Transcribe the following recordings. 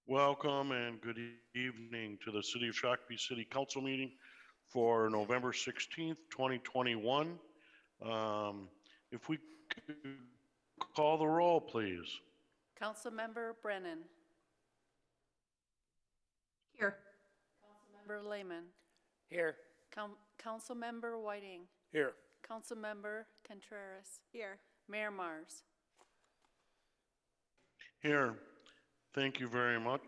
Welcome and good evening to the City of Shakopee City Council meeting for November 16th, 2021. If we could call the roll, please. Councilmember Brennan. Here. Councilmember Lehman. Here. Councilmember Whiting. Here. Councilmember Contreras. Here. Mayor Mars. Here. Thank you very much.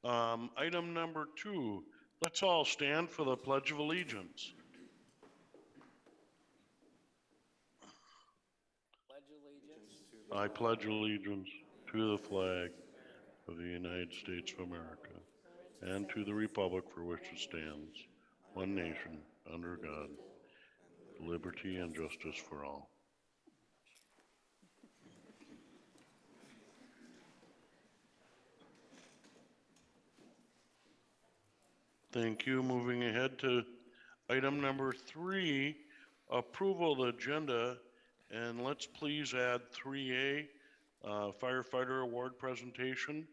Item number 2, let's all stand for the Pledge of Allegiance. Pledge allegiance. I pledge allegiance to the flag of the United States of America and to the republic for which it stands, one nation, under God, liberty and justice for all. Thank you. Moving ahead to item number 3, approval of the agenda. And let's please add 3A, firefighter award presentation.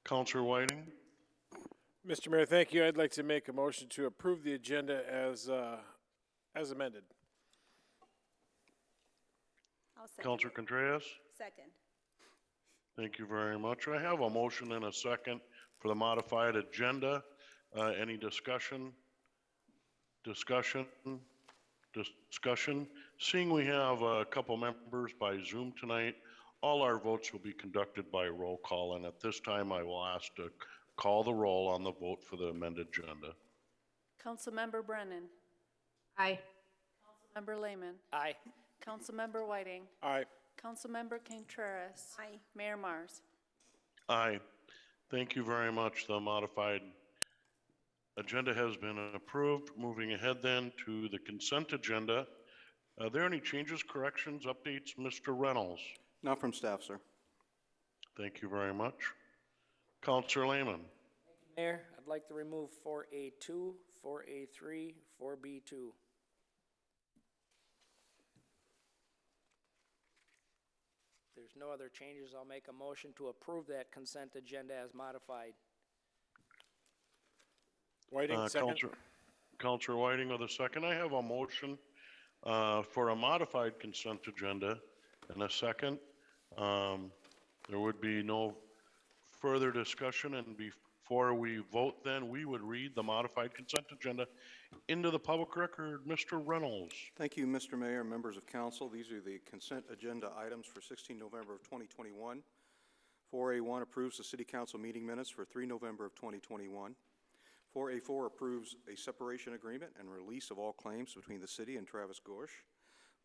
Councilor Whiting. Mr. Mayor, thank you. I'd like to make a motion to approve the agenda as amended. I'll second. Councilor Contreras. Second. Thank you very much. I have a motion and a second for the modified agenda. Any discussion? Discussion? Seeing we have a couple members by Zoom tonight, all our votes will be conducted by roll call, and at this time I will ask to call the roll on the vote for the amended agenda. Councilmember Brennan. Aye. Councilmember Lehman. Aye. Councilmember Whiting. Aye. Councilmember Contreras. Aye. Mayor Mars. Aye. Thank you very much. The modified agenda has been approved. Moving ahead then to the consent agenda. Are there any changes, corrections, updates? Mr. Reynolds. Not from staff, sir. Thank you very much. Councilor Lehman. Mayor, I'd like to remove 4A2, 4A3, 4B2. If there's no other changes, I'll make a motion to approve that consent agenda as modified. Whiting, second. Councilor Whiting with a second. I have a motion for a modified consent agenda and a second. There would be no further discussion, and before we vote then, we would read the modified consent agenda into the public record. Mr. Reynolds. Thank you, Mr. Mayor, members of council. These are the consent agenda items for 16 November of 2021. 4A1 approves the city council meeting minutes for 3 November of 2021. 4A4 approves a separation agreement and release of all claims between the city and Travis Gorsh.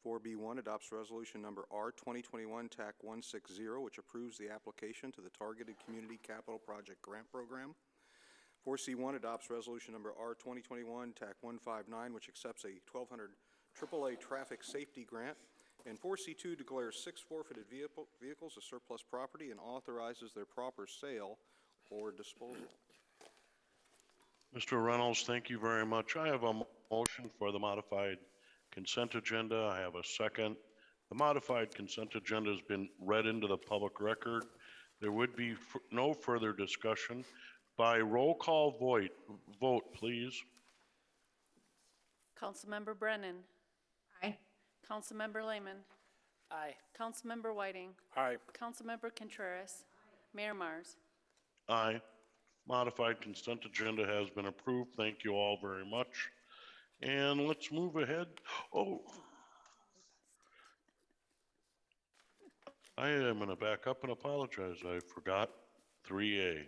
4B1 adopts resolution number R 2021-TAC 160, which approves the application to the Targeted Community Capital Project Grant Program. 4C1 adopts resolution number R 2021-TAC 159, which accepts a $1,200 AAA traffic safety grant. And 4C2 declares 6 forfeited vehicles as surplus property and authorizes their proper sale or disposal. Mr. Reynolds, thank you very much. I have a motion for the modified consent agenda. I have a second. The modified consent agenda has been read into the public record. There would be no further discussion. By roll call vote, please. Councilmember Brennan. Aye. Councilmember Lehman. Aye. Councilmember Whiting. Aye. Councilmember Contreras. Mayor Mars. Aye. Modified consent agenda has been approved. Thank you all very much. And let's move ahead. Oh, I am going to back up and apologize. I forgot 3A.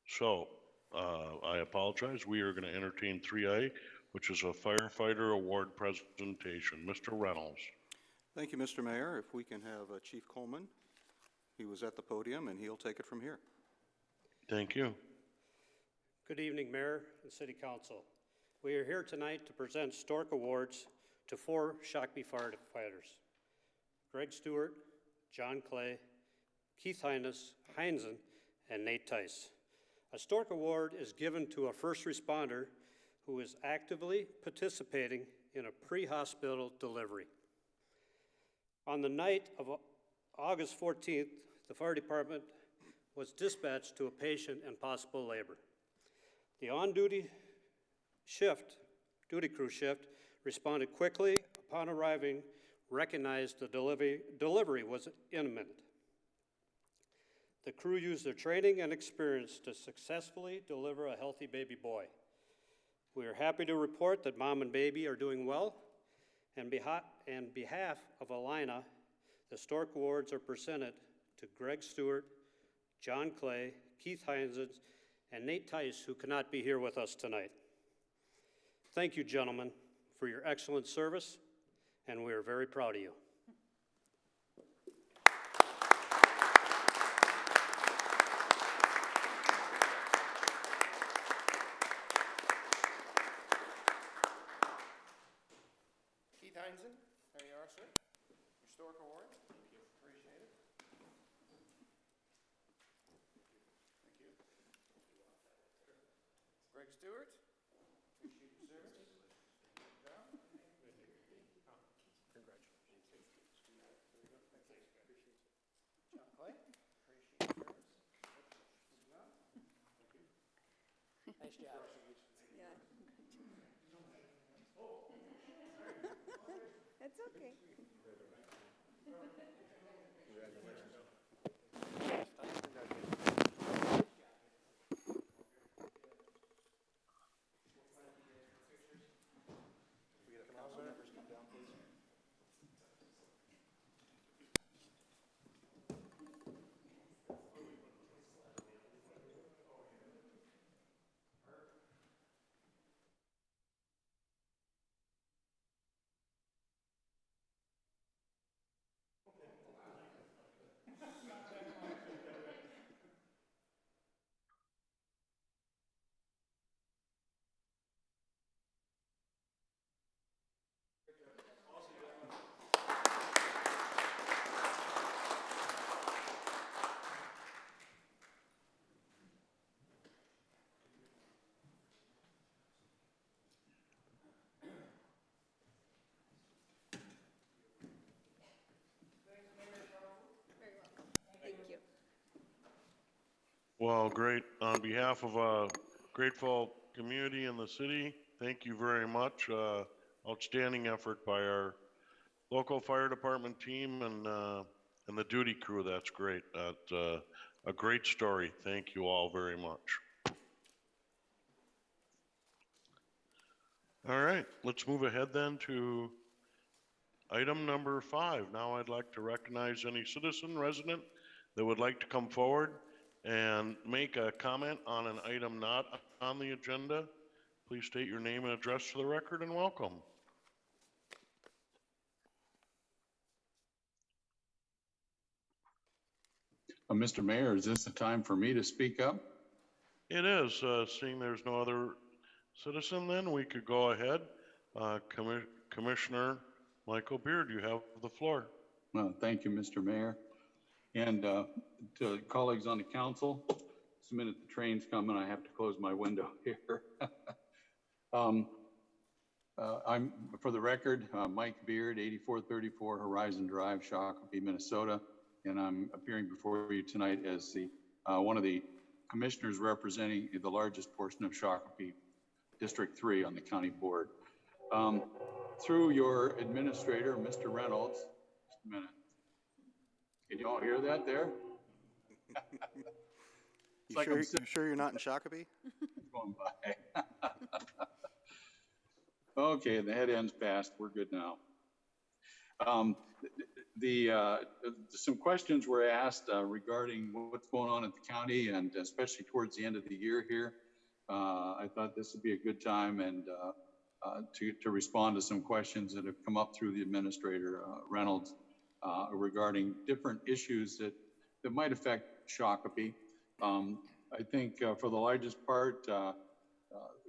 So I apologize. We are going to entertain 3A, which is a firefighter award presentation. Mr. Reynolds. Thank you, Mr. Mayor. If we can have Chief Coleman. He was at the podium and he'll take it from here. Thank you. Good evening, Mayor and City Council. We are here tonight to present Stork Awards to 4 Shakopee firefighters: Greg Stewart, John Clay, Keith Heinzen, and Nate Tice. A Stork Award is given to a first responder who is actively participating in a pre-hospital delivery. On the night of August 14th, the fire department was dispatched to a patient in possible labor. The on-duty duty crew shift responded quickly. Upon arriving, recognized the delivery was imminent. The crew used their training and experience to successfully deliver a healthy baby boy. We are happy to report that mom and baby are doing well. On behalf of Alina, the Stork Awards are presented to Greg Stewart, John Clay, Keith Heinzens, and Nate Tice, who cannot be here with us tonight. Thank you, gentlemen, for your excellent service, and we are very proud of you. Keith Heinzen, there you are, sir. Your Stork Award. Thank you. Appreciate it. Thank you. Greg Stewart. Appreciate your service. Good job. Congratulations. John Clay. Appreciate your service. Good job. Nice job. That's okay. Well, great. On behalf of a grateful community in the city, thank you very much. Outstanding effort by our local fire department team and the duty crew. That's great. A great story. Thank you all very much. All right, let's move ahead then to item number 5. Now I'd like to recognize any citizen resident that would like to come forward and make a comment on an item not on the agenda. Please state your name and address for the record and welcome. Mr. Mayor, is this the time for me to speak up? It is. Seeing there's no other citizen, then we could go ahead. Commissioner Michael Beard, you have the floor. Well, thank you, Mr. Mayor. And to colleagues on the council, just a minute, the train's coming. I have to close my window here. I'm, for the record, Mike Beard, 8434 Horizon Drive, Shakopee, Minnesota. And I'm appearing before you tonight as the one of the commissioners representing the largest portion of Shakopee District 3 on the county board. Through your administrator, Mr. Reynolds, just a minute. Can you all hear that there? You sure you're not in Shakopee? Going by. Okay, the head end's passed. We're good now. Some questions were asked regarding what's going on at the county, and especially towards the end of the year here. I thought this would be a good time and to respond to some questions that have come up through the administrator, Reynolds, regarding different issues that might affect Shakopee. I think for the largest part, the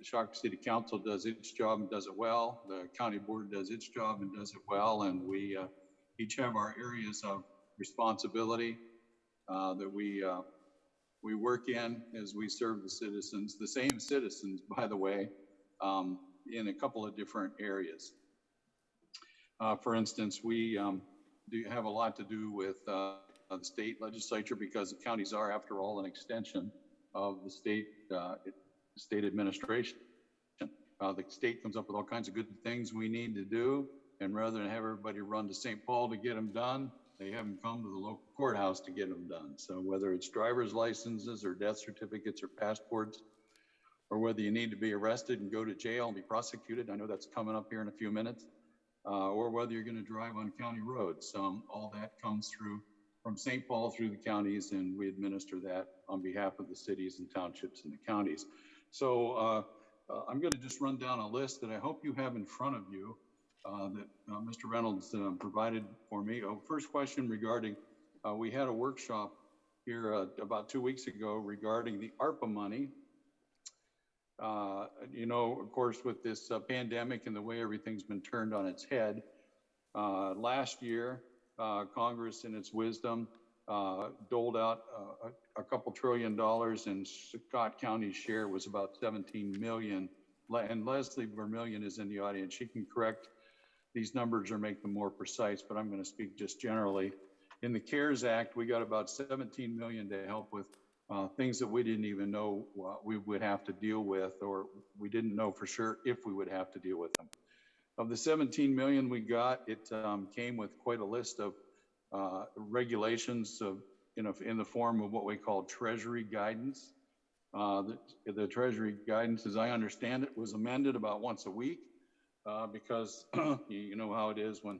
Shakopee City Council does its job and does it well. The county board does its job and does it well. And we each have our areas of responsibility that we work in as we serve the citizens, the same citizens, by the way, in a couple of different areas. For instance, we have a lot to do with the state legislature, because the counties are, after all, an extension of the state administration. The state comes up with all kinds of good things we need to do, and rather than have everybody run to St. Paul to get them done, they have them come to the local courthouse to get them done. So whether it's driver's licenses or death certificates or passports, or whether you need to be arrested and go to jail and be prosecuted, I know that's coming up here in a few minutes, or whether you're going to drive on county roads. All that comes through from St. Paul through the counties, and we administer that on behalf of the cities and townships and the counties. So I'm going to just run down a list that I hope you have in front of you that Mr. Reynolds provided for me. First question regarding, we had a workshop here about 2 weeks ago regarding the ARPA money. You know, of course, with this pandemic and the way everything's been turned on its head, last year, Congress, in its wisdom, doled out a couple $1 trillion, and Scott County's share was about 17 million. And Leslie Vermillion is in the audience. She can correct these numbers or make them more precise, but I'm going to speak just generally. In the CARES Act, we got about 17 million to help with things that we didn't even know we would have to deal with, or we didn't know for sure if we would have to deal with them. Of the 17 million we got, it came with quite a list of regulations in the form of what we call Treasury guidance. The Treasury guidance, as I understand it, was amended about once a week because you know how it is when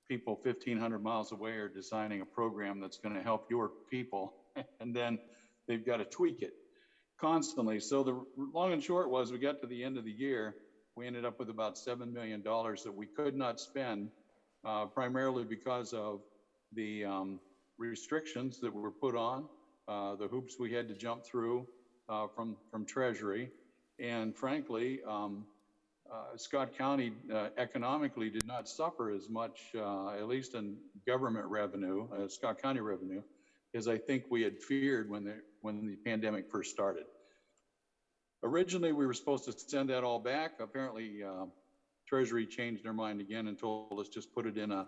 people 1,500 miles away are designing a program that's going to help your people, and then they've got to tweak it constantly. So the long and short was, we got to the end of the year, we ended up with about $7 million that we could not spend, primarily because of the restrictions that were put on, the hoops we had to jump through from Treasury. And frankly, Scott County economically did not suffer as much, at least in government revenue, Scott County revenue, as I think we had feared when the pandemic first started. Originally, we were supposed to send that all back. Apparently, Treasury changed their mind again and told us just put it in a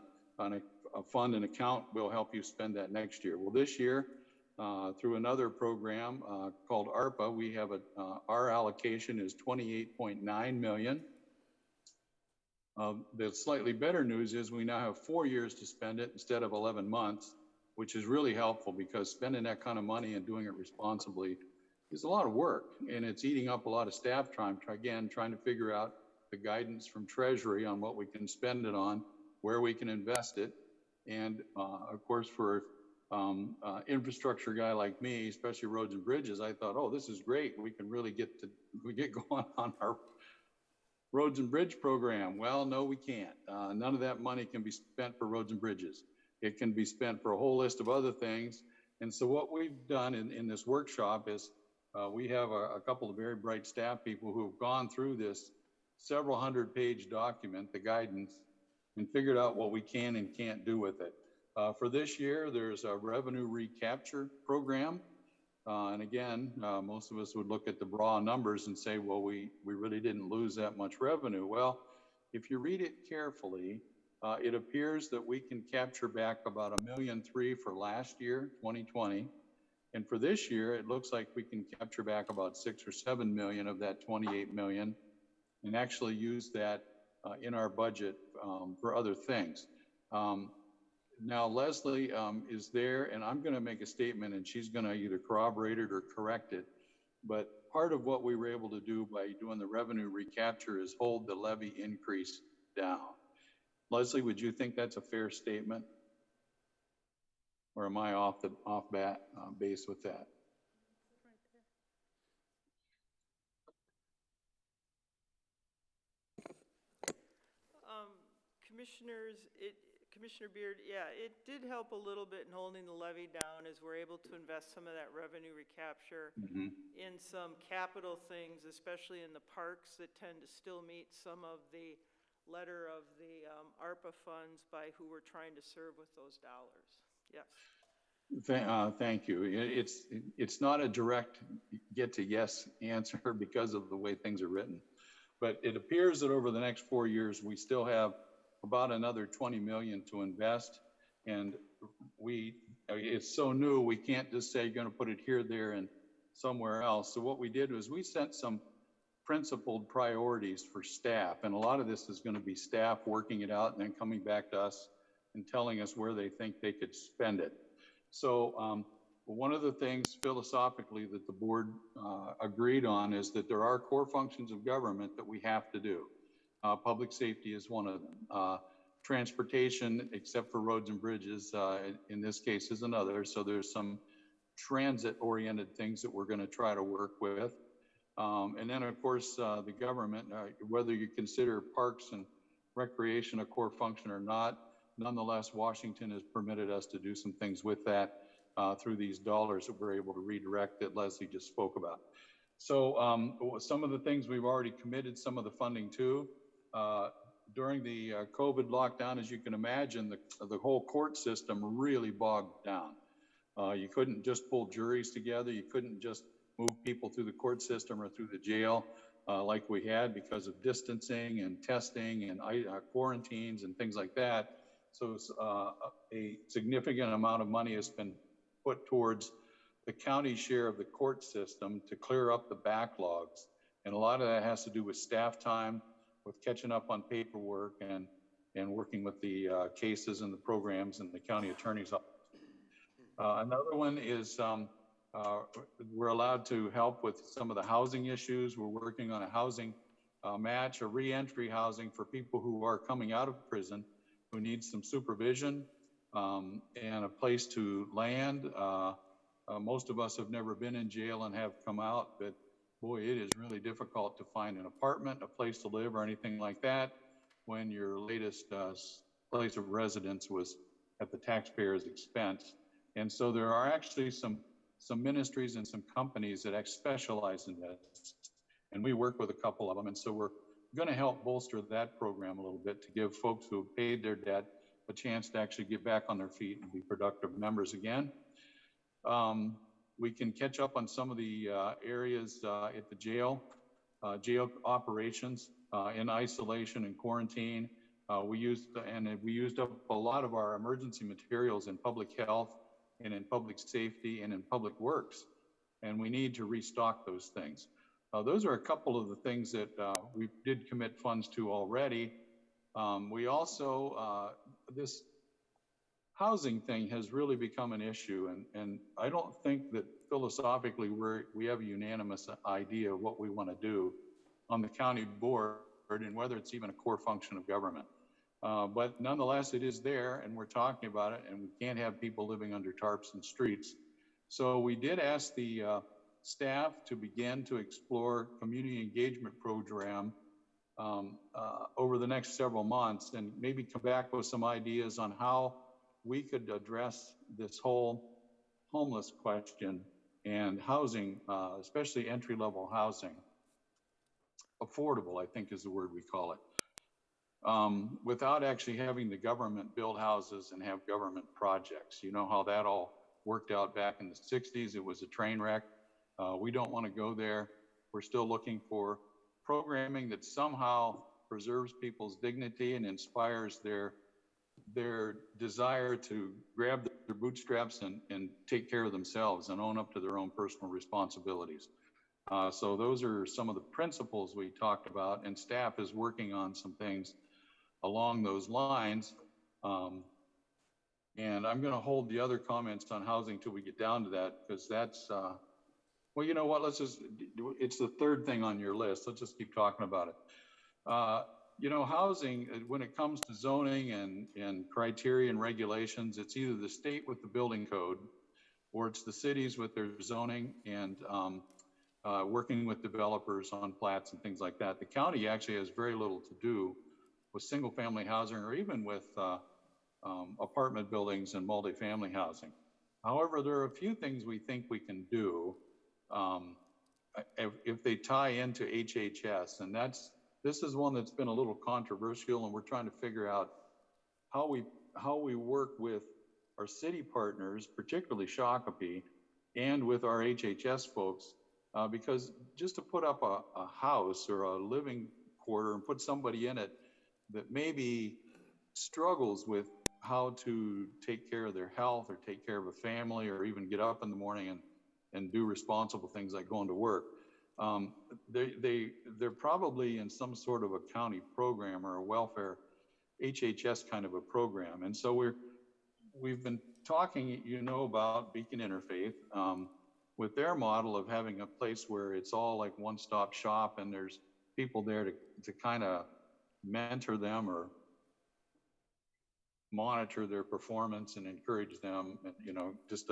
fund, an account. We'll help you spend that next year. Well, this year, through another program called ARPA, we have our allocation is 28.9 million. The slightly better news is we now have 4 years to spend it instead of 11 months, which is really helpful, because spending that kind of money and doing it responsibly is a lot of work, and it's eating up a lot of staff time. Again, trying to figure out the guidance from Treasury on what we can spend it on, where we can invest it. And of course, for infrastructure guy like me, especially roads and bridges, I thought, oh, this is great. We can really get going on our roads and bridge program. Well, no, we can't. None of that money can be spent for roads and bridges. It can be spent for a whole list of other things. And so what we've done in this workshop is we have a couple of very bright staff people who have gone through this several 100-page document, the guidance, and figured out what we can and can't do with it. For this year, there's a revenue recapture program. And again, most of us would look at the raw numbers and say, well, we really didn't lose that much revenue. Well, if you read it carefully, it appears that we can capture back about $1.3 million for last year, 2020. And for this year, it looks like we can capture back about 6 or 7 million of that 28 million and actually use that in our budget for other things. Now, Leslie is there, and I'm going to make a statement, and she's going to either corroborate it or correct it. But part of what we were able to do by doing the revenue recapture is hold the levy increase down. Leslie, would you think that's a fair statement? Or am I off base with that? Commissioner Beard, yeah, it did help a little bit in holding the levy down, as we're able to invest some of that revenue recapture in some capital things, especially in the parks that tend to still meet some of the letter of the ARPA funds by who we're trying to serve with those dollars. Yes. Thank you. It's not a direct get to yes answer because of the way things are written, but it appears that over the next 4 years, we still have about another 20 million to invest. And it's so new, we can't just say you're going to put it here, there, and somewhere else. So what we did was we sent some principled priorities for staff. And a lot of this is going to be staff working it out and then coming back to us and telling us where they think they could spend it. So one of the things philosophically that the board agreed on is that there are core functions of government that we have to do. Public safety is one of them. Transportation, except for roads and bridges, in this case is another. So there's some transit-oriented things that we're going to try to work with. And then, of course, the government, whether you consider parks and recreation a core function or not, nonetheless, Washington has permitted us to do some things with that through these dollars that we're able to redirect that Leslie just spoke about. So some of the things we've already committed some of the funding to. During the COVID lockdown, as you can imagine, the whole court system really bogged down. You couldn't just pull juries together. You couldn't just move people through the court system or through the jail like we had because of distancing and testing and quarantines and things like that. So a significant amount of money has been put towards the county share of the court system to clear up the backlogs. And a lot of that has to do with staff time, with catching up on paperwork and working with the cases and the programs and the county attorney's office. Another one is we're allowed to help with some of the housing issues. We're working on a housing match, a re-entry housing for people who are coming out of prison, who need some supervision and a place to land. Most of us have never been in jail and have come out, but boy, it is really difficult to find an apartment, a place to live, or anything like that when your latest place of residence was at the taxpayer's expense. And so there are actually some ministries and some companies that specialize in this. And we work with a couple of them. And so we're going to help bolster that program a little bit to give folks who have paid their debt a chance to actually get back on their feet and be productive members again. We can catch up on some of the areas at the jail operations in isolation and quarantine. We used up a lot of our emergency materials in public health and in public safety and in public works, and we need to restock those things. Those are a couple of the things that we did commit funds to already. We also, this housing thing has really become an issue, and I don't think that philosophically we have a unanimous idea of what we want to do on the county board and whether it's even a core function of government. But nonetheless, it is there, and we're talking about it, and we can't have people living under tarps and streets. So we did ask the staff to begin to explore community engagement program over the next several months and maybe come back with some ideas on how we could address this whole homeless question and housing, especially entry-level housing. Affordable, I think is the word we call it, without actually having the government build houses and have government projects. You know how that all worked out back in the 60s. It was a train wreck. We don't want to go there. We're still looking for programming that somehow preserves people's dignity and inspires their desire to grab their bootstraps and take care of themselves and own up to their own personal responsibilities. So those are some of the principles we talked about, and staff is working on some things along those lines. And I'm going to hold the other comments on housing till we get down to that, because that's, well, you know what, it's the third thing on your list. Let's just keep talking about it. You know, housing, when it comes to zoning and criteria and regulations, it's either the state with the building code, or it's the cities with their zoning and working with developers on plats and things like that. The county actually has very little to do with single family housing or even with apartment buildings and multifamily housing. However, there are a few things we think we can do if they tie into HHS, and this is one that's been a little controversial, and we're trying to figure out how we work with our city partners, particularly Shakopee, and with our HHS folks, because just to put up a house or a living quarter and put somebody in it that maybe struggles with how to take care of their health or take care of a family or even get up in the morning and do responsible things like going to work. They're probably in some sort of a county program or a welfare HHS kind of a program. And so we've been talking, about Beacon Interfaith with their model of having a place where it's all like one-stop shop and there's people there to kind of mentor them or monitor their performance and encourage them, just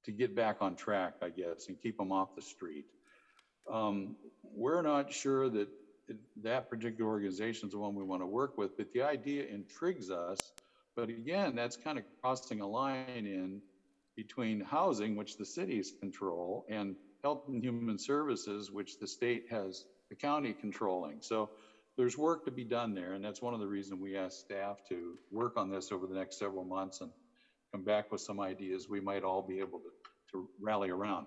to get back on track, I guess, and keep them off the street. We're not sure that that particular organization is the one we want to work with, but the idea intrigues us. But again, that's kind of crossing a line in between housing, which the cities control, and health and human services, which the state has the county controlling. So there's work to be done there, and that's one of the reasons we asked staff to work on this over the next several months and come back with some ideas we might all be able to rally around.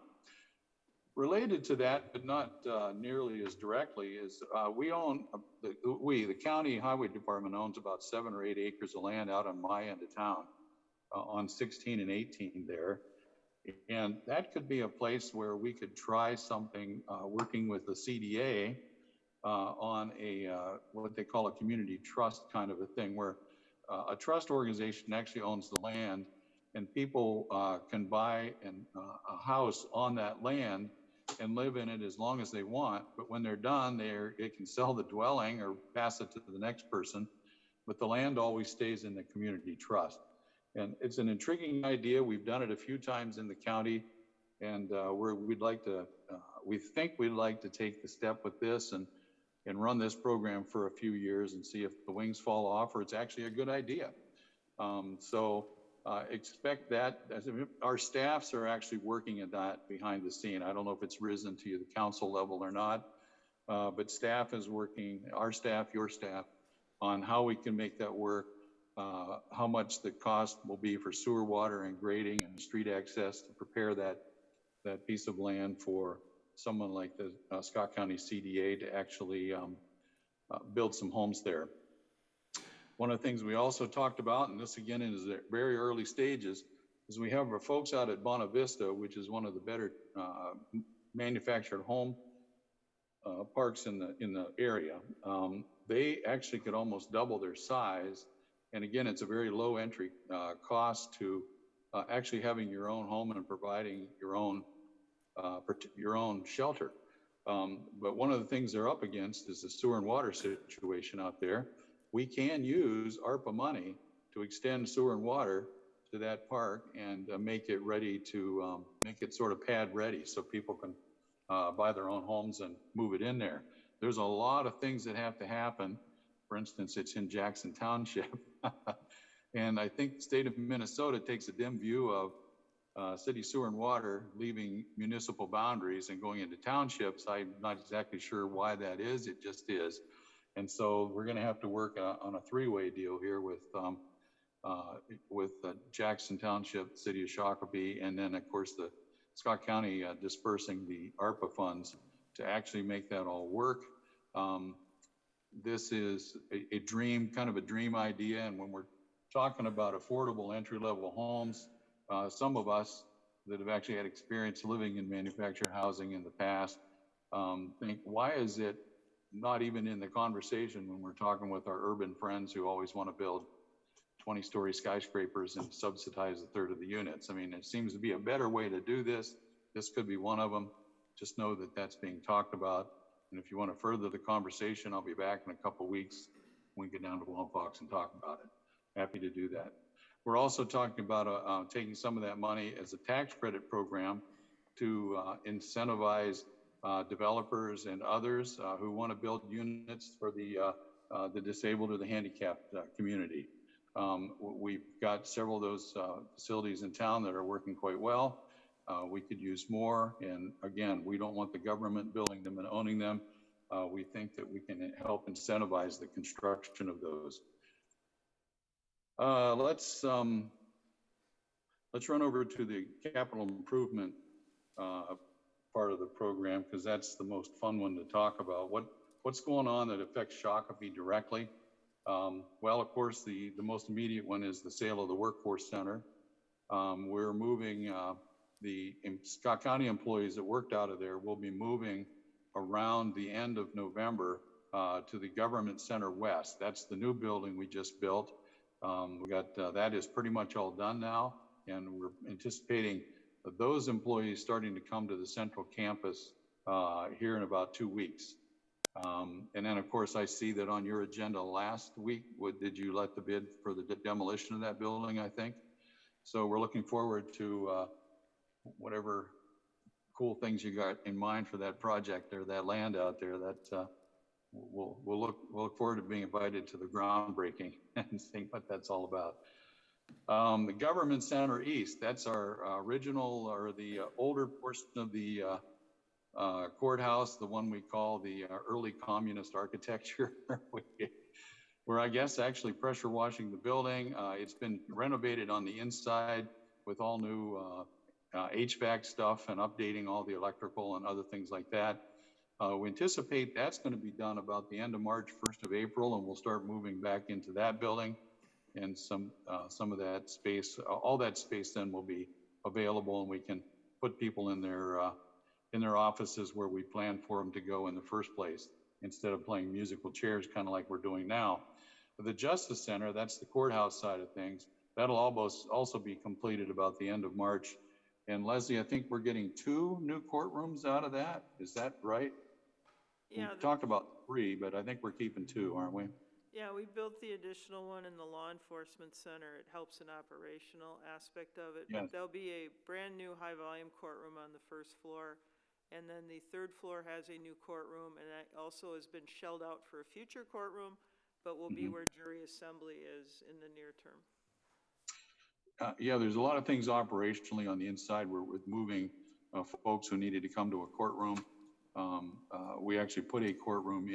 Related to that, but not nearly as directly, is we own, the county highway department owns about 7 or 8 acres of land out on my end of town, on 16 and 18 there. And that could be a place where we could try something, working with the CDA on what they call a community trust kind of a thing, where a trust organization actually owns the land and people can buy a house on that land and live in it as long as they want. But when they're done, they can sell the dwelling or pass it to the next person, but the land always stays in the community trust. And it's an intriguing idea. We've done it a few times in the county, and we think we'd like to take the step with this and run this program for a few years and see if the wings fall off or it's actually a good idea. Expect that. Our staffs are actually working at that behind the scene. I don't know if it's risen to the council level or not, but staff is working, our staff, your staff, on how we can make that work, how much the cost will be for sewer, water, and grading and street access to prepare that piece of land for someone like the Scott County CDA to actually build some homes there. One of the things we also talked about, and this again is at very early stages, is we have our folks out at Bona Vista, which is one of the better manufactured home parks in the area. They actually could almost double their size. And again, it's a very low entry cost to actually having your own home and providing your own shelter. But one of the things they're up against is the sewer and water situation out there. We can use ARPA money to extend sewer and water to that park and make it ready to make it sort of pad ready so people can buy their own homes and move it in there. There's a lot of things that have to happen. For instance, it's in Jackson Township. And I think the state of Minnesota takes a dim view of city sewer and water leaving municipal boundaries and going into townships. I'm not exactly sure why that is. It just is. And so we're going to have to work on a three-way deal here with Jackson Township, City of Shakopee, and then of course the Scott County dispersing the ARPA funds to actually make that all work. This is a dream, kind of a dream idea. And when we're talking about affordable entry-level homes, some of us that have actually had experience living in manufactured housing in the past think, why is it not even in the conversation when we're talking with our urban friends who always want to build 20-story skyscrapers and subsidize a third of the units? I mean, it seems to be a better way to do this. This could be one of them. Just know that that's being talked about. And if you want to further the conversation, I'll be back in a couple of weeks when we get down to Lompoc and talk about it. Happy to do that. We're also talking about taking some of that money as a tax credit program to incentivize developers and others who want to build units for the disabled or the handicapped community. We've got several of those facilities in town that are working quite well. We could use more. And again, we don't want the government building them and owning them. We think that we can help incentivize the construction of those. Let's run over to the capital improvement part of the program, because that's the most fun one to talk about. What's going on that affects Shakopee directly? Well, of course, the most immediate one is the sale of the workforce center. We're moving the Scott County employees that worked out of there will be moving around the end of November to the Government Center West. That's the new building we just built. We got that is pretty much all done now, and we're anticipating those employees starting to come to the central campus here in about 2 weeks. And then, of course, I see that on your agenda last week, did you let the bid for the demolition of that building, I think? So we're looking forward to whatever cool things you got in mind for that project or that land out there. That we'll look forward to being invited to the groundbreaking and seeing what that's all about. The Government Center East, that's our original or the older portion of the courthouse, the one we call the early communist architecture. We're, I guess, actually pressure washing the building. It's been renovated on the inside with all new HVAC stuff and updating all the electrical and other things like that. We anticipate that's going to be done about the end of March, 1st of April, and we'll start moving back into that building. And some of that space, all that space then will be available, and we can put people in their offices where we planned for them to go in the first place, instead of playing musical chairs, kind of like we're doing now. But the Justice Center, that's the courthouse side of things, that'll also be completed about the end of March. And Leslie, I think we're getting 2 new courtrooms out of that. Is that right? Yeah. We talked about 3, but I think we're keeping 2, aren't we? Yeah, we built the additional one in the law enforcement center. It helps an operational aspect of it. Yes. But there'll be a brand new high volume courtroom on the first floor. And then the 3rd floor has a new courtroom, and that also has been shelled out for a future courtroom, but will be where jury assembly is in the near term. Yeah, there's a lot of things operationally on the inside. We're with moving folks who needed to come to a courtroom. We actually put a courtroom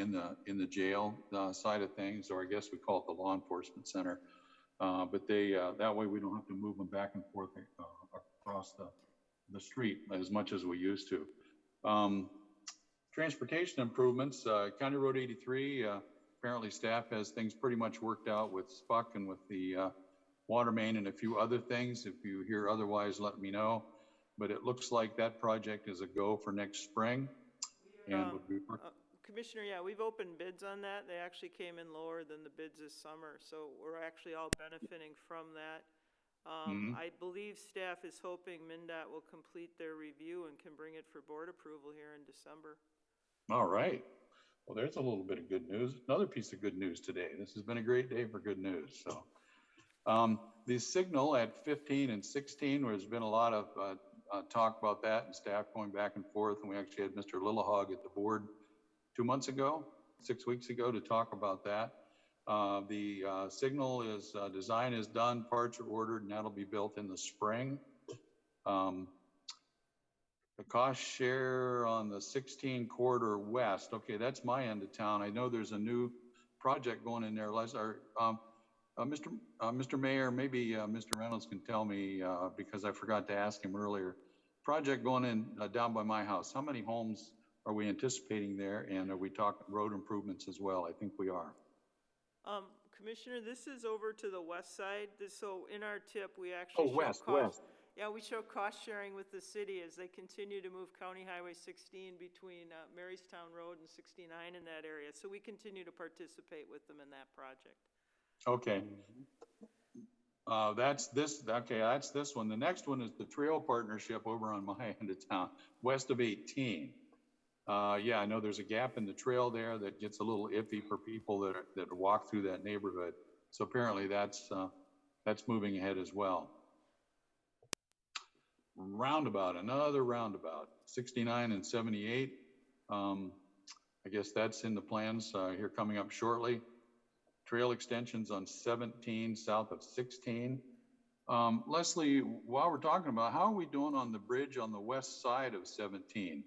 in the jail side of things, or I guess we call it the law enforcement center. But that way we don't have to move them back and forth across the street as much as we used to. Transportation improvements, County Road 83. Apparently, staff has things pretty much worked out with Spuck and with the water main and a few other things. If you hear otherwise, let me know. But it looks like that project is a go for next spring. Commissioner, yeah, we've opened bids on that. They actually came in lower than the bids this summer, so we're actually all benefiting from that. I believe staff is hoping MnDOT will complete their review and can bring it for board approval here in December. All right. Well, there's a little bit of good news. Another piece of good news today. This has been a great day for good news. So the signal at 15 and 16, where there's been a lot of talk about that and staff going back and forth. And we actually had Mr. Lillehog at the board 2 months ago, 6 weeks ago, to talk about that. The signal is design is done, parts are ordered, and that'll be built in the spring. The cost share on the 16 corridor west. Okay, that's my end of town. I know there's a new project going in there. Mr. Mayor, maybe Mr. Reynolds can tell me because I forgot to ask him earlier. Project going in down by my house. How many homes are we anticipating there? And are we talking road improvements as well? I think we are. Commissioner, this is over to the west side. So in our tip, we actually show west. Yeah, we show cost sharing with the city as they continue to move County Highway 16 between Marystown Road and 69 in that area. So we continue to participate with them in that project. Okay. That's this one. The next one is the trail partnership over on my end of town, west of 18. Yeah, I know there's a gap in the trail there that gets a little iffy for people that walk through that neighborhood. So apparently that's moving ahead as well. Another roundabout, 69 and 78. I guess that's in the plans here coming up shortly. Trail extensions on 17 south of 16. Leslie, while we're talking about, how are we doing on the bridge on the west side of 17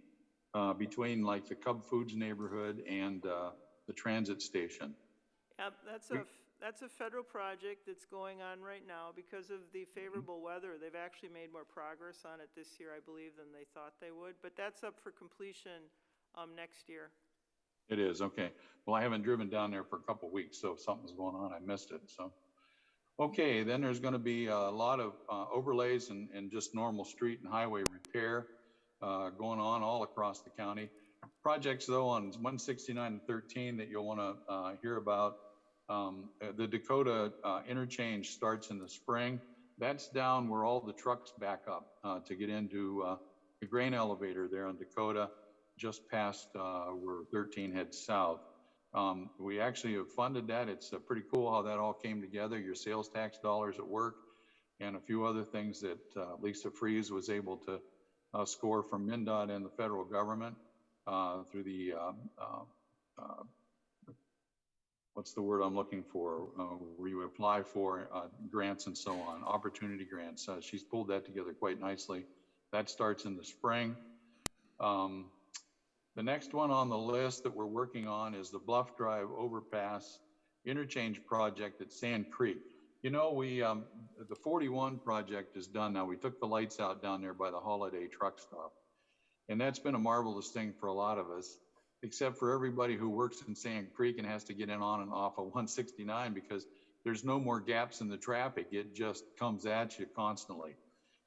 between like the Cub Foods neighborhood and the transit station? Yeah, that's a federal project that's going on right now. Because of the favorable weather, they've actually made more progress on it this year, I believe, than they thought they would. But that's up for completion next year. It is, okay. Well, I haven't driven down there for a couple weeks, so if something's going on, I missed it, so. Okay, then there's gonna be a lot of overlays and just normal street and highway repair going on all across the county. Projects though on 169 and 13 that you'll wanna hear about. The Dakota Interchange starts in the spring. That's down where all the trucks back up to get into the grain elevator there on Dakota, just past where 13 heads south. We actually have funded that. It's pretty cool how that all came together. Your sales tax dollars at work and a few other things that Lisa Freeze was able to score from MnDOT and the federal government through the, what's the word I'm looking for, where you apply for grants and so on, opportunity grants. She's pulled that together quite nicely. That starts in the spring. The next one on the list that we're working on is the Bluff Drive Overpass Interchange project at Sand Creek. You know, the 41 project is done now. We took the lights out down there by the Holiday truck stop. And that's been a marvelous thing for a lot of us, except for everybody who works in Sand Creek and has to get in on and off of 169 because there's no more gaps in the traffic. It just comes at you constantly.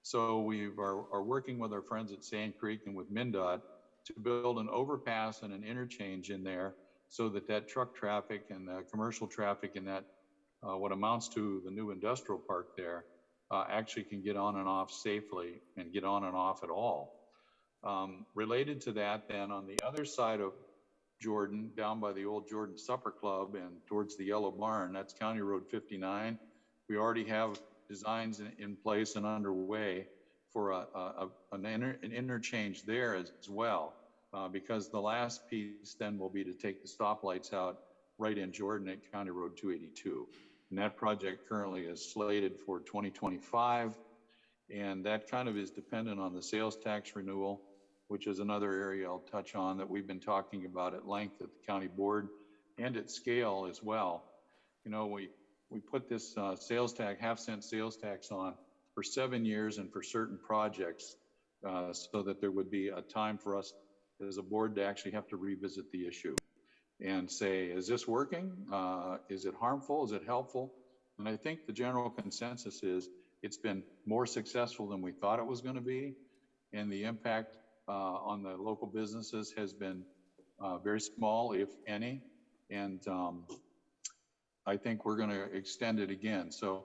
So we are working with our friends at Sand Creek and with MnDOT to build an overpass and an interchange in there so that that truck traffic and the commercial traffic and that what amounts to the new industrial park there actually can get on and off safely and get on and off at all. Related to that, then on the other side of Jordan, down by the old Jordan Supper Club and towards the Yellow Barn, that's County Road 59. We already have designs in place and underway for an interchange there as well, because the last piece then will be to take the stoplights out right in Jordan at County Road 282. And that project currently is slated for 2025. And that kind of is dependent on the sales tax renewal, which is another area I'll touch on that we've been talking about at length at the county board and at scale as well. You know, we put this sales tax, half-cent sales tax on for 7 years and for certain projects so that there would be a time for us as a board to actually have to revisit the issue and say, is this working? Is it harmful? Is it helpful? And I think the general consensus is it's been more successful than we thought it was going to be. And the impact on the local businesses has been very small, if any. And I think we're going to extend it again. So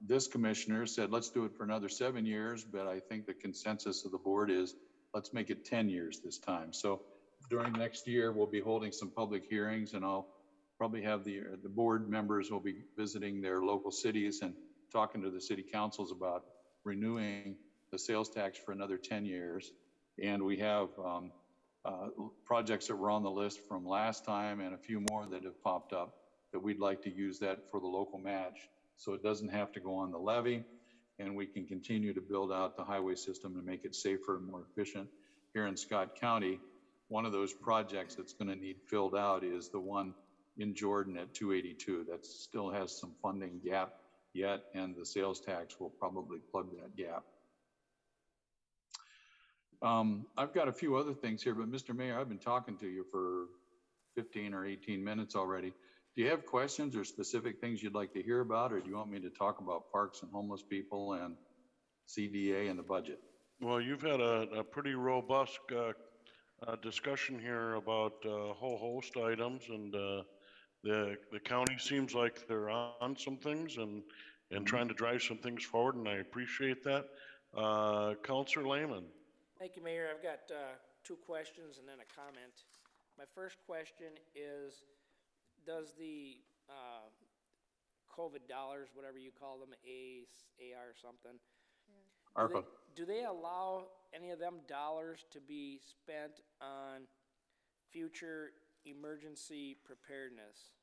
this commissioner said, let's do it for another 7 years. But I think the consensus of the board is let's make it 10 years this time. So during next year, we'll be holding some public hearings, and I'll probably have the board members will be visiting their local cities and talking to the city councils about renewing the sales tax for another 10 years. And we have projects that were on the list from last time and a few more that have popped up that we'd like to use that for the local match. So it doesn't have to go on the levy, and we can continue to build out the highway system and make it safer and more efficient here in Scott County. One of those projects that's going to need filled out is the one in Jordan at 282. That still has some funding gap yet, and the sales tax will probably plug that gap. I've got a few other things here, but Mr. Mayor, I've been talking to you for 15 or 18 minutes already. Do you have questions or specific things you'd like to hear about, or do you want me to talk about parks and homeless people and CDA and the budget? Well, you've had a pretty robust discussion here about a whole host of items, and the county seems like they're on some things and trying to drive some things forward, and I appreciate that. Councilor Lehman. Thank you, Mayor. I've got 2 questions and then a comment. My first question is, does the COVID dollars, whatever you call them, AR something, ARPA. Do they allow any of them dollars to be spent on future emergency preparedness,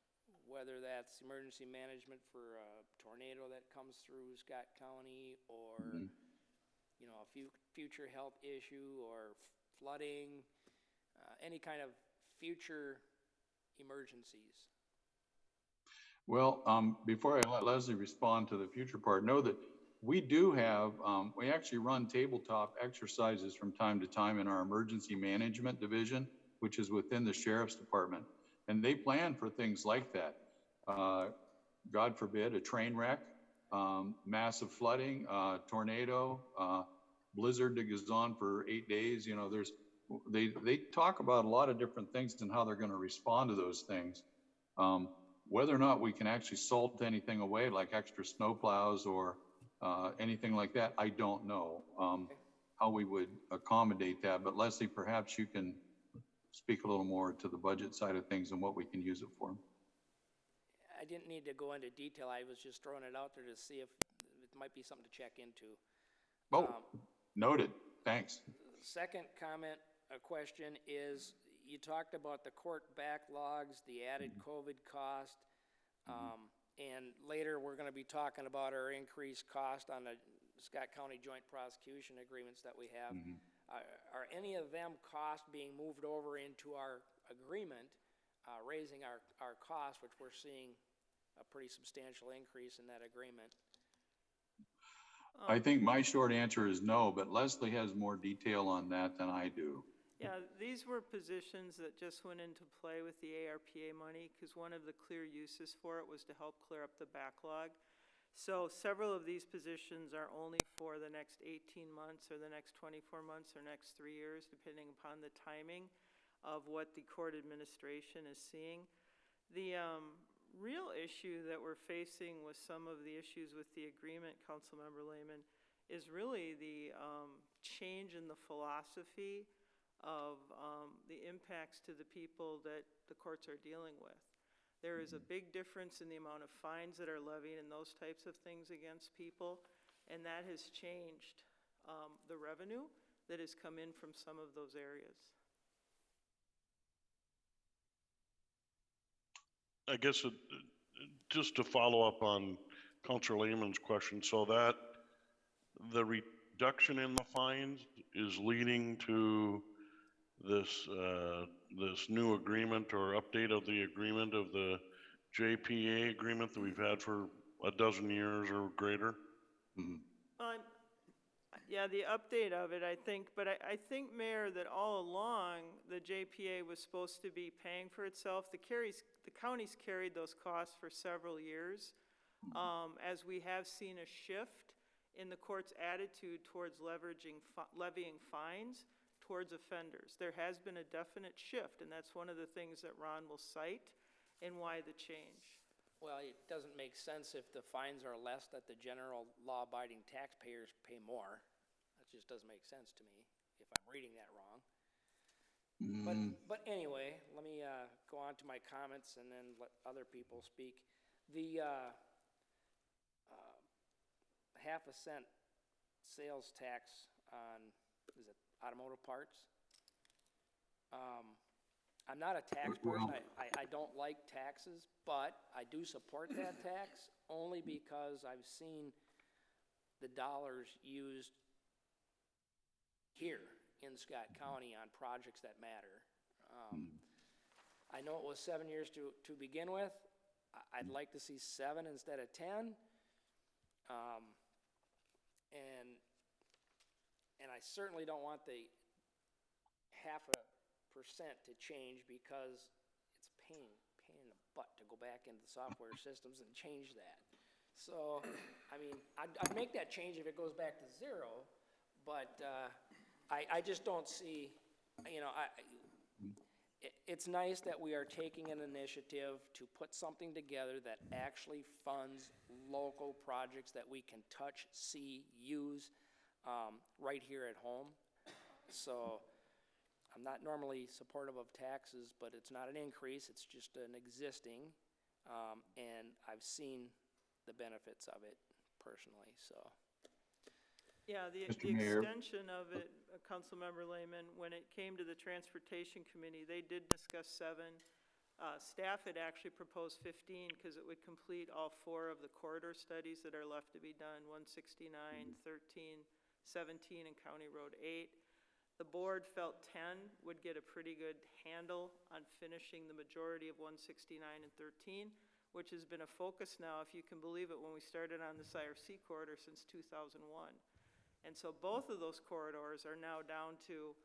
whether that's emergency management for a tornado that comes through Scott County, or you know, a future health issue, or flooding, any kind of future emergencies? Well, before I let Leslie respond to the future part, know that we do have, we actually run tabletop exercises from time to time in our emergency management division which is within the sheriff's department. And they plan for things like that. God forbid, a train wreck, massive flooding, tornado, blizzard that goes on for 8 days. You know, they talk about a lot of different things and how they're going to respond to those things. Whether or not we can actually salt anything away, like extra snow plows or anything like that, I don't know how we would accommodate that. But Leslie, perhaps you can speak a little more to the budget side of things and what we can use it for. I didn't need to go into detail. I was just throwing it out there to see if it might be something to check into. Oh, noted. Thanks. Second comment, a question is, you talked about the court backlogs, the added COVID cost, and later we're going to be talking about our increased cost on the Scott County Joint Prosecution agreements that we have. Are any of them costs being moved over into our agreement, raising our costs, which we're seeing a pretty substantial increase in that agreement? I think my short answer is no, but Leslie has more detail on that than I do. Yeah, these were positions that just went into play with the ARPA money because one of the clear uses for it was to help clear up the backlog. So several of these positions are only for the next 18 months or the next 24 months or next 3 years, depending upon the timing of what the court administration is seeing. The real issue that we're facing with some of the issues with the agreement, Councilmember Lehman, is really the change in the philosophy of the impacts to the people that the courts are dealing with. There is a big difference in the amount of fines that are levied and those types of things against people, and that has changed the revenue that has come in from some of those areas. I guess just to follow up on Councilor Lehman's question, so that the reduction in the fines is leading to this new agreement or update of the agreement of the JPA agreement that we've had for a dozen years or greater? Yeah, the update of it, I think, but I think, Mayor, that all along the JPA was supposed to be paying for itself. The counties carried those costs for several years. As we have seen a shift in the court's attitude towards levying fines towards offenders. There has been a definite shift, and that's one of the things that Ron will cite and why the change. Well, it doesn't make sense if the fines are less that the general law-abiding taxpayers pay more. That just doesn't make sense to me if I'm reading that wrong. But anyway, let me go on to my comments and then let other people speak. The half-a-cent sales tax on, is it automotive parts? I'm not a tax person. I don't like taxes, but I do support that tax only because I've seen the dollars used here in Scott County on projects that matter. I know it was 7 years to begin with. I'd like to see 7 instead of 10. And I certainly don't want the 0.5% to change because it's pain in the butt to go back into the software systems and change that. So, I mean, I'd make that change if it goes back to 0, but I just don't see, you know, it's nice that we are taking an initiative to put something together that actually funds local projects that we can touch, see, use right here at home. So I'm not normally supportive of taxes, but it's not an increase, it's just an existing, and I've seen the benefits of it personally, so. Yeah, the Mayor. extension of it, Councilmember Lehman, when it came to the Transportation Committee, they did discuss 7. Staff had actually proposed 15 because it would complete all 4 of the corridor studies that are left to be done, 169, 13, 17, and County Road 8. The board felt 10 would get a pretty good handle on finishing the majority of 169 and 13, which has been a focus now, if you can believe it, when we started on this IRC corridor since 2001. And so both of those corridors are now down to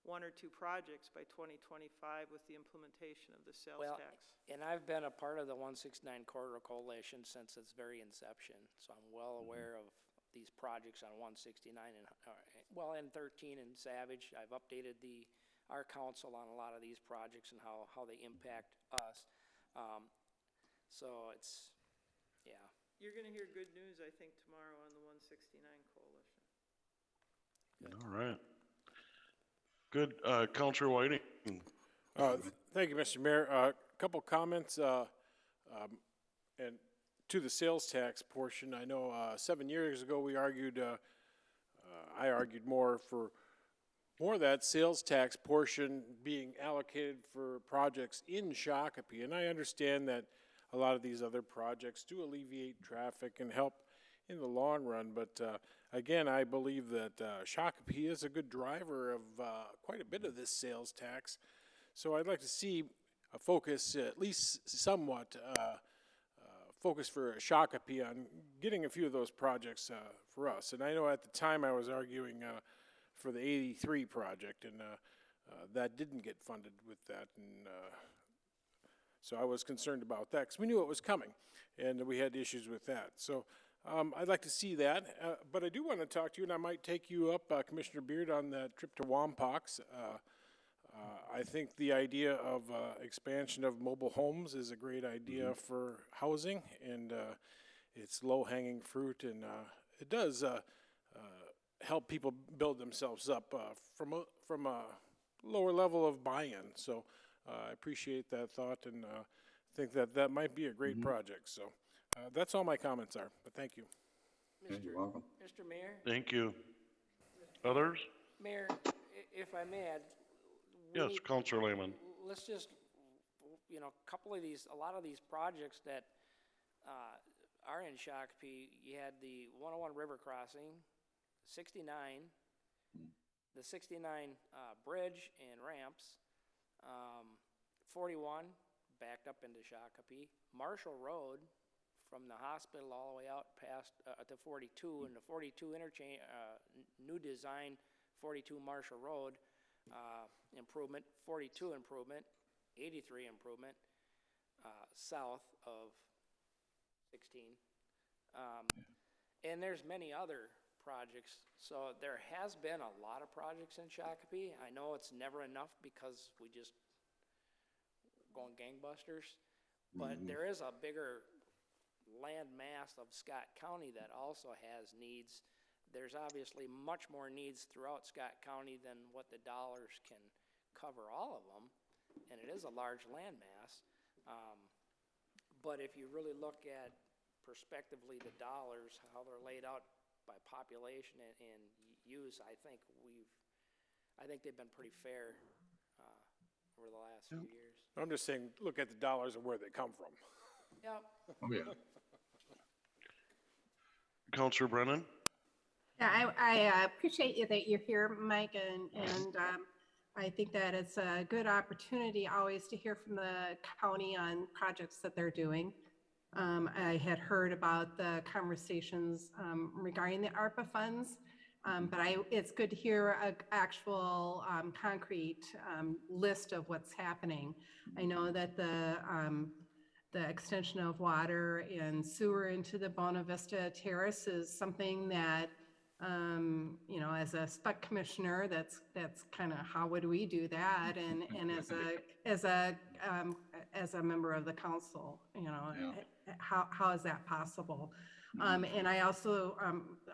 1 or 2 projects by 2025 with the implementation of the sales Well, tax. and I've been a part of the 169 Corridor Coalition since its very inception, so I'm well aware of these projects on 169 and, well, and 13 and Savage. I've updated our council on a lot of these projects and how they impact us. So it's, yeah. You're gonna hear good news, I think, tomorrow on the 169 coalition. All right. Good. Counselor Whiting. Thank you, Mr. Mayor. A couple comments, and to the sales tax portion. I know 7 years ago we argued, I argued more of that sales tax portion being allocated for projects in Shakopee. And I understand that a lot of these other projects do alleviate traffic and help in the long run. But again, I believe that Shakopee is a good driver of quite a bit of this sales tax. So I'd like to see a focus, at least somewhat, focus for Shakopee on getting a few of those projects for us. And I know at the time I was arguing for the 83 project, and that didn't get funded with that. And so I was concerned about that because we knew it was coming, and we had issues with that. So I'd like to see that. But I do want to talk to you, and I might take you up, Commissioner Beard, on that trip to Wampauks. I think the idea of expansion of mobile homes is a great idea for housing, and it's low-hanging fruit, and it does help people build themselves up from a lower level of buy-in. So I appreciate that thought, and think that might be a great project. So that's all my comments are, but thank you. You're welcome. Mr. Mayor? Thank you. Others? Mayor, if I may add. Yes, Counselor Lehman. Let's just, you know, a lot of these projects that are in Shakopee, you had the 101 River Crossing, 69, the 69 bridge and ramps, 41 backed up into Shakopee, Marshall Road from the hospital all the way out past to 42, and the 42 interchange, new design, 42 Marshall Road, improvement, 42 improvement, 83 improvement, south of 16. And there's many other projects. So there has been a lot of projects in Shakopee. I know it's never enough because we just going gangbusters, but there is a bigger land mass of Scott County that also has needs. There's obviously much more needs throughout Scott County than what the dollars can cover all of them, and it is a large land mass. But if you really look at prospectively the dollars, how they're laid out by population and use, I think they've been pretty fair over the last few years. I'm just saying, look at the dollars and where they come from. Yep. Oh, yeah. Counselor Brennan? Yeah, I appreciate you that you're here, Mike, and I think that it's a good opportunity always to hear from the county on projects that they're doing. I had heard about the conversations regarding the ARPA funds, but it's good to hear an actual concrete list of what's happening. I know that the extension of water and sewer into the Bona Vista Terrace is something that, you know, as a spec commissioner, that's kind of how would we do that, and as a member of the council, you know, how is that possible? And I also,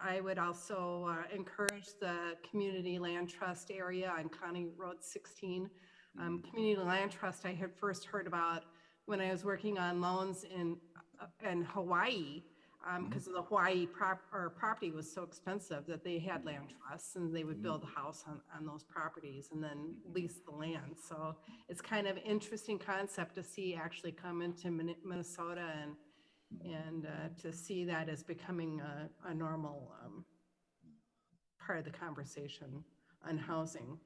I would also encourage the Community Land Trust area on County Road 16. Community Land Trust I had first heard about when I was working on loans in Hawaii, because the Hawaii property was so expensive that they had land trusts, and they would build a house on those properties and then lease the land. So it's kind of interesting concept to see actually come into Minnesota and to see that as becoming a normal part of the conversation on housing.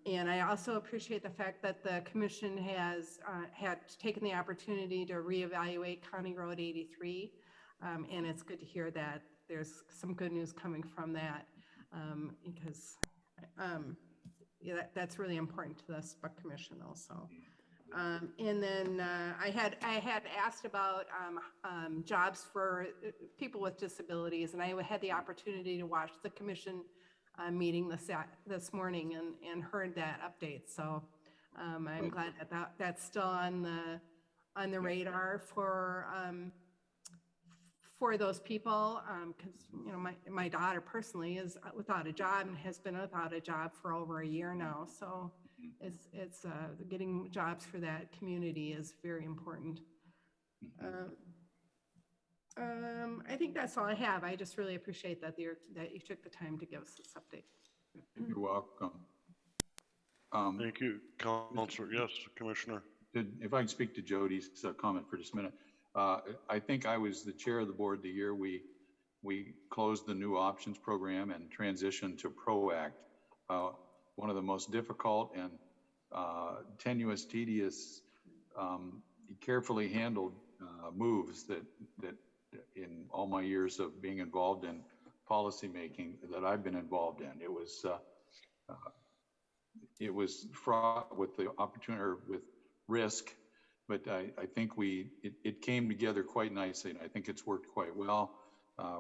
And I also appreciate the fact that the commission has had taken the opportunity to reevaluate County Road 83. And it's good to hear that there's some good news coming from that, because yeah, that's really important to the SPUC commission also. And then I had asked about jobs for people with disabilities, and I had the opportunity to watch the commission meeting this morning and heard that update. So I'm glad that that's still on the radar for those people, because you know my daughter personally is without a job and has been without a job for over a year now. So it's getting jobs for that community is very important. I think that's all I have. I just really appreciate that you took the time to give us this update. You're welcome. Thank you, Counselor. Yes, Commissioner. If I can speak to Jody's comment for just a minute. I think I was the chair of the board the year we closed the new options program and transitioned to ProAct. One of the most difficult and tenuous, tedious, carefully handled moves that in all my years of being involved in policymaking that I've been involved in. It was fraught with the opportunity or with risk, but I think it came together quite nicely, and I think it's worked quite well.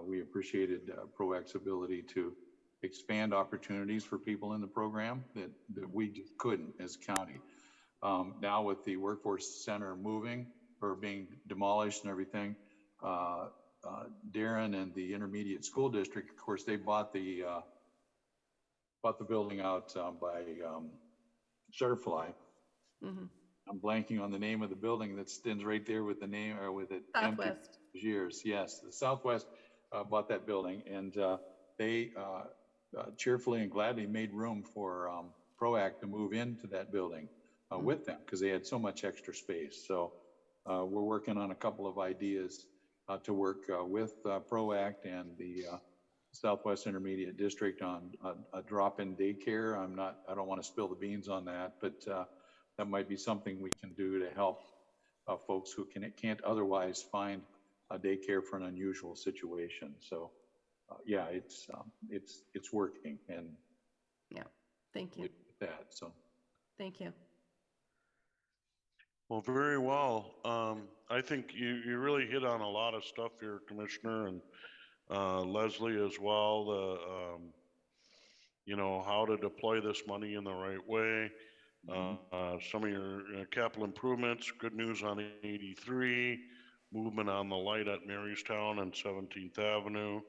We appreciated ProAct's ability to expand opportunities for people in the program that we just couldn't as a county. Now with the workforce center moving or being demolished and everything, Darren and the intermediate school district, of course, they bought the building out by Shutterfly. Mm-hmm. I'm blanking on the name of the building that stands right there with the name or with it. Southwest. Years, yes, the Southwest bought that building, and they cheerfully and gladly made room for ProAct to move into that building with them because they had so much extra space. So we're working on a couple of ideas to work with ProAct and the Southwest Intermediate District on a drop-in daycare. I don't want to spill the beans on that, but that might be something we can do to help folks who can't otherwise find a daycare for an unusual situation. So yeah, it's working, and yeah, thank you. That so thank you. Well, very well. I think you really hit on a lot of stuff here, Commissioner, and Leslie as well. You know, how to deploy this money in the right way. Some of your capital improvements, good news on 83, movement on the light at Marystown and 17th Avenue.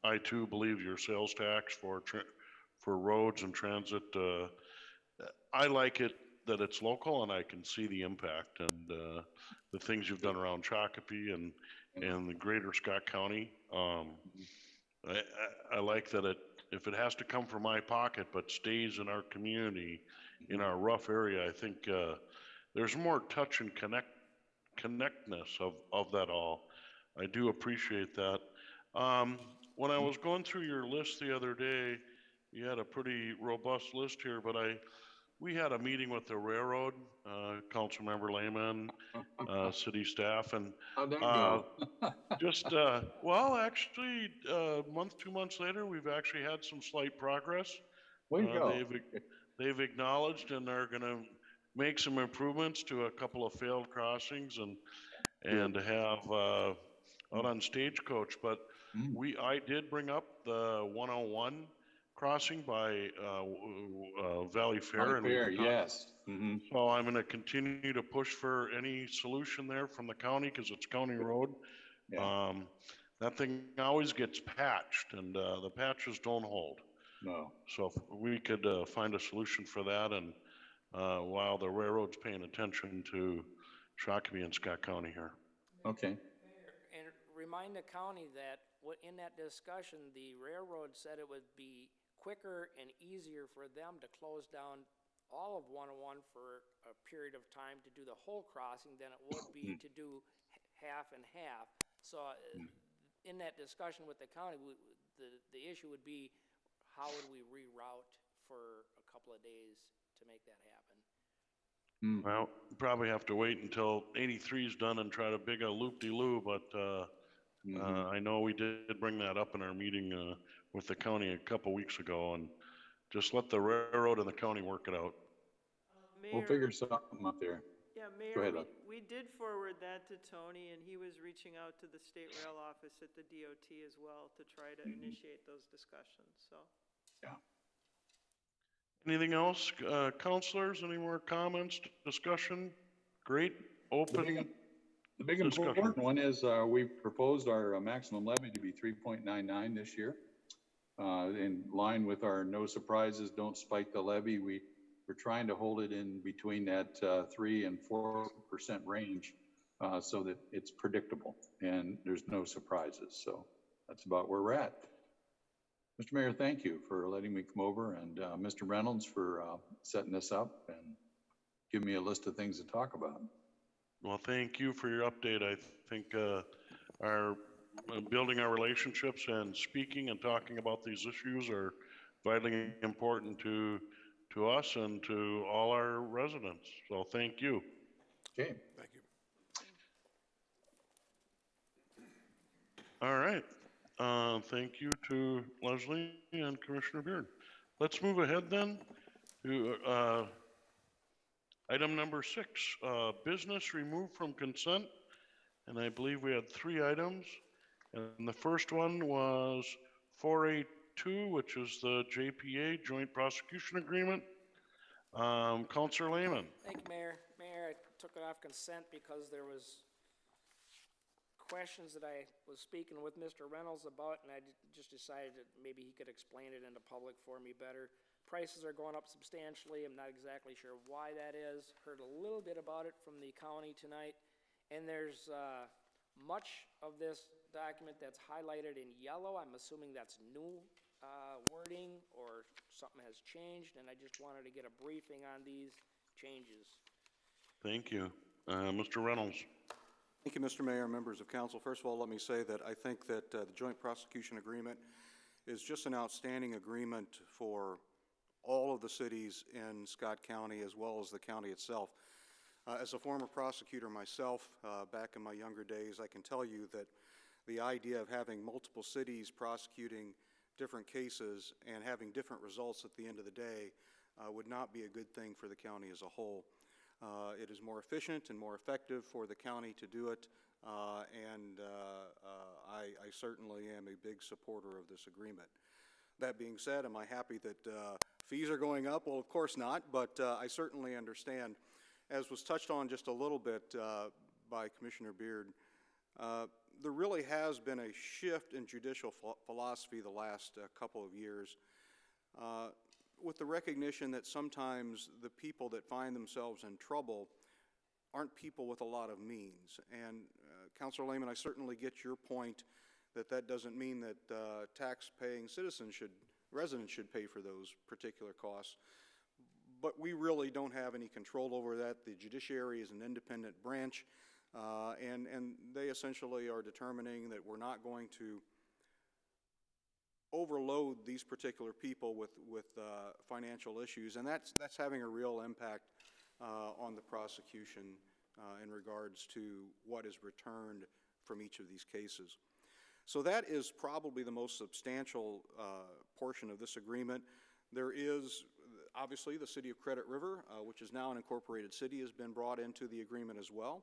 I too believe your sales tax for roads and transit, I like it that it's local and I can see the impact and the things you've done around Shakopee and the greater Scott County. I like that if it has to come from my pocket but stays in our community, in our rough area, I think there's more touch and connectness of that all. I do appreciate that. When I was going through your list the other day, you had a pretty robust list here, but we had a meeting with the railroad, Councilmember Lehman, city staff, and well, actually, month, 2 months later, we've actually had some slight progress. Way to go. They've acknowledged and are going to make some improvements to a couple of failed crossings and have out on Stagecoach. But I did bring up the 101 crossing by Valley Fair. Yes. So I'm going to continue to push for any solution there from the county because it's county road. Yeah. That thing always gets patched, and the patches don't hold. No. So if we could find a solution for that, and while the railroad's paying attention to Shakopee and Scott County here. Okay. And remind the county that in that discussion, the railroad said it would be quicker and easier for them to close down all of 101 for a period of time to do the whole crossing than it would be to do half and half. So in that discussion with the county, the issue would be how would we reroute for a couple of days to make that happen? Well, probably have to wait until 83 is done and try to big a loop-de-loo, but I know we did bring that up in our meeting with the county a couple weeks ago, and Just let the railroad and the county work it out. We'll Mayor, figure something up there. yeah, Go Mayor, ahead, we did forward that to Tony, and he was reaching out to the state rail office at the DOT as well to try to initiate those discussions, so. Yeah. Anything else, counselors? Any more comments, discussion? Great, The open. big discussion. important one is we proposed our maximum levy to be 3.99 this year. In line with our no surprises, don't spike the levy, we're trying to hold it in between that 3 and 4% range so that it's predictable and there's no surprises. So that's about where we're at. Mr. Mayor, thank you for letting me come over, and Mr. Reynolds for setting this up and giving me a list of things to talk about. Well, thank you for your update. I think our building our relationships and speaking and talking about these issues are vitally important to us and to all our residents. So thank you. Okay. Thank you. All right. Thank you to Leslie and Commissioner Beard. Let's move ahead then to item number 6, business removed from consent. And I believe we had 3 items. And the first one was 482, which is the JPA, Joint Prosecution Agreement. Counselor Lehman. Thank you, Mayor. Mayor, I took it off consent because there was questions that I was speaking with Mr. Reynolds about, and I just decided that maybe he could explain it into public for me better. Prices are going up substantially. I'm not exactly sure why that is. Heard a little bit about it from the county tonight. And there's much of this document that's highlighted in yellow. I'm assuming that's new wording or something has changed, and I just wanted to get a briefing on these changes. Thank you. Mr. Reynolds. Thank you, Mr. Mayor, members of council. First of all, let me say that I think that the Joint Prosecution Agreement is just an outstanding agreement for all of the cities in Scott County as well as the county itself. As a former prosecutor myself, back in my younger days, I can tell you that the idea of having multiple cities prosecuting different cases and having different results at the end of the day would not be a good thing for the county as a whole. It is more efficient and more effective for the county to do it, and I certainly am a big supporter of this agreement. That being said, am I happy that fees are going up? Well, of course not, but I certainly understand. As was touched on just a little bit by Commissioner Beard, there really has been a shift in judicial philosophy the last couple of years with the recognition that sometimes the people that find themselves in trouble aren't people with a lot of means. And Councilor Lehman, I certainly get your point that that doesn't mean that tax-paying residents should pay for those particular costs. But we really don't have any control over that. The judiciary is an independent branch, and they essentially are determining that we're not going to overload these particular people with financial issues, and that's having a real impact on the prosecution in regards to what is returned from each of these cases. So that is probably the most substantial portion of this agreement. There is obviously the City of Credit River, which is now an incorporated city, has been brought into the agreement as well.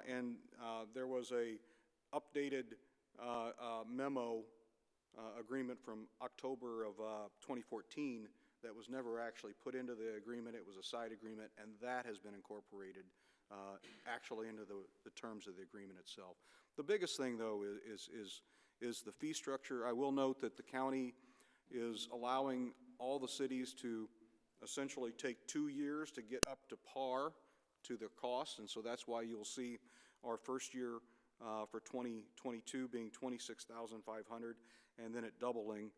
And there was a updated memo agreement from October of 2014 that was never actually put into the agreement. It was a side agreement, and that has been incorporated actually into the terms of the agreement itself. The biggest thing, though, is the fee structure. I will note that the county is allowing all the cities to essentially take 2 years to get up to par to their costs, and so that's why you'll see our first year for 2022 being $26,500, and then it doubling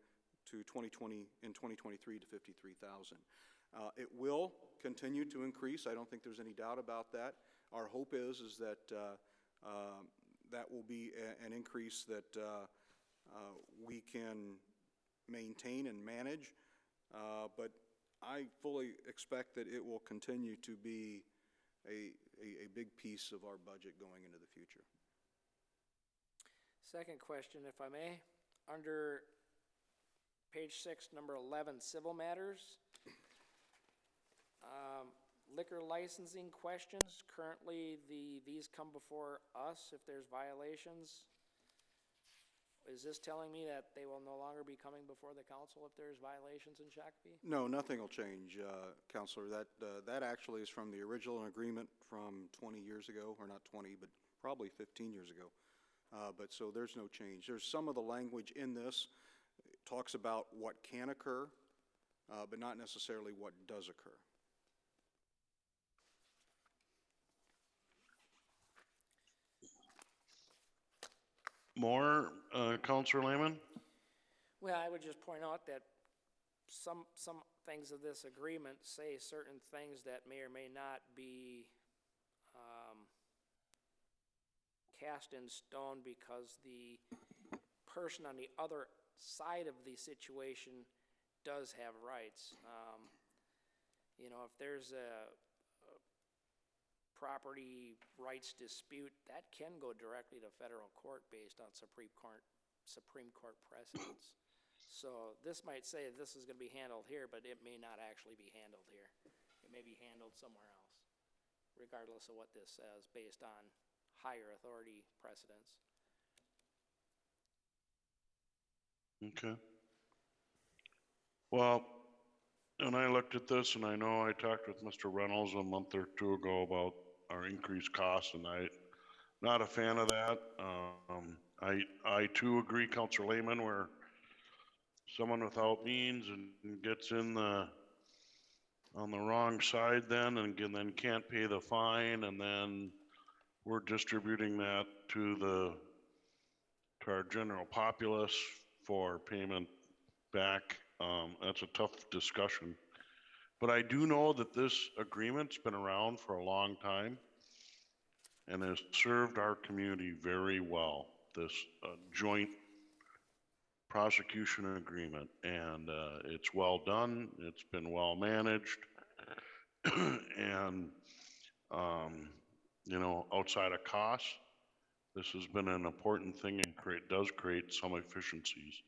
to 2023 to $53,000. It will continue to increase. I don't think there's any doubt about that. Our hope is that that will be an increase that we can maintain and manage, but I fully expect that it will continue to be a big piece of our budget going into the future. Second question, if I may. Under Page 6, number 11, civil matters. Liquor licensing questions. Currently, these come before us if there's violations. Is this telling me that they will no longer be coming before the council if there's violations in Shakopee? No, nothing will change, Counselor. That actually is from the original agreement from 20 years ago, or not 20, but probably 15 years ago. But so there's no change. There's some of the language in this. It talks about what can occur, but not necessarily what does occur. More, Counselor Lehman? Well, I would just point out that some things of this agreement say certain things that may or may not be cast in stone because the person on the other side of the situation does have rights. You know, if there's a property rights dispute, that can go directly to federal court based on Supreme Court precedents. So this might say this is going to be handled here, but it may not actually be handled here. It may be handled somewhere else, regardless of what this says, based on higher authority precedents. Okay. Well, and I looked at this, and I know I talked with Mr. Reynolds a month or two ago about our increased costs, and not a fan of that. I too agree, Counselor Lehman, where someone without means and gets in on the wrong side then, and then can't pay the fine, and then we're distributing that to our general populace for payment back. That's a tough discussion. But I do know that this agreement's been around for a long time and has served our community very well, this joint prosecution agreement. And it's well done, it's been well managed, and you know, outside of costs, this has been an important thing and does create some efficiencies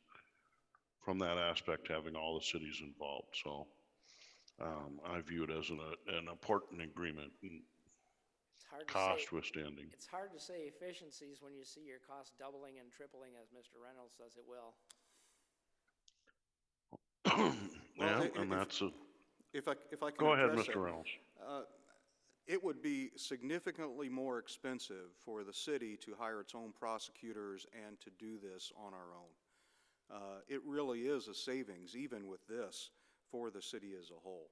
from that aspect, having all the cities involved. So I view it as an important agreement, and It's hard to cost say, withstanding. it's hard to say efficiencies when you see your costs doubling and tripling as Mr. Reynolds says it will. Yeah, Well, and that's a, If I can go ahead, address Mr. that, Reynolds. it would be significantly more expensive for the city to hire its own prosecutors and to do this on our own. It really is a savings, even with this, for the city as a whole.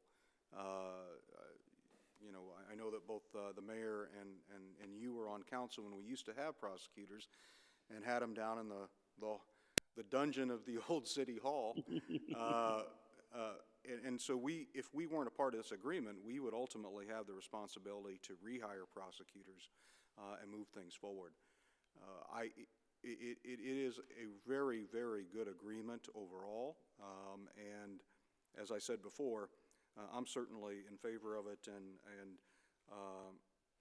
You know, I know that both the mayor and you were on council when we used to have prosecutors and had them down in the dungeon of the old city hall. And so if we weren't a part of this agreement, we would ultimately have the responsibility to rehire prosecutors and move things forward. It is a very, very good agreement overall. And as I said before, I'm certainly in favor of it.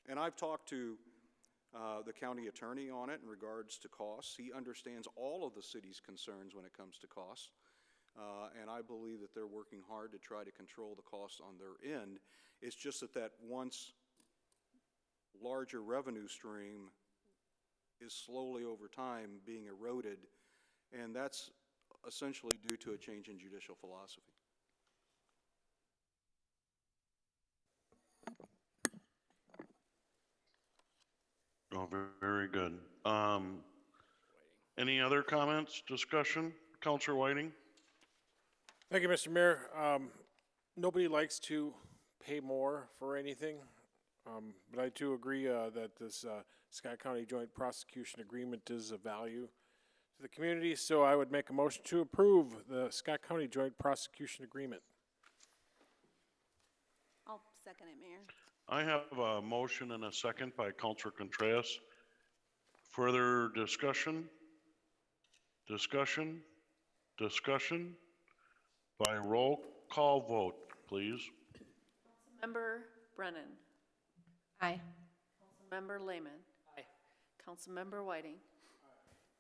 And I've talked to the county attorney on it in regards to costs. He understands all of the city's concerns when it comes to costs. And I believe that they're working hard to try to control the costs on their end. It's just that once larger revenue stream is slowly over time being eroded, and that's essentially due to a change in judicial philosophy. Oh, very good. Any other comments, discussion? Counselor Whiting? Thank you, Mr. Mayor. Nobody likes to pay more for anything, but I too agree that this Scott County Joint Prosecution Agreement is of value to the community, so I would make a motion to approve the Scott County Joint Prosecution Agreement. I'll second it, Mayor. I have a motion and a second by Counselor Contreras. Further discussion? Discussion? Discussion? By roll call vote, please. Councilmember Brennan. Aye. Councilmember Lehman. Aye. Councilmember Whiting.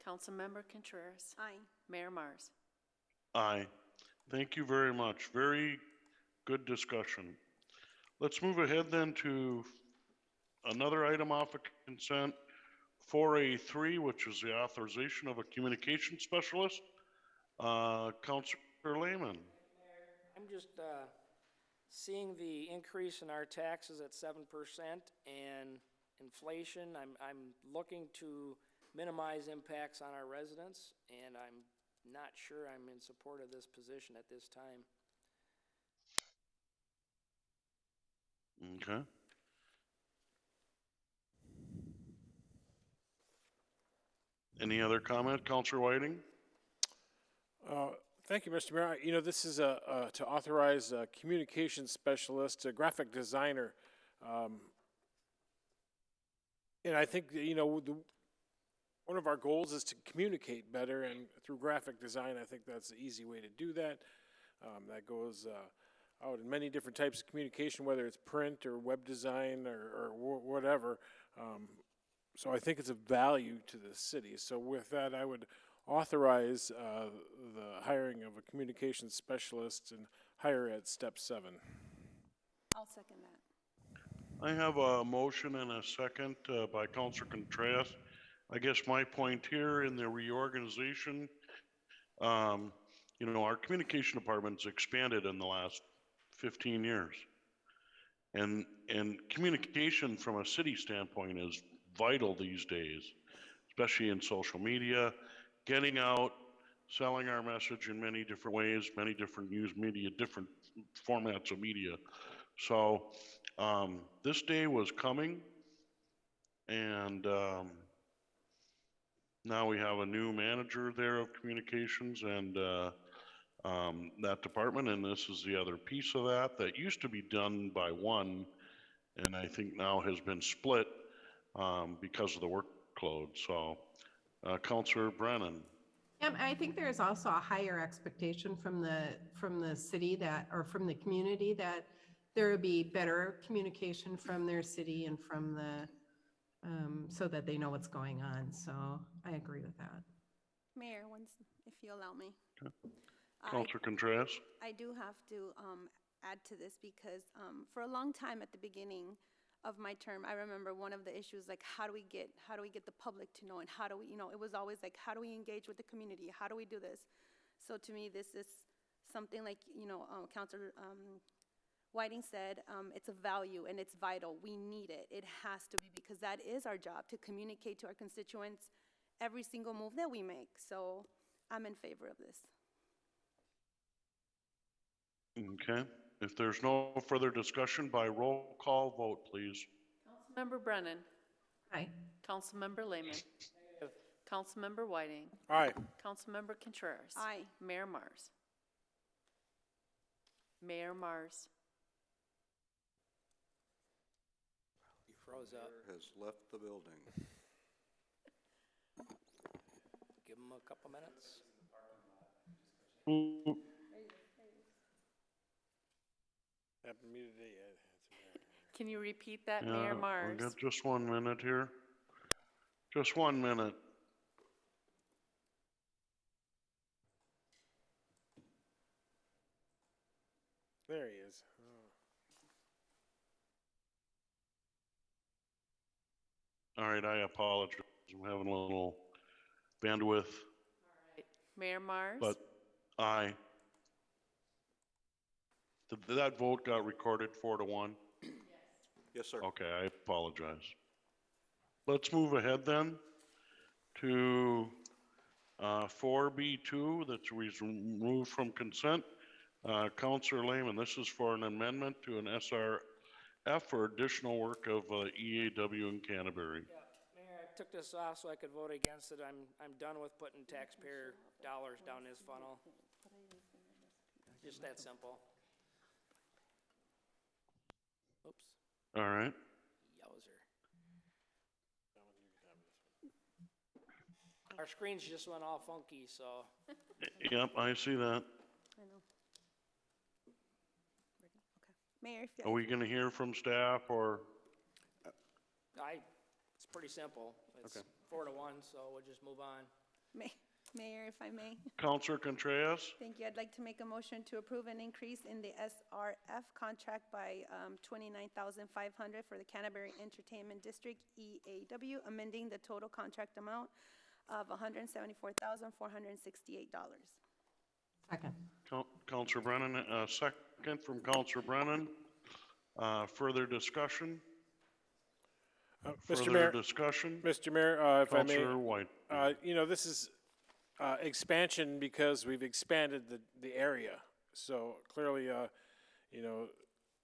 Councilmember Contreras. Aye. Mayor Mars. Aye. Thank you very much. Very good discussion. Let's move ahead then to another item off of consent, 4A3, which is the authorization of a communication specialist. Counselor Lehman. I'm just, seeing the increase in our taxes at 7% and inflation. I'm looking to minimize impacts on our residents, and I'm not sure I'm in support of this position at this time. Okay. Any other comment, Counselor Whiting? Thank you, Mr. Mayor. You know, this is to authorize a communications specialist, a graphic designer. And I think, you know, one of our goals is to communicate better, and through graphic design, I think that's the easy way to do that. That goes out in many different types of communication, whether it's print or web design or whatever. So I think it's a value to the city. So with that, I would authorize the hiring of a communications specialist and hire at step 7. I'll second that. I have a motion and a second by Counselor Contreras. I guess my point here in the reorganization, you know, our communication department's expanded in the last 15 years. And communication from a city standpoint is vital these days, especially in social media, getting out, selling our message in many different ways, many different news media, different formats of media. So this day was coming, and now we have a new manager there of communications and that department, and this is the other piece of that used to be done by one, and I think now has been split because of the workload. So Councilor Brennan. I think there's also a higher expectation from the city that, or from the community, that there would be better communication from their city and from the, so that they know what's going on. So I agree with that. Mayor, if you allow me. Okay. Councilor Contreras. I do have to add to this because for a long time at the beginning of my term, I remember one of the issues, like how do we get the public to know, and how do we, you know, it was always like, how do we engage with the community? How do we do this? So to me, this is something like, you know, Councilor Whiting said, it's a value and it's vital. We need it. It has to be, because that is our job, to communicate to our constituents every single move that we make. So I'm in favor of this. Okay. If there's no further discussion, by roll call vote, please. Councilmember Brennan. Aye. Councilmember Lehman. Councilmember Whiting. Aye. Councilmember Contreras. Aye. Mayor Mars. Mayor Mars. You froze up. Has left the building. Give them a couple minutes. Happened to me today. Can you repeat that, Yeah, Mayor we Mars? got just 1 minute here. Just 1 minute. There he is. All right, I apologize. I'm having a little bandwidth, Mayor Mars? but aye. That vote got recorded 4-1? Yes, sir. Okay, I apologize. Let's move ahead then to 4B2, that's removed from consent. Councilor Lehman, this is for an amendment to an SRF for additional work of EAW in Canterbury. Yeah, Mayor, I took this off so I could vote against it. I'm done with putting taxpayer dollars down this funnel. Just that simple. Oops. All right. Yowzer. Our screens just went all funky, so. Yep, I see that. I know. Okay. Mayor, if Are we going to hear from staff or? It's pretty simple. It's Okay. 4-1, so we'll just move on. Mayor, if I may. Counselor Contreras, Thank you. I'd like to make a motion to approve an increase in the SRF contract by $29,500 for the Canterbury Entertainment District, EAW, amending the total contract amount of $174,468. Second. Counselor Brennan, second from Counselor Brennan. Further discussion? Mr. Mayor, Further discussion? Mr. Mayor, if I may, Counselor White. you know, this is expansion because we've expanded the area. So clearly, you know,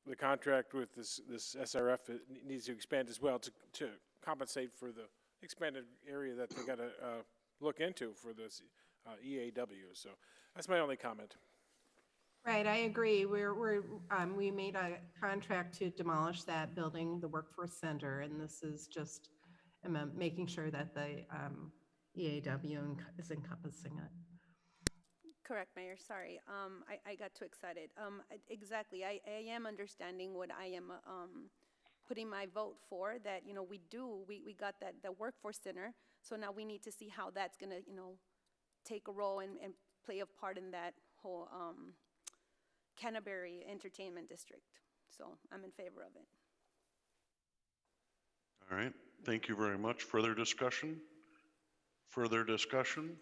the contract with this SRF needs to expand as well to compensate for the expanded area that they got to look into for this EAW. So that's my only comment. Right, I agree. We made a contract to demolish that building, the Workforce Center, and this is just making sure that the EAW is encompassing it. Correct, Mayor, sorry. I got too excited. Exactly, I am understanding what I am putting my vote for, that, you know, we got the Workforce Center, so now we need to see how that's gonna, you know, take a role and play a part in that whole Canterbury Entertainment District. So I'm in favor of it. All right, thank you very much. Further discussion? Further discussion?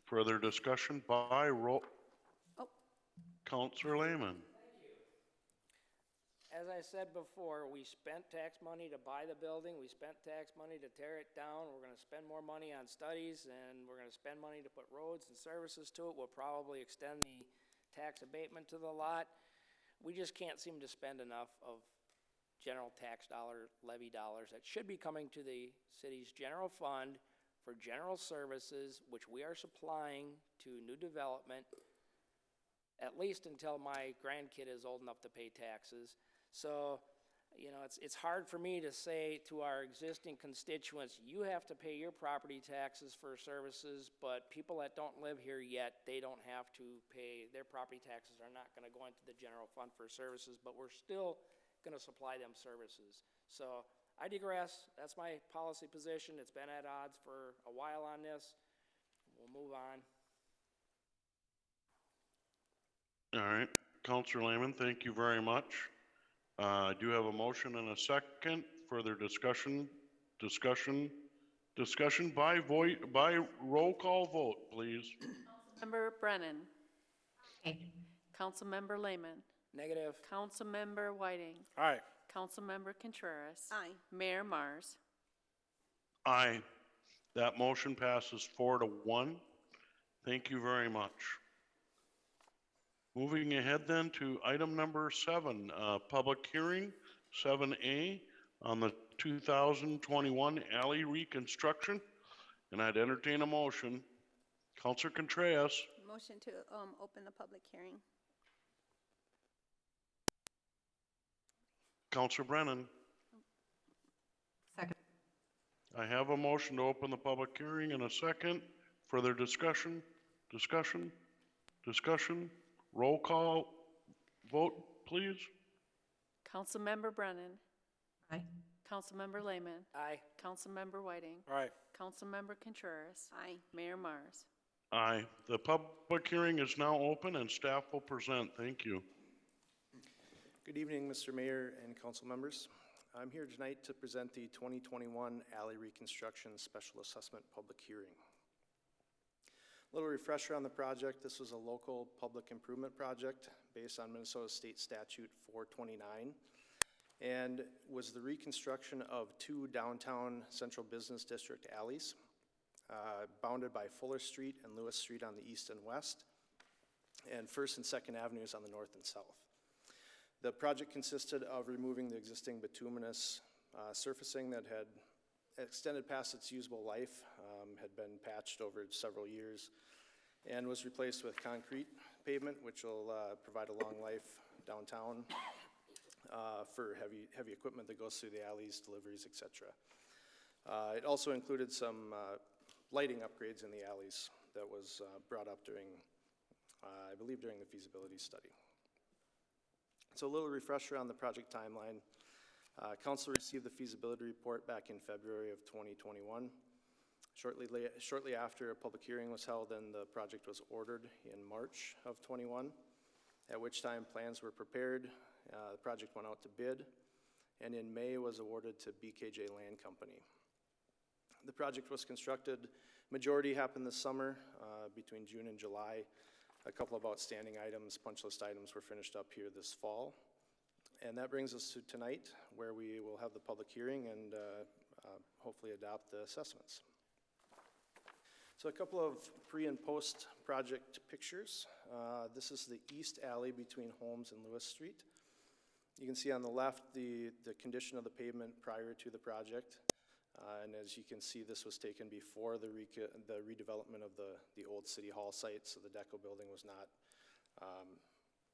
Further discussion by roll. Oh. Counselor Lehman. As I said before, we spent tax money to buy the building, we spent tax money to tear it down, we're gonna spend more money on studies, and we're gonna spend money to put roads and services to it. We'll probably extend the tax abatement to the lot. We just can't seem to spend enough of general tax levy dollars that should be coming to the city's general fund for general services, which we are supplying to new development, at least until my grandkid is old enough to pay taxes. So, you know, it's hard for me to say to our existing constituents, you have to pay your property taxes for services, but people that don't live here yet, they don't have to pay, their property taxes are not gonna go into the general fund for services, but we're still gonna supply them services. So I digress, that's my policy position. It's been at odds for a while on this. We'll move on. All right, Counselor Lehman, thank you very much. I do have a motion and a second. Further discussion, discussion by roll call vote, please. Councilmember Brennan. Aye. Councilmember Lehman. Negative. Councilmember Whiting. Aye. Councilmember Contreras. Aye. Mayor Mars. Aye. That motion passes 4-1. Thank you very much. Moving ahead then to item number 7, public hearing, 7A, on the 2021 alley reconstruction. And I'd entertain a motion. Counselor Contreras. Motion to open the public hearing. Counselor Brennan. Second. I have a motion to open the public hearing and a second. Further discussion, discussion, discussion. Roll call vote, please. Councilmember Brennan. Aye. Councilmember Lehman. Aye. Councilmember Whiting. Aye. Councilmember Contreras. Aye. Mayor Mars. Aye. The public hearing is now open and staff will present. Thank you. Good evening, Mr. Mayor and council members. I'm here tonight to present the 2021 Alley Reconstruction Special Assessment Public Hearing. A little refresher on the project. This was a local public improvement project based on Minnesota State Statute 429 and was the reconstruction of 2 downtown Central Business District alleys bounded by Fuller Street and Lewis Street on the east and west, and 1st and 2nd Avenues on the north and south. The project consisted of removing the existing bituminous surfacing that had extended past its usable life, had been patched over several years, and was replaced with concrete pavement, which will provide a long life downtown for heavy equipment that goes through the alleys, deliveries, etc. It also included some lighting upgrades in the alleys that was brought up during, I believe, during the feasibility study. So a little refresher on the project timeline. Council received the feasibility report back in February of 2021. Shortly after a public hearing was held and the project was ordered in March of '21, at which time plans were prepared, the project went out to bid, and in May was awarded to BKJ Land Company. The project was constructed, majority happened this summer, between June and July. A couple of outstanding items, punch list items, were finished up here this fall. And that brings us to tonight, where we will have the public hearing and hopefully adopt the assessments. So a couple of pre and post project pictures. This is the east alley between Holmes and Lewis Street. You can see on the left the condition of the pavement prior to the project. And as you can see, this was taken before the redevelopment of the old City Hall site, so the Deco building was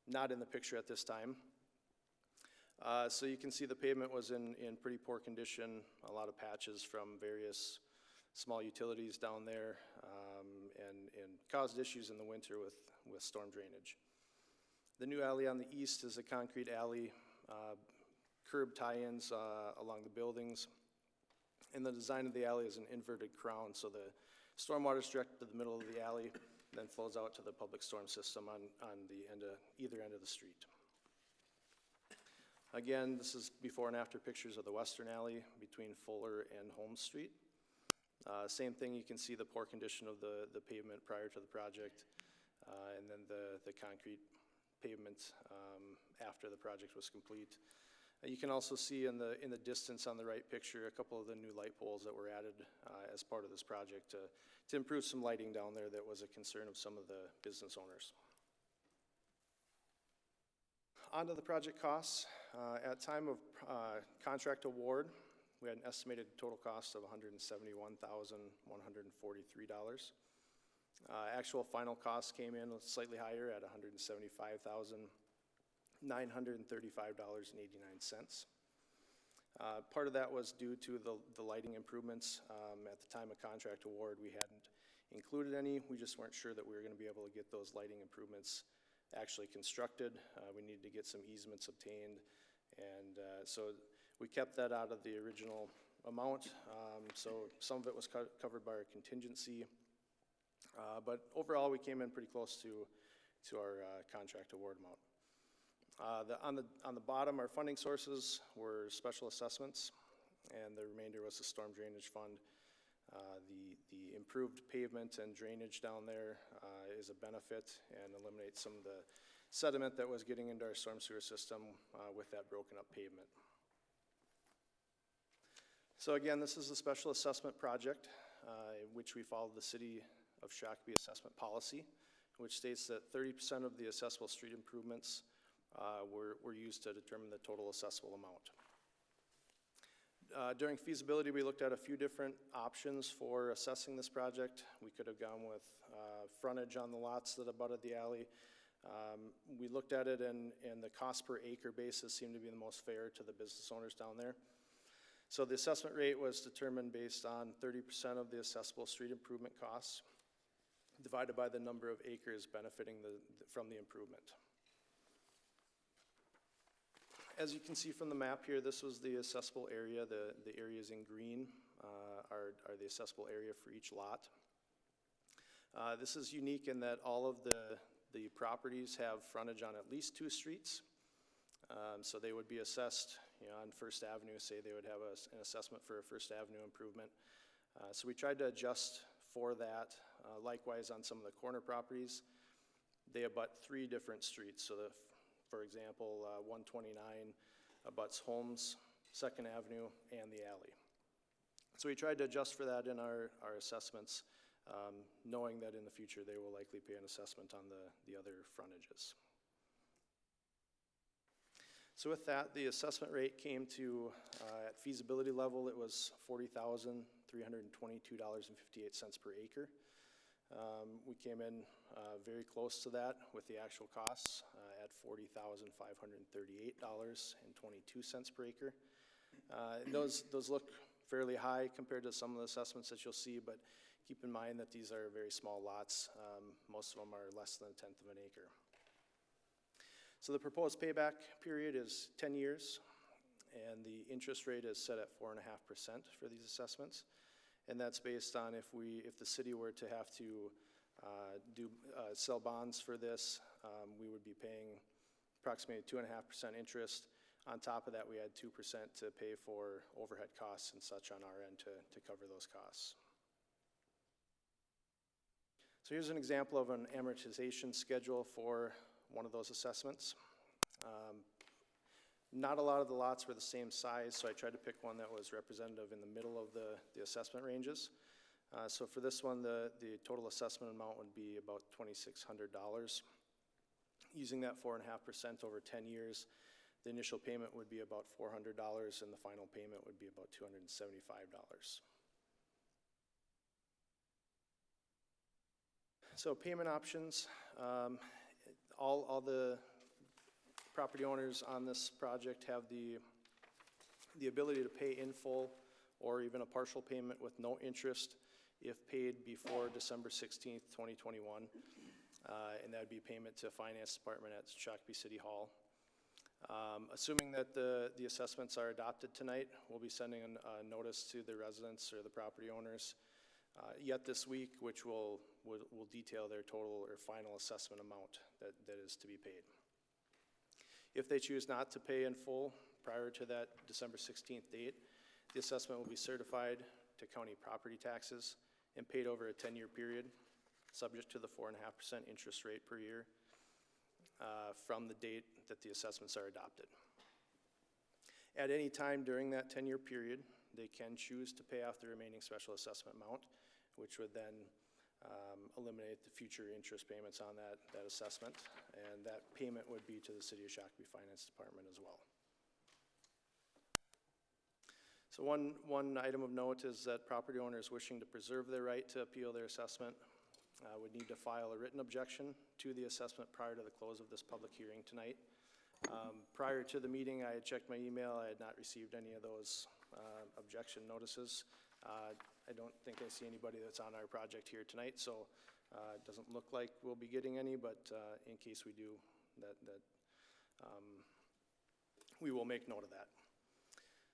not in the picture at this time. So you can see the pavement was in pretty poor condition, a lot of patches from various small utilities down there, and caused issues in the winter with storm drainage. The new alley on the east is a concrete alley, curb tie-ins along the buildings. And the design of the alley is an inverted crown, so the stormwater is directed to the middle of the alley, then flows out to the public storm system on either end of the street. Again, this is before and after pictures of the western alley between Fuller and Holmes Street. Same thing, you can see the poor condition of the pavement prior to the project, and then the concrete pavement after the project was complete. You can also see in the distance on the right picture a couple of the new light poles that were added as part of this project to improve some lighting down there that was a concern of some of the business owners. On to the project costs. At time of contract award, we had an estimated total cost of $171,143. Actual final cost came in slightly higher at $175,935.89. Part of that was due to the lighting improvements. At the time of contract award, we hadn't included any. We just weren't sure that we were going to be able to get those lighting improvements actually constructed. We needed to get some easements obtained, and so we kept that out of the original amount. So some of it was covered by our contingency, but overall we came in pretty close to our contract award amount. On the bottom, our funding sources were special assessments, and the remainder was the storm drainage fund. The improved pavement and drainage down there is a benefit and eliminates some of the sediment that was getting into our storm sewer system with that broken up pavement. So again, this is a special assessment project in which we follow the City of Shakopee assessment policy, which states that 30% of the assessable street improvements were used to determine the total assessable amount. During feasibility, we looked at a few different options for assessing this project. We could have gone with frontage on the lots that abutted the alley. We looked at it, and the cost per acre basis seemed to be the most fair to the business owners down there. So the assessment rate was determined based on 30% of the assessable street improvement costs divided by the number of acres benefiting from the improvement. As you can see from the map here, this was the assessable area. The areas in green are the assessable area for each lot. This is unique in that all of the properties have frontage on at least two streets. So they would be assessed, on First Avenue, say they would have an assessment for a First Avenue improvement. So we tried to adjust for that. Likewise, on some of the corner properties, they abut three different streets. So for example, 129 abuts Holmes, 2nd Avenue, and the alley. So we tried to adjust for that in our assessments, knowing that in the future they will likely pay an assessment on the other frontages. So with that, the assessment rate came to, at feasibility level, it was $40,322.58 per acre. We came in very close to that with the actual costs at $40,538.22 per acre. Those look fairly high compared to some of the assessments that you'll see, but keep in mind that these are very small lots. Most of them are less than 1/10 of an acre. So the proposed payback period is 10 years, and the interest rate is set at 4.5% for these assessments. And that's based on if the city were to have to sell bonds for this, we would be paying approximately 2.5% interest. On top of that, we had 2% to pay for overhead costs and such on our end to cover those costs. So here's an example of an amortization schedule for one of those assessments. Not a lot of the lots were the same size, so I tried to pick one that was representative in the middle of the assessment ranges. So for this one, the total assessment amount would be about $2,600. Using that 4.5% over 10 years, the initial payment would be about $400 and the final payment would be about $275. So payment options, all the property owners on this project have the ability to pay in full or even a partial payment with no interest if paid before December 16th, 2021. And that would be payment to Finance Department at Shakopee City Hall. Assuming that the assessments are adopted tonight, we'll be sending a notice to the residents or the property owners yet this week, which will detail their total or final assessment amount that is to be paid. If they choose not to pay in full prior to that December 16th date, the assessment will be certified to county property taxes and paid over a 10-year period, subject to the 4.5% interest rate per year from the date that the assessments are adopted. At any time during that 10-year period, they can choose to pay off the remaining special assessment amount, which would then eliminate the future interest payments on that assessment, and that payment would be to the City of Shakopee Finance Department as well. So one item of note is that property owners wishing to preserve their right to appeal their assessment would need to file a written objection to the assessment prior to the close of this public hearing tonight. Prior to the meeting, I had checked my email. I had not received any of those objection notices. I don't think I see anybody that's on our project here tonight, so it doesn't look like we'll be getting any, but in case we do, we will make note of that.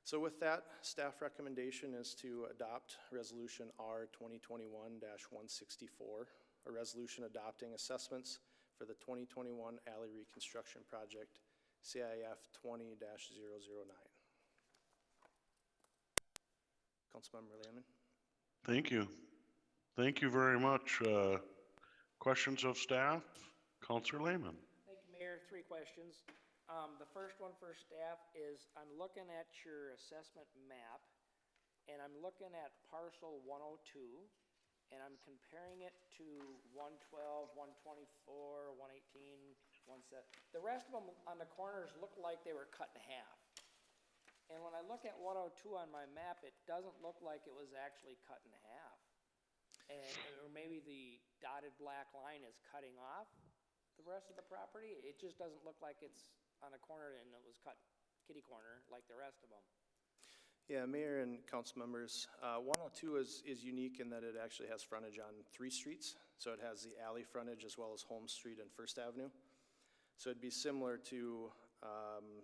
So with that, staff recommendation is to adopt Resolution R 2021-164, a resolution adopting assessments for the 2021 Alley Reconstruction Project, CIF 20-009. Councilmember Lehman. Thank you. Thank you very much. Questions of staff? Councilor Lehman. Thank you, Mayor. 3 questions. The first one for staff is I'm looking at your assessment map, and I'm looking at parcel 102, and I'm comparing it to 112, 124, 118, 17. The rest of them on the corners look like they were cut in half. And when I look at 102 on my map, it doesn't look like it was actually cut in half. Or maybe the dotted black line is cutting off the rest of the property. It just doesn't look like it's on a corner and it was cut kitty corner like the rest of them. Yeah, Mayor and council members, 102 is unique in that it actually has frontage on 3 streets. So it has the alley frontage as well as Holmes Street and First Avenue. So it'd be similar to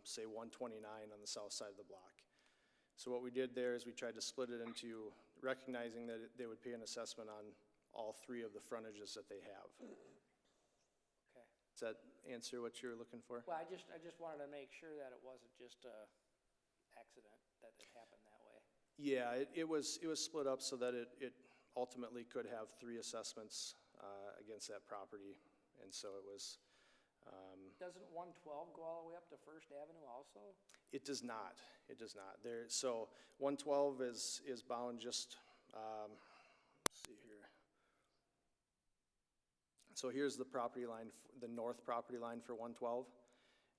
say 129 on the south side of the block. So what we did there is we tried to split it into recognizing that they would pay an assessment on all 3 of the frontages that they have. Okay. Does that answer what you're looking for? Well, I just wanted to make sure that it wasn't just a accident that it happened that way. Yeah, it was split up so that it ultimately could have 3 assessments against that property, and so it was. Doesn't 112 go all the way up to First Avenue also? It does not. It does not. So 112 is bound just. Let's see here. So here's the property line, the north property line for 112.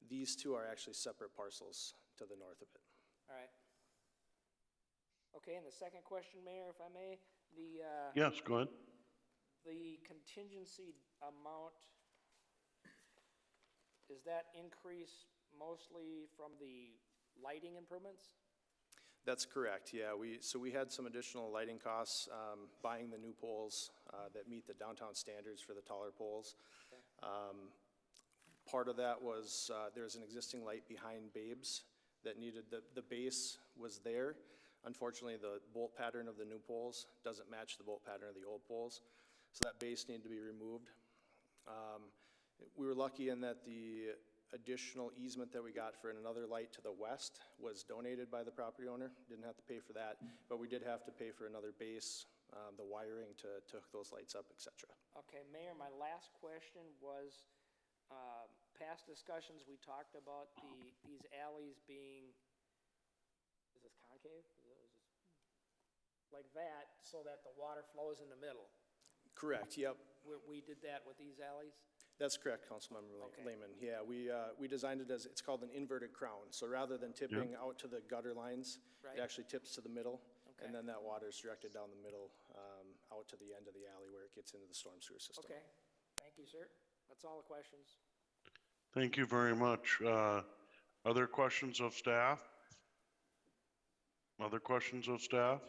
These 2 are actually separate parcels to the north of it. All right. Okay, and the second question, Mayor, if I may, Yes, go ahead. the contingency amount, is that increase mostly from the lighting improvements? That's correct, yeah. So we had some additional lighting costs, buying the new poles that meet the downtown standards for the taller poles. Okay. Part of that was there's an existing light behind Babe's that needed, the base was there, Unfortunately, the bolt pattern of the new poles doesn't match the bolt pattern of the old poles, so that base needed to be removed. We were lucky in that the additional easement that we got for another light to the west was donated by the property owner. Didn't have to pay for that, but we did have to pay for another base, the wiring to hook those lights up, etc. Okay, Mayor, my last question was, past discussions, we talked about these alleys being, is this concave? Like that, so that the water flows in the middle. Correct, yep. We did that with these alleys? That's correct, Councilmember Lehman. Yeah, we designed it as, it's called an inverted crown. So rather than tipping out to the gutter lines, Right. it actually tips to the middle. Okay. And then that water is directed down the middle, out to the end of the alley where it gets into the storm sewer system. Okay, thank you, sir. That's all the questions. Thank you very much. Other questions of staff? Other questions of staff?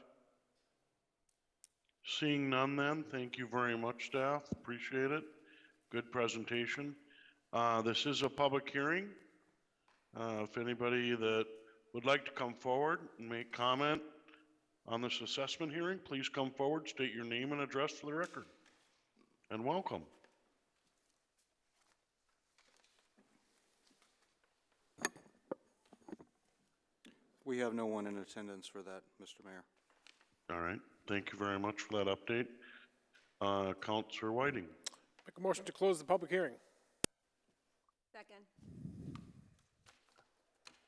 Seeing none then, thank you very much, staff. Appreciate it. Good presentation. This is a public hearing. If anybody that would like to come forward and make comment on this assessment hearing, please come forward, state your name and address for the record. And welcome. We have no one in attendance for that, Mr. Mayor. All right, thank you very much for that update. Councilor Whiting. Make a motion to close the public hearing. Second.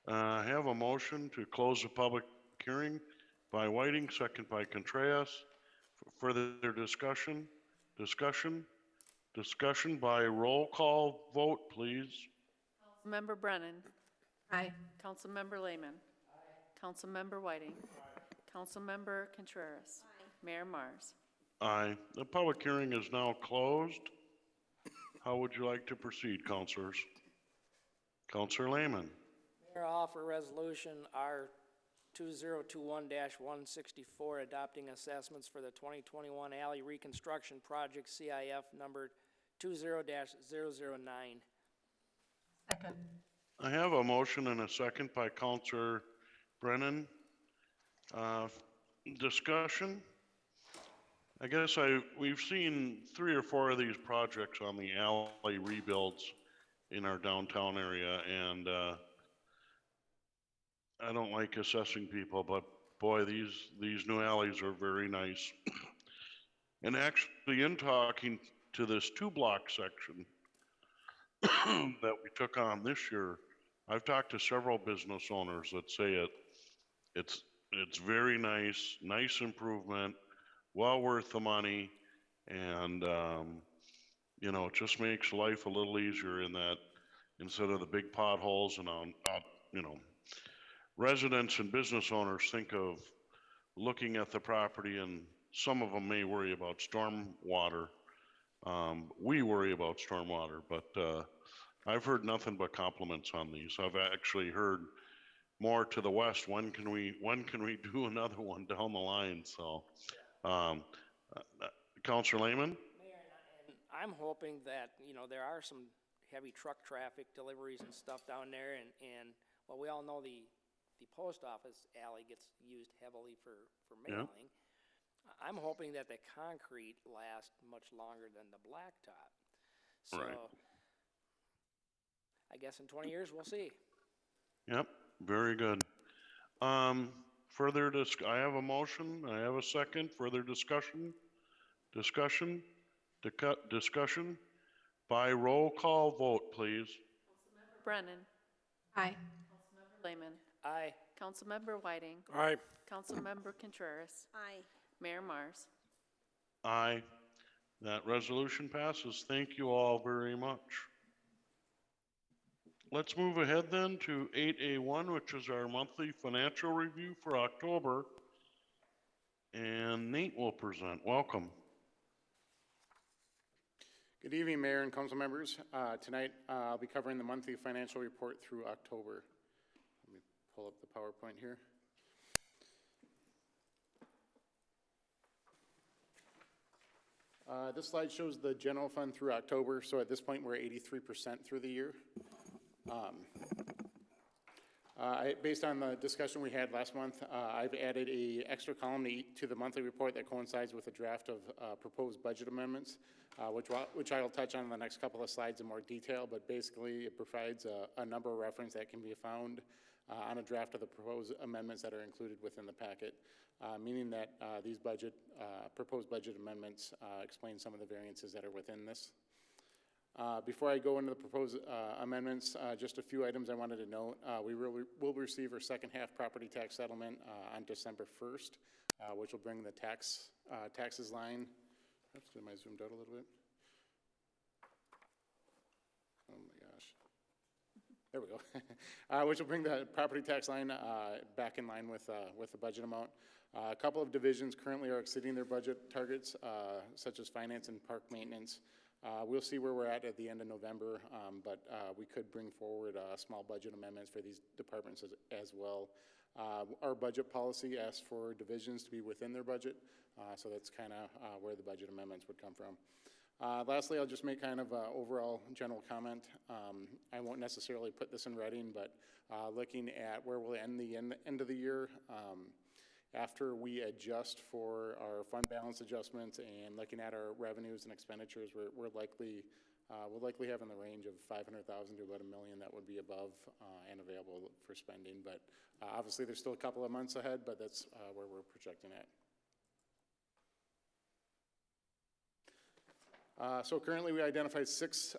I have a motion to close the public hearing by Whiting, second by Contreras. Further discussion? Discussion by roll call vote, please. Councilmember Brennan. Aye. Councilmember Lehman. Councilmember Whiting. Councilmember Contreras. Mayor Mars. Aye. The public hearing is now closed. How would you like to proceed, councilors? Councilor Lehman. Mayor, I'll offer resolution R 2021-164 adopting assessments for the 2021 alley reconstruction project CIF number 20-009. Second. I have a motion and a second by Councilor Brennan. Discussion? I guess we've seen 3 or 4 of these projects on the alley rebuilds in our downtown area, and I don't like assessing people, but boy, these new alleys are very nice. And actually, in talking to this 2-block section that we took on this year, I've talked to several business owners that say it's very nice improvement, well worth the money, and you know, it just makes life a little easier in that instead of the big potholes and you know, residents and business owners think of looking at the property, and some of them may worry about storm water. We worry about storm water, but I've heard nothing but compliments on these. I've actually heard more to the west. When can we do another one down the line? So, Councilor Lehman. Mayor, and I'm hoping that, you know, there are some heavy truck traffic deliveries and stuff down there, and well, we all know the post office alley gets used heavily for mailing. Yeah. I'm hoping that the concrete lasts much longer than the blacktop. So, right. I guess in 20 years we'll see. Yep, very good. Further I have a motion. I have a second. Further discussion. Discussion by roll call vote, please. Councilmember Brennan. Aye. Councilmember Lehman. Aye. Councilmember Whiting. Aye. Councilmember Contreras. Aye. Mayor Mars. Aye. That resolution passes. Thank you all very much. Let's move ahead then to 8A1, which is our monthly financial review for October. And Nate will present. Welcome. Good evening, Mayor and Council members. Tonight, I'll be covering the monthly financial report through October. Let me pull up the PowerPoint here. This slide shows the general fund through October. So at this point, we're 83% through the year. Based on the discussion we had last month, I've added a extra column to the monthly report that coincides with a draft of proposed budget amendments, which I will touch on in the next couple of slides in more detail, but basically it provides a number of reference that can be found on a draft of the proposed amendments that are included within the packet, meaning that these proposed budget amendments explain some of the variances that are within this. Before I go into the proposed amendments, just a few items I wanted to note. We will receive our second half property tax settlement on December 1st, which will bring the taxes line. Oops, am I zoomed out a little bit? Oh my gosh. There we go. Which will bring the property tax line back in line with the budget amount. A couple of divisions currently are exceeding their budget targets, such as finance and park maintenance. We'll see where we're at the end of November, but we could bring forward small budget amendments for these departments as well. Our budget policy asks for divisions to be within their budget, so that's kind of where the budget amendments would come from. Lastly, I'll just make kind of an overall general comment. I won't necessarily put this in writing, but looking at where we'll end the end of the year, after we adjust for our fund balance adjustments and looking at our revenues and expenditures, we'll likely have in the range of $500,000 to about $1 million that would be above and available for spending. But obviously, there's still a couple of months ahead, but that's where we're projecting at. So currently we identified 6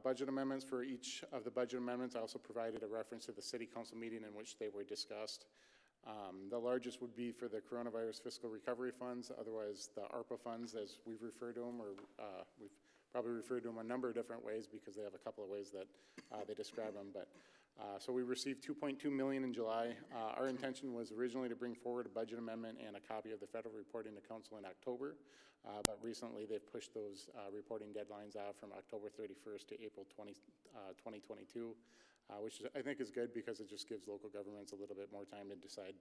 budget amendments. For each of the budget amendments, I also provided a reference to the city council meeting in which they were discussed. The largest would be for the coronavirus fiscal recovery funds, otherwise the ARPA funds as we've referred to them, or we've probably referred to them a number of different ways because they have a couple of ways that they describe them. But so we received $2.2 million in July. Our intention was originally to bring forward a budget amendment and a copy of the federal reporting to council in October, but recently they've pushed those reporting deadlines out from October 31st to April 2022, which I think is good because it just gives local governments a little bit more time to decide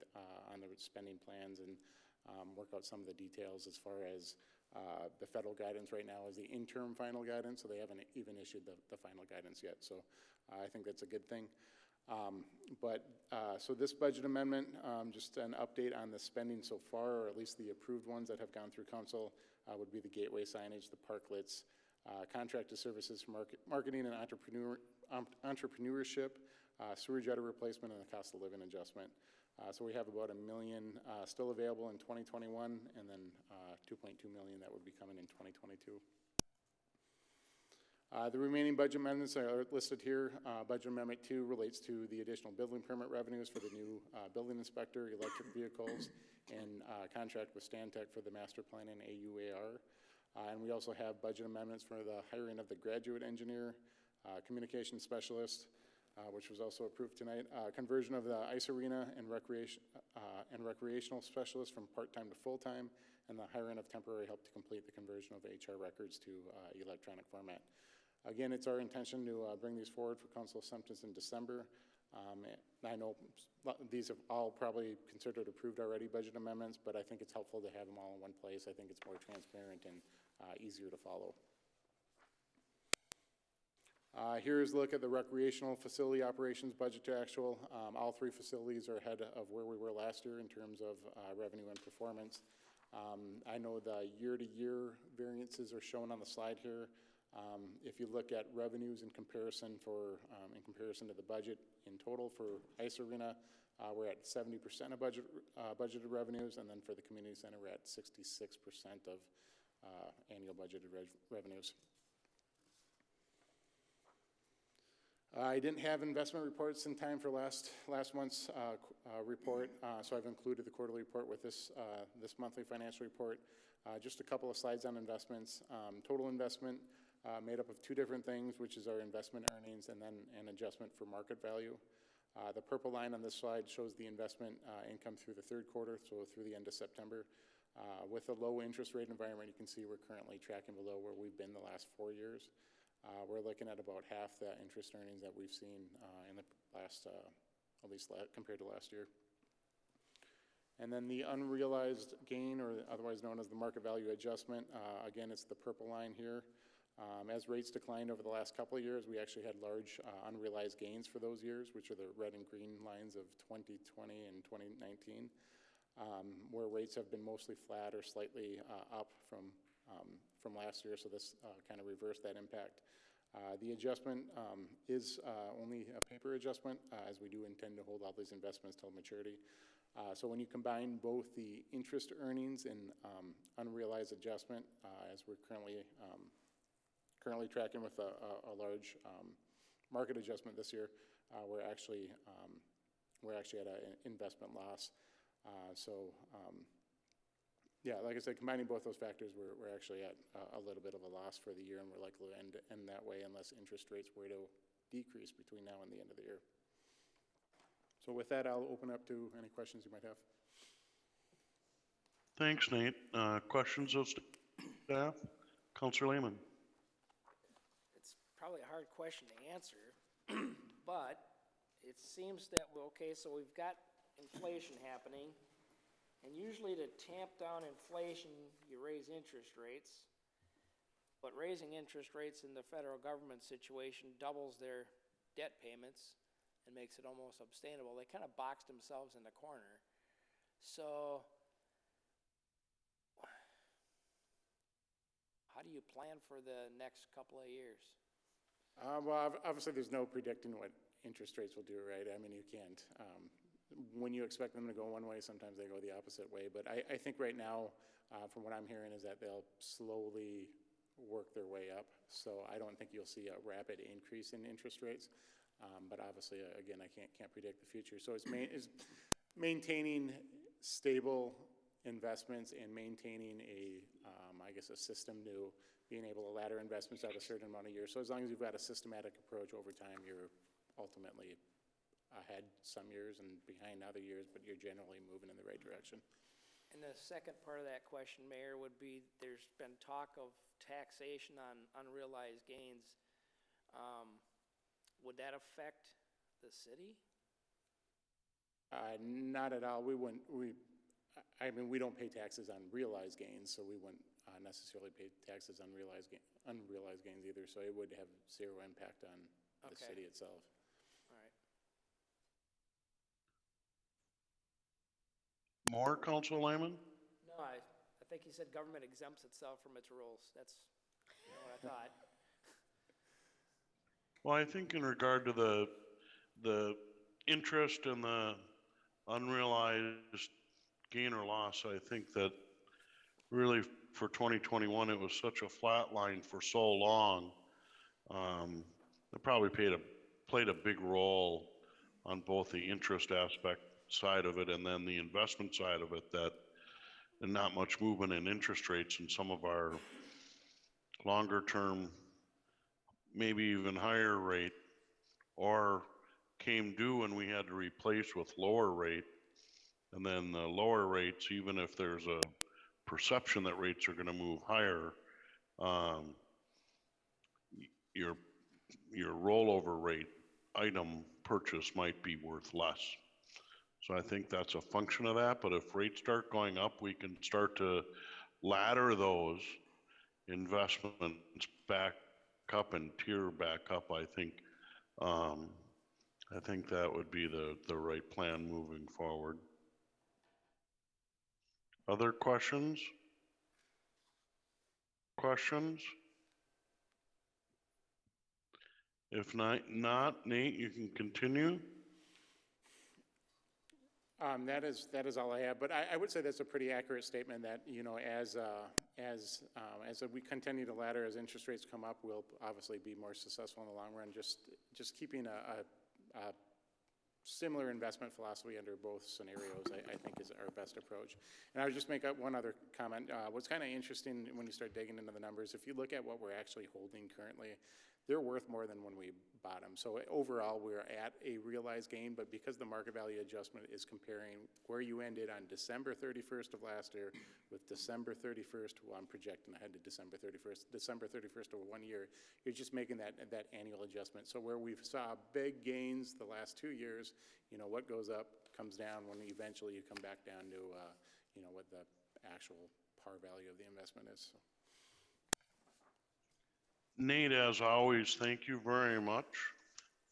on their spending plans and work out some of the details as far as the federal guidance right now is the interim final guidance, so they haven't even issued the final guidance yet. So I think that's a good thing. So this budget amendment, just an update on the spending so far, or at least the approved ones that have gone through council, would be the gateway signage, the parklets, contracted services for marketing and entrepreneurship, sewer jetter replacement, and the cost of living adjustment. So we have about $1 million still available in 2021, and then $2.2 million that would be coming in 2022. The remaining budget amendments are listed here. Budget Amendment 2 relates to the additional building permit revenues for the new building inspector, electric vehicles, and contract with Stantec for the master plan and AUAR. And we also have budget amendments for the hiring of the graduate engineer, communication specialist, which was also approved tonight, conversion of the ice arena and recreational specialist from part-time to full-time, and the hiring of temporary help to complete the conversion of HR records to electronic format. Again, it's our intention to bring these forward for council acceptance in December. I know these have all probably considered approved already budget amendments, but I think it's helpful to have them all in one place. I think it's more transparent and easier to follow. Here's a look at the recreational facility operations budget to actual. All 3 facilities are ahead of where we were last year in terms of revenue and performance. I know the year-to-year variances are shown on the slide here. If you look at revenues in comparison to the budget in total for ice arena, we're at 70% of budgeted revenues, and then for the community center, we're at 66% of annual budgeted revenues. I didn't have investment reports in time for last month's report, so I've included the quarterly report with this monthly financial report. Just a couple of slides on investments. Total investment made up of 2 different things, which is our investment earnings and then an adjustment for market value. The purple line on this slide shows the investment income through the 3rd quarter, so through the end of September. With a low interest rate environment, you can see we're currently tracking below where we've been the last 4 years. We're looking at about half the interest earnings that we've seen in the last, at least compared to last year. And then the unrealized gain, or otherwise known as the market value adjustment, again, it's the purple line here. As rates declined over the last couple of years, we actually had large unrealized gains for those years, which are the red and green lines of 2020 and 2019, where rates have been mostly flat or slightly up from last year, so this kind of reversed that impact. The adjustment is only a paper adjustment, as we do intend to hold all these investments till maturity. So when you combine both the interest earnings and unrealized adjustment, as we're currently tracking with a large market adjustment this year, we're actually at an investment loss. Yeah, like I said, combining both those factors, we're actually at a little bit of a loss for the year, and we're likely to end that way unless interest rates were to decrease between now and the end of the year. So with that, I'll open up to any questions you might have. Thanks, Nate. Questions of staff? Councilor Lehman. It's probably a hard question to answer, but it seems that, okay, so we've got inflation happening, and usually to tamp down inflation, you raise interest rates, but raising interest rates in the federal government situation doubles their debt payments and makes it almost unsustainable. They kind of boxed themselves in the corner. So how do you plan for the next couple of years? Well, obviously there's no predicting what interest rates will do, right? I mean, you can't. When you expect them to go one way, sometimes they go the opposite way. But I think right now, from what I'm hearing, is that they'll slowly work their way up. So I don't think you'll see a rapid increase in interest rates. But obviously, again, I can't predict the future. So it's maintaining stable investments and maintaining I guess, a system to being able to ladder investments out a certain amount of years. So as long as you've got a systematic approach over time, you're ultimately ahead some years and behind other years, but you're generally moving in the right direction. And the second part of that question, Mayor, would be there's been talk of taxation on unrealized gains. Would that affect the city? Not at all. We don't pay taxes on realized gains, so we wouldn't necessarily pay taxes on unrealized gains either, so it would have zero impact on the city itself. All right. More, Councilor Lehman? No, I think he said government exempts itself from its rules. That's what I thought. Well, I think in regard to the interest and the unrealized gain or loss, I think that really for 2021, it was such a flat line for so long. It probably played a big role on both the interest aspect side of it and then the investment side of it, that and not much movement in interest rates in some of our longer term, maybe even higher rate, or came due and we had to replace with lower rate. And then the lower rates, even if there's a perception that rates are going to move higher, your rollover rate item purchase might be worth less. So I think that's a function of that. But if rates start going up, we can start to ladder those investments back up and tier back up. I think that would be the right plan moving forward. Other questions? If not, Nate, you can continue. That is all I have, but I would say that's a pretty accurate statement that, as we continue to ladder, as interest rates come up, we'll obviously be more successful in the long run. Just keeping a similar investment philosophy under both scenarios, I think is our best approach. And I would just make one other comment. What's kind of interesting when you start digging into the numbers, if you look at what we're actually holding currently, they're worth more than when we bought them. So overall, we're at a realized gain, but because the market value adjustment is comparing where you ended on December 31st of last year with December 31st, well, I'm projecting ahead to December 31st of 1 year, you're just making that annual adjustment. So where we saw big gains the last 2 years, what goes up comes down when eventually you come back down to, what the actual par value of the investment is. So. Nate, as always, thank you very much.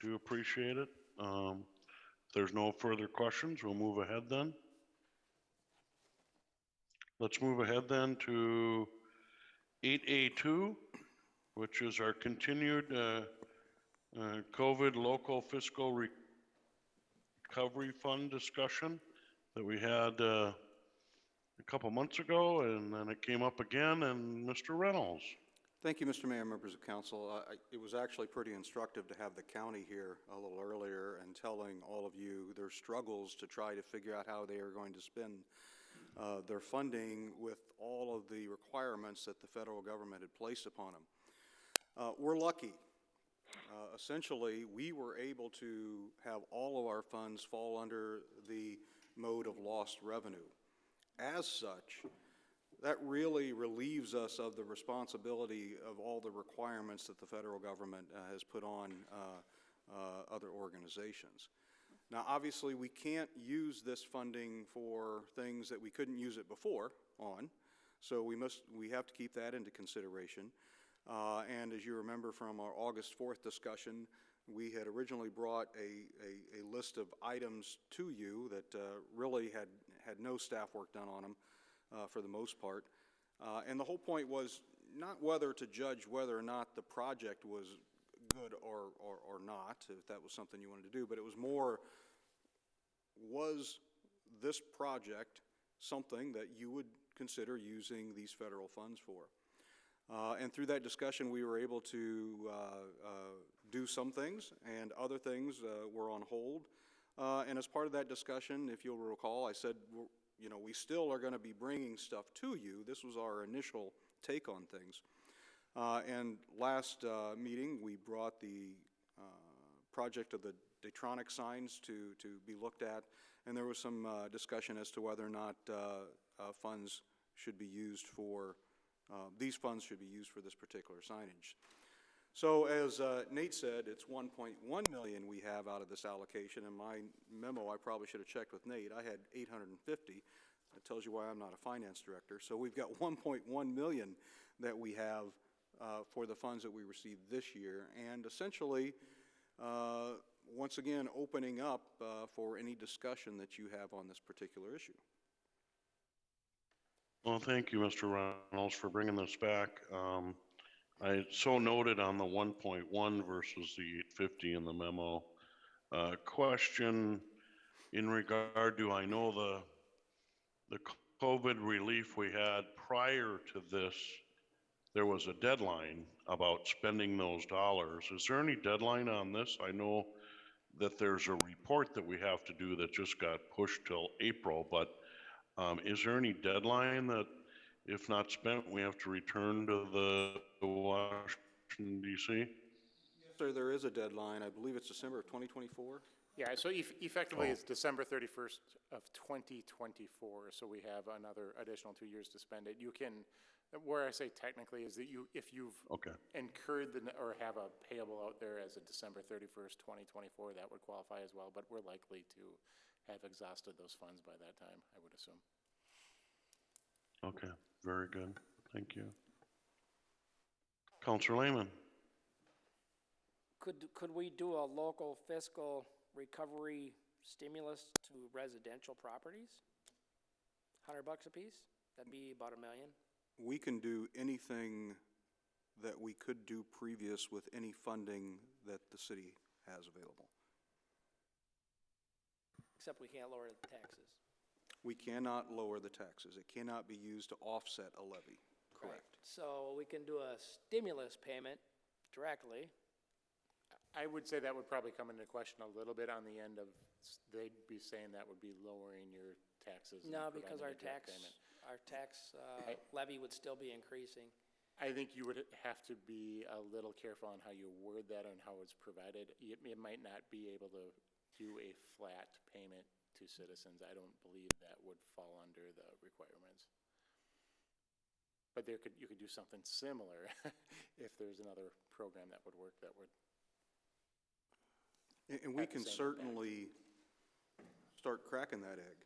Do appreciate it. If there's no further questions, we'll move ahead then. Let's move ahead then to 8A2, which is our continued COVID local fiscal recovery fund discussion that we had a couple months ago, and then it came up again, and Mr. Reynolds. Thank you, Mr. Mayor, members of council. It was actually pretty instructive to have the county here a little earlier and telling all of you their struggles to try to figure out how they are going to spend their funding with all of the requirements that the federal government had placed upon them. We're lucky. Essentially, we were able to have all of our funds fall under the mode of lost revenue. As such, that really relieves us of the responsibility of all the requirements that the federal government has put on other organizations. Now, obviously, we can't use this funding for things that we couldn't use it before on, so we have to keep that into consideration. And as you remember from our August 4th discussion, we had originally brought a list of items to you that really had no staff work done on them for the most part. And the whole point was not whether to judge whether or not the project was good or not, if that was something you wanted to do, but it was more, was this project something that you would consider using these federal funds for? And through that discussion, we were able to do some things, and other things were on hold. And as part of that discussion, if you'll recall, I said, you know, we still are going to be bringing stuff to you. This was our initial take on things. And last meeting, we brought the project of the Datronic signs to be looked at, and there was some discussion as to whether or not funds should be used for these funds should be used for this particular signage. So as Nate said, it's 1.1 million we have out of this allocation. In my memo, I probably should have checked with Nate. I had 850. That tells you why I'm not a finance director. So we've got 1.1 million that we have for the funds that we received this year. And essentially, once again, opening up for any discussion that you have on this particular issue. Well, thank you, Mr. Reynolds, for bringing this back. I so noted on the 1.1 versus the 850 in the memo. Question in regard to, I know the COVID relief we had prior to this, there was a deadline about spending those dollars. Is there any deadline on this? I know that there's a report that we have to do that just got pushed till April, but is there any deadline that if not spent, we have to return to the Washington, D.C.? Yes, sir, there is a deadline. I believe it's December of 2024. Yeah, so effectively it's December 31st of 2024, so we have another additional 2 years to spend it. You can, where I say technically is that if you've incurred or have a payable out there as of December 31st, 2024, that would qualify as well, but we're likely to have exhausted those funds by that time, I would assume. Okay, very good. Thank you. Councilor Lehman. Could we do a local fiscal recovery stimulus to residential properties? $100 a piece? That'd be about $1 million. We can do anything that we could do previous with any funding that the city has available. Except we can't lower the taxes. We cannot lower the taxes. It cannot be used to offset a levy. Correct. Right. So we can do a stimulus payment directly. I would say that would probably come into question a little bit on the end of, they'd be saying that would be lowering your taxes. No, because our tax levy would still be increasing. I think you would have to be a little careful on how you word that and how it's provided. It might not be able to do a flat payment to citizens. I don't believe that would fall under the requirements. But you could do something similar if there's another program that would work that would. And we can certainly start cracking that egg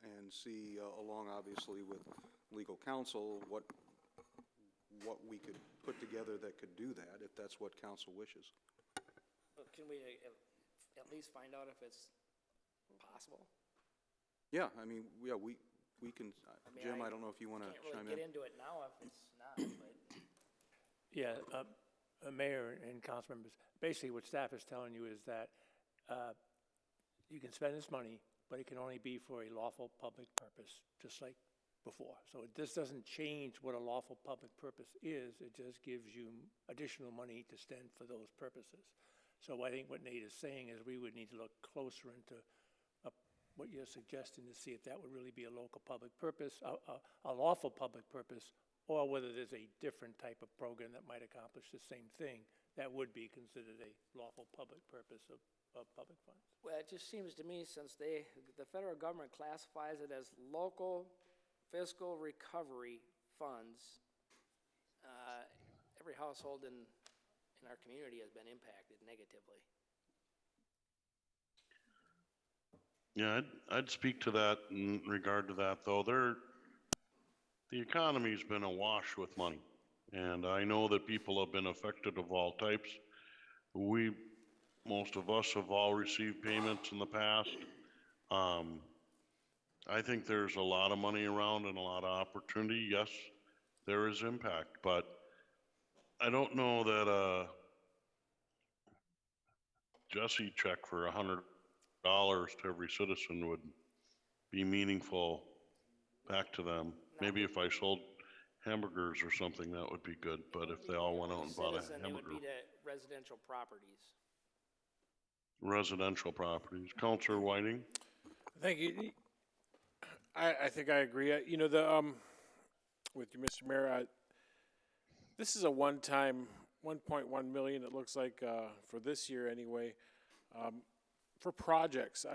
and see, along obviously with legal counsel, what we could put together that could do that, if that's what council wishes. But can we at least find out if it's possible? Yeah, I mean, yeah, we can, I mean, Jim, I don't know if you want to Can't chime really in. get into it now if it's not, but. Yeah, Mayor and council members, basically what staff is telling you is that you can spend this money, but it can only be for a lawful public purpose, just like before. So this doesn't change what a lawful public purpose is, it just gives you additional money to spend for those purposes. So I think what Nate is saying is we would need to look closer into what you're suggesting to see if that would really be a local public purpose, a lawful public purpose, or whether there's a different type of program that might accomplish the same thing that would be considered a lawful public purpose of public funds. Well, it just seems to me, since the federal government classifies it as local fiscal recovery funds, every household in our community has been impacted negatively. Yeah, I'd speak to that in regard to that, though. The economy's been awash with money, and I know that people have been affected of all types. Most of us have all received payments in the past. I think there's a lot of money around and a lot of opportunity. Yes, there is impact, but I don't know that a Jesse check for $100 to every citizen would be meaningful back to them. Maybe if I sold hamburgers or something, that would be good, but if they all went out and bought a Citizen, it would be hamburger. to residential properties. Residential properties. Councilor Whiting? Thank you. I think I agree. You know, with you, Mr. Mayor, this is a one-time 1.1 million, it looks like, for this year anyway, for projects.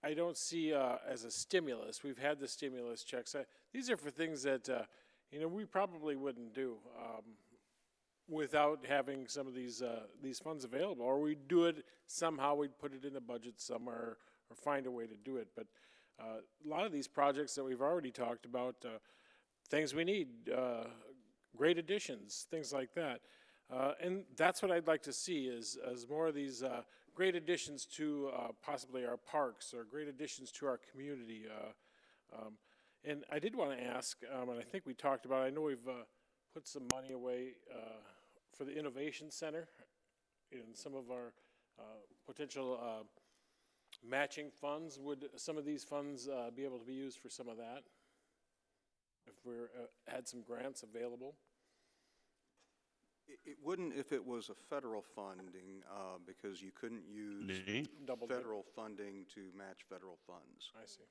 I don't see as a stimulus. We've had the stimulus checks. These are for things that, you know, we probably wouldn't do without having some of these funds available, or we'd do it somehow. We'd put it in the budget somewhere or find a way to do it. But a lot of these projects that we've already talked about, things we need, great additions, things like that. And that's what I'd like to see is more of these great additions to possibly our parks or great additions to our community. And I did want to ask, and I think we talked about it, I know we've put some money away for the Innovation Center in some of our potential matching funds. Would some of these funds be able to be used for some of that if we had some grants available? It wouldn't if it was a federal funding, because you couldn't use federal funding to match federal funds. I see.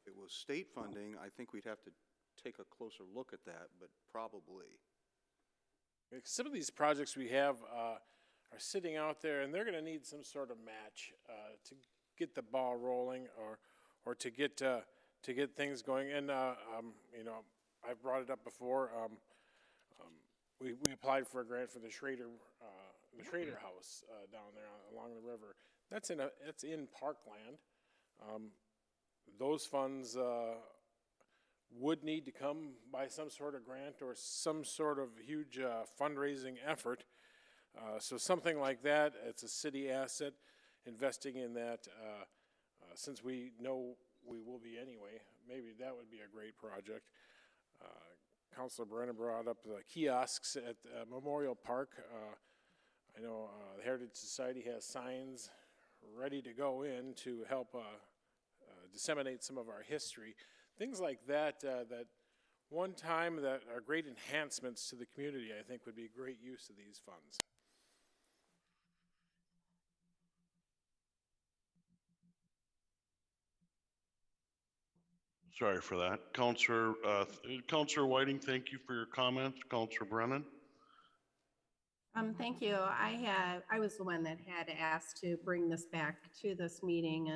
If it was state funding, I think we'd have to take a closer look at that, but probably. Some of these projects we have are sitting out there, and they're going to need some sort of match to get the ball rolling, or to get things going. And you know, I've brought it up before. We applied for a grant for the Schrader House down there along the river. That's in parkland. Those funds would need to come by some sort of grant or some sort of huge fundraising effort. So something like that, it's a city asset, investing in that, since we know we will be anyway, maybe that would be a great project. Councilor Brennan brought up the kiosks at Memorial Park. I know the Heritage Society has signs ready to go in to help disseminate some of our history. Things like that, that one time that are great enhancements to the community, I think would be great use of these funds. Sorry for that. Councilor Whiting, thank you for your comments. Councilor Brennan? Thank you. I was the one that had asked to bring this back to this meeting,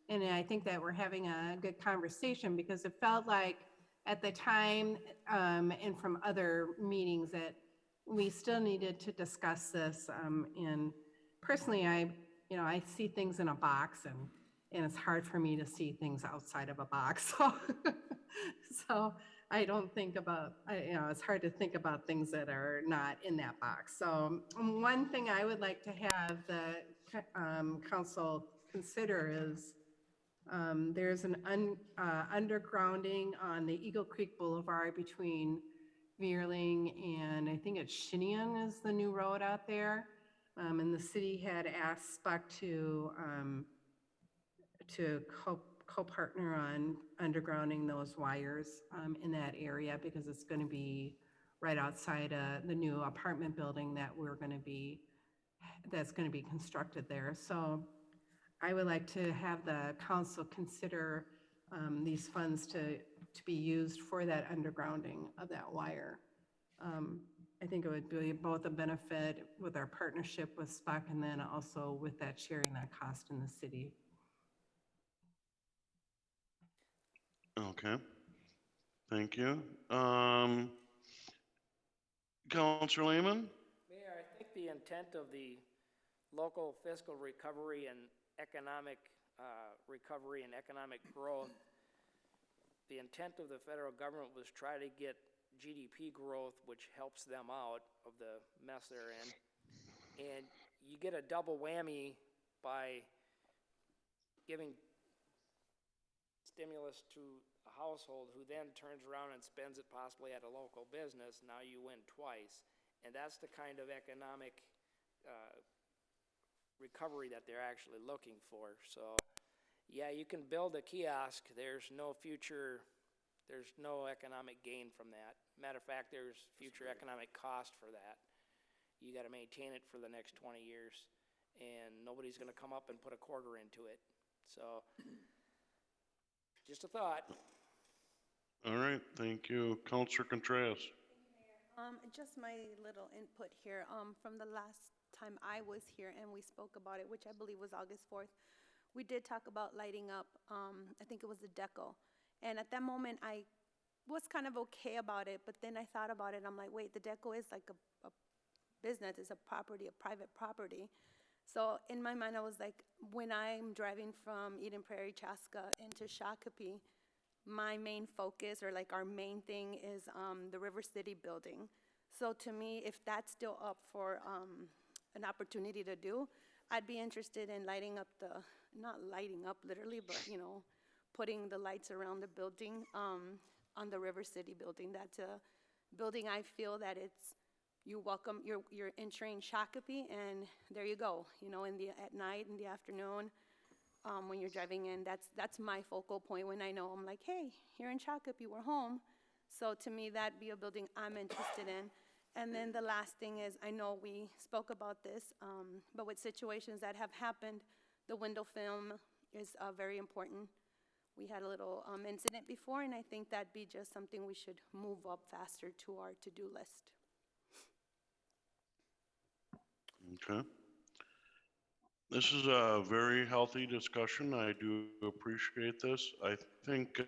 and I think that we're having a good conversation because it felt like at the time and from other meetings that we still needed to discuss this. And personally, I see things in a box, and it's hard for me to see things outside of a box. So I don't think about, it's hard to think about things that are not in that box. So one thing I would like to have the council consider is there's an undergrounding on the Eagle Creek Boulevard between Veerling and I think it's Shinian is the new road out there. And the city had asked SPUC to co-partner on undergrounding those wires in that area because it's going to be right outside the new apartment building that that's going to be constructed there. So I would like to have the council consider these funds to be used for that undergrounding of that wire. I think it would be both a benefit with our partnership with SPUC and then also with that sharing that cost in the city. Okay, thank you. Councilor Lehman? Mayor, I think the intent of the local fiscal recovery and economic recovery and economic growth, the intent of the federal government was try to get GDP growth, which helps them out of the mess they're in. And you get a double whammy by giving stimulus to a household who then turns around and spends it possibly at a local business. Now you win twice. And that's the kind of economic recovery that they're actually looking for. So yeah, you can build a kiosk. There's no economic gain from that. Matter of fact, there's future economic cost for that. You got to maintain it for the next 20 years, and nobody's going to come up and put a quarter into it. So, just a thought. All right, thank you. Councilor Contreras? Just my little input here. From the last time I was here and we spoke about it, which I believe was August 4th, we did talk about lighting up, I think it was the deco. And at that moment, I was kind of okay about it, but then I thought about it. I'm like, wait, the deco is like a business, it's a property, a private property. So in my mind, I was like, when I'm driving from Eden Prairie, Chaska into Shakopee, my main focus or like our main thing is the River City building. So to me, if that's still up for an opportunity to do, I'd be interested in lighting up not lighting up literally, but putting the lights around the building on the River City building. That's a building I feel that you're entering Shakopee, and there you go. At night, in the afternoon, when you're driving in, that's my focal point when I know I'm like, hey, here in Shakopee, we're home. So to me, that'd be a building I'm interested in. And then the last thing is, I know we spoke about this, but with situations that have happened, the window film is very important. We had a little incident before, and I think that'd be just something we should move up faster to our to-do list. Okay. This is a very healthy discussion. I do appreciate this. I think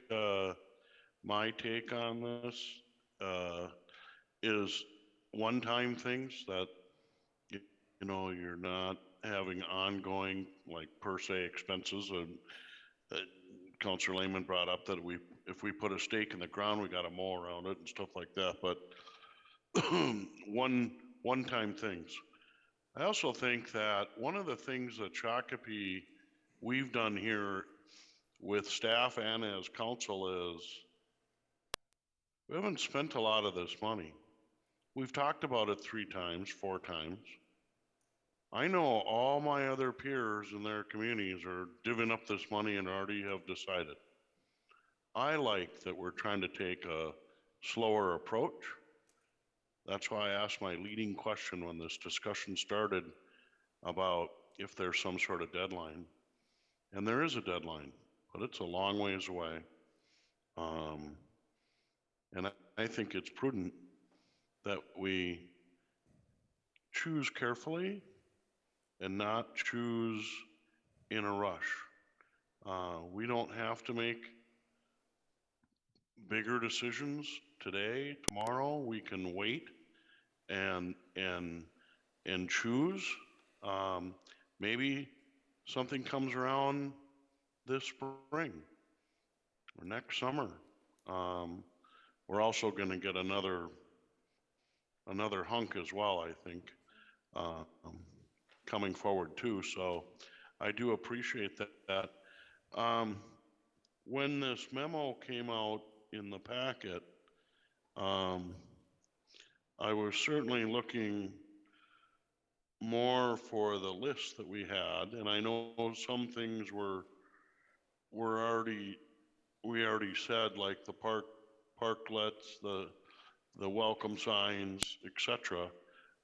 my take on this is one-time things that, you're not having ongoing, like, per se expenses. And Councilor Lehman brought up that if we put a stake in the ground, we got to mow around it and stuff like that. But one-time things. I also think that one of the things that Shakopee we've done here with staff and as council is we haven't spent a lot of this money. We've talked about it 3 times, 4 times. I know all my other peers in their communities are divvying up this money and already have decided. I like that we're trying to take a slower approach. That's why I asked my leading question when this discussion started about if there's some sort of deadline. And there is a deadline, but it's a long ways away. And I think it's prudent that we choose carefully and not choose in a rush. We don't have to make bigger decisions today, tomorrow. We can wait and choose. Maybe something comes around this spring or next summer, we're also gonna get another hunk as well, I think, coming forward too, so I do appreciate that. When this memo came out in the packet, I was certainly looking more for the list that we had, and I know some things were already, we already said, like the parklets, the welcome signs, etc.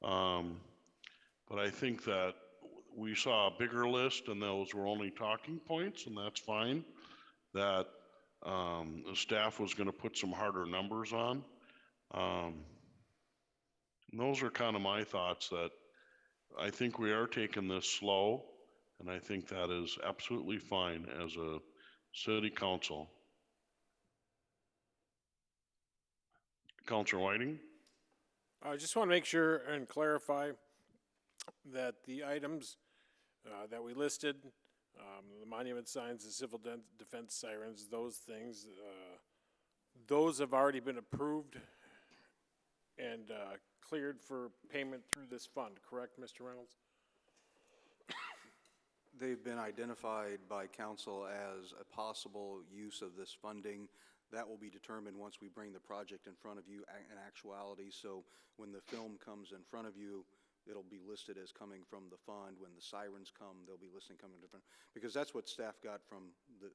But I think that we saw a bigger list and those were only talking points, and that's fine. That the staff was going to put some harder numbers on. And those are kind of my thoughts, that I think we are taking this slow, and I think that is absolutely fine as a city council. Councilor Whiting? I just want to make sure and clarify that the items that we listed, the monument signs, the civil defense sirens, those things, those have already been approved and cleared for payment through this fund, correct, Mr. Reynolds? They've been identified by council as a possible use of this funding. That will be determined once we bring the project in front of you in actuality. So when the film comes in front of you, it'll be listed as coming from the fund. When the sirens come, they'll be listed coming different, because that's what staff got from the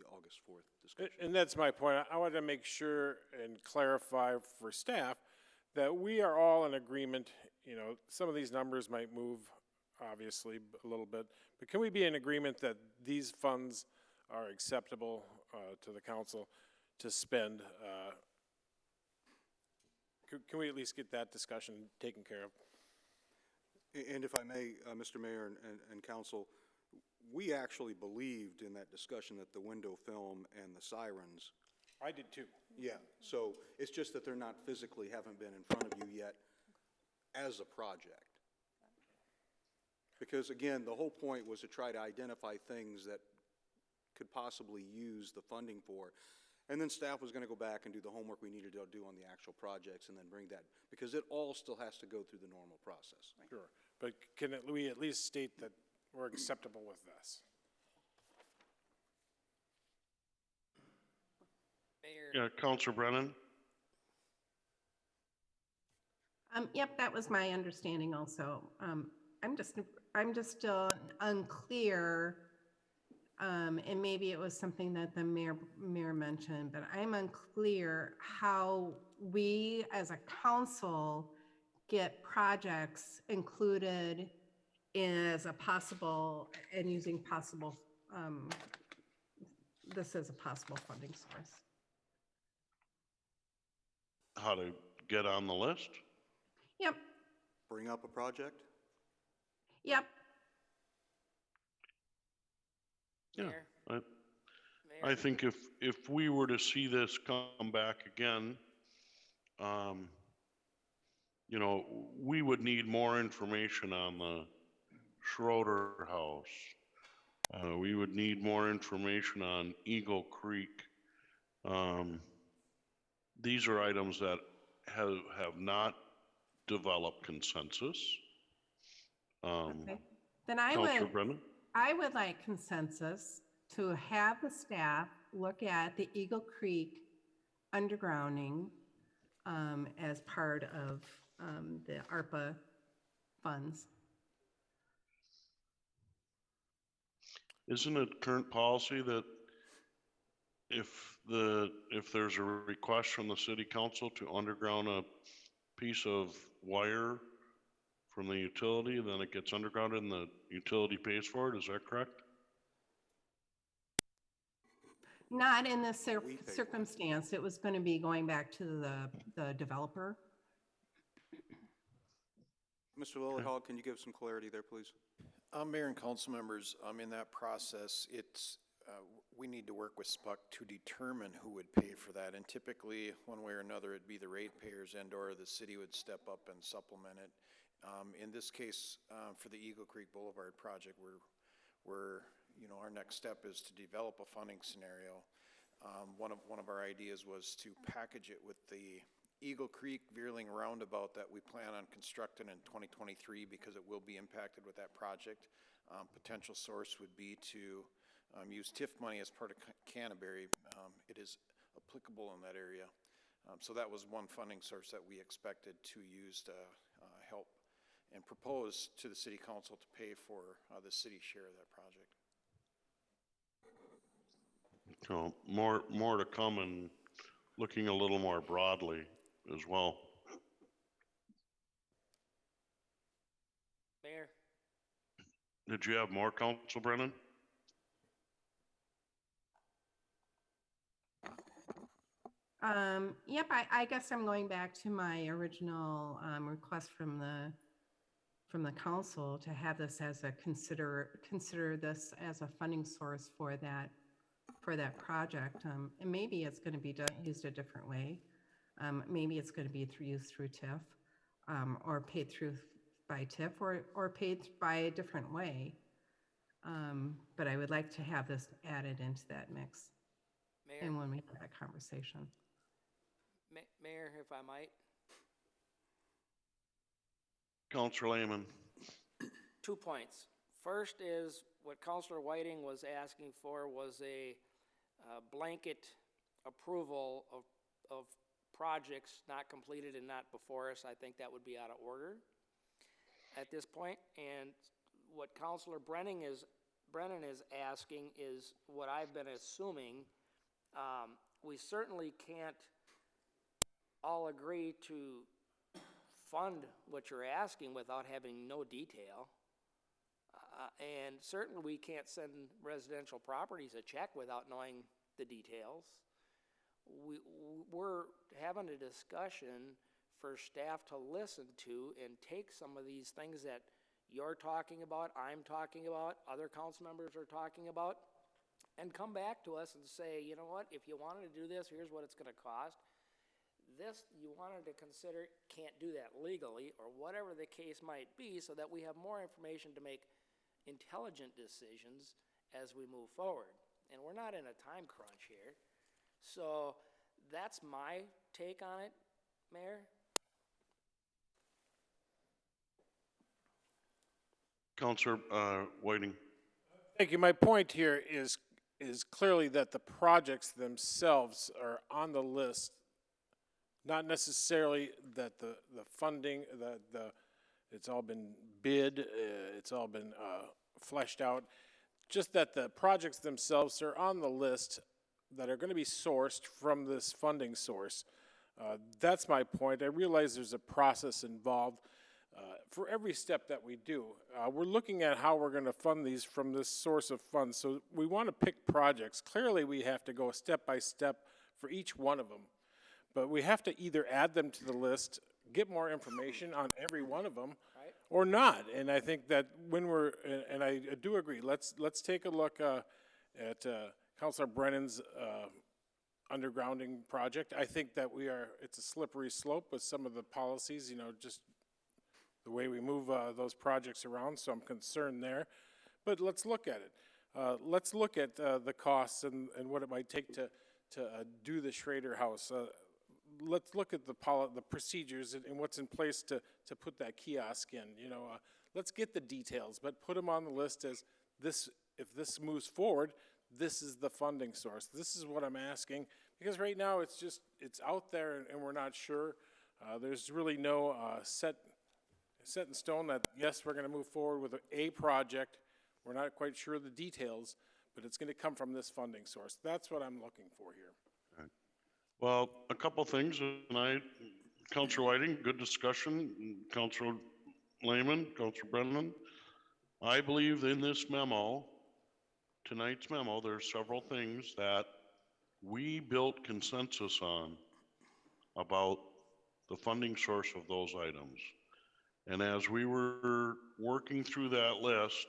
August 4th discussion. And that's my point. I wanted to make sure and clarify for staff that we are all in agreement. You know, some of these numbers might move, obviously, a little bit, but can we be in agreement that these funds are acceptable to the council to spend? Can we at least get that discussion taken care of? And if I may, Mr. Mayor and council, we actually believed in that discussion that the window film and the sirens. I did too. Yeah, so it's just that they're not physically, haven't been in front of you yet as a project. Because again, the whole point was to try to identify things that could possibly use the funding for. And then staff was going to go back and do the homework we needed to do on the actual projects and then bring that, because it all still has to go through the normal process. Sure, but can we at least state that we're acceptable with this? Mayor. Yeah, Councilor Brennan? Yep, that was my understanding also. I'm just still unclear, and maybe it was something that the mayor mentioned, but I'm unclear how we as a council get projects included as a possible, and using possible, this is a possible funding source. How to get on the list? Yep. Bring up a project? Yep. Yeah, Mayor. I think if we were to see this come back again, you know, we would need more information on the Schroeder House. We would need more information on Eagle Creek. These are items that have not developed consensus. Okay. Then Councilor Brennan? I would like consensus to have the staff look at the Eagle Creek undergrounding as part of the ARPA funds. Isn't it current policy that if there's a request from the city council to underground a piece of wire from the utility, then it gets undergrounded and the utility pays for it? Is that correct? Not in this circumstance. It was going to be going back to the developer. Mr. Lillyhall, can you give some clarity there, please? Mayor and council members, in that process, we need to work with SPUC to determine who would pay for that. And typically, one way or another, it'd be the ratepayers and or the city would step up and supplement it. In this case, for the Eagle Creek Boulevard project, our next step is to develop a funding scenario. one of our ideas was to package it with the Eagle Creek Veerling roundabout that we plan on constructing in 2023 because it will be impacted with that project. Potential source would be to use TIF money as part of Canterbury. It is applicable in that area. So that was one funding source that we expected to use to help and propose to the city council to pay for the city share of that project. So more to come and looking a little more broadly as well. Mayor? Did you have more, Council Brennan? Yep, I guess I'm going back to my original request from the council to have this as a consider this as a funding source for that project. And maybe it's going to be used a different way. Maybe it's going to be used through TIF, or paid through by TIF, or paid by a different way. But I would like to have this added into that mix. Mayor? And when we have that conversation. Mayor, if I might? Councilor Lehman. 2 points. First is what Councilor Whiting was asking for was a blanket approval of projects not completed and not before us. I think that would be out of order at this point. And what Councilor Brennan is asking is what I've been assuming. We certainly can't all agree to fund what you're asking without having no detail. And certainly we can't send residential properties a check without knowing the details. We're having a discussion for staff to listen to and take some of these things that you're talking about, I'm talking about, other council members are talking about, and come back to us and say, you know what, if you wanted to do this, here's what it's going to cost. This you wanted to consider, can't do that legally, or whatever the case might be, so that we have more information to make intelligent decisions as we move forward. And we're not in a time crunch here. So that's my take on it, Mayor. Councilor Whiting. Thank you. My point here is clearly that the projects themselves are on the list, not necessarily that the funding, it's all been bid, it's all been fleshed out, just that the projects themselves are on the list that are going to be sourced from this funding source. That's my point. I realize there's a process involved for every step that we do. We're looking at how we're going to fund these from this source of funds. So we want to pick projects. Clearly, we have to go step by step for each one of them. But we have to either add them to the list, get more information on every one of them, right, or not. And I think that when we're, and I do agree, let's take a look at Councilor Brennan's undergrounding project. I think that it's a slippery slope with some of the policies, just the way we move those projects around, so I'm concerned there. But let's look at it. Let's look at the costs and what it might take to do the Schrader House. Let's look at the procedures and what's in place to put that kiosk in. Let's get the details, but put them on the list as this. If this moves forward, this is the funding source. This is what I'm asking, because right now it's out there and we're not sure. There's really no set in stone that yes, we're going to move forward with a project. We're not quite sure of the details, but it's going to come from this funding source. That's what I'm looking for here. Right. Well, a couple things tonight. Councilor Whiting, good discussion. Councilor Lehman, Councilor Brennan. I believe in this memo, tonight's memo, there's several things that we built consensus on about the funding source of those items. And as we were working through that list,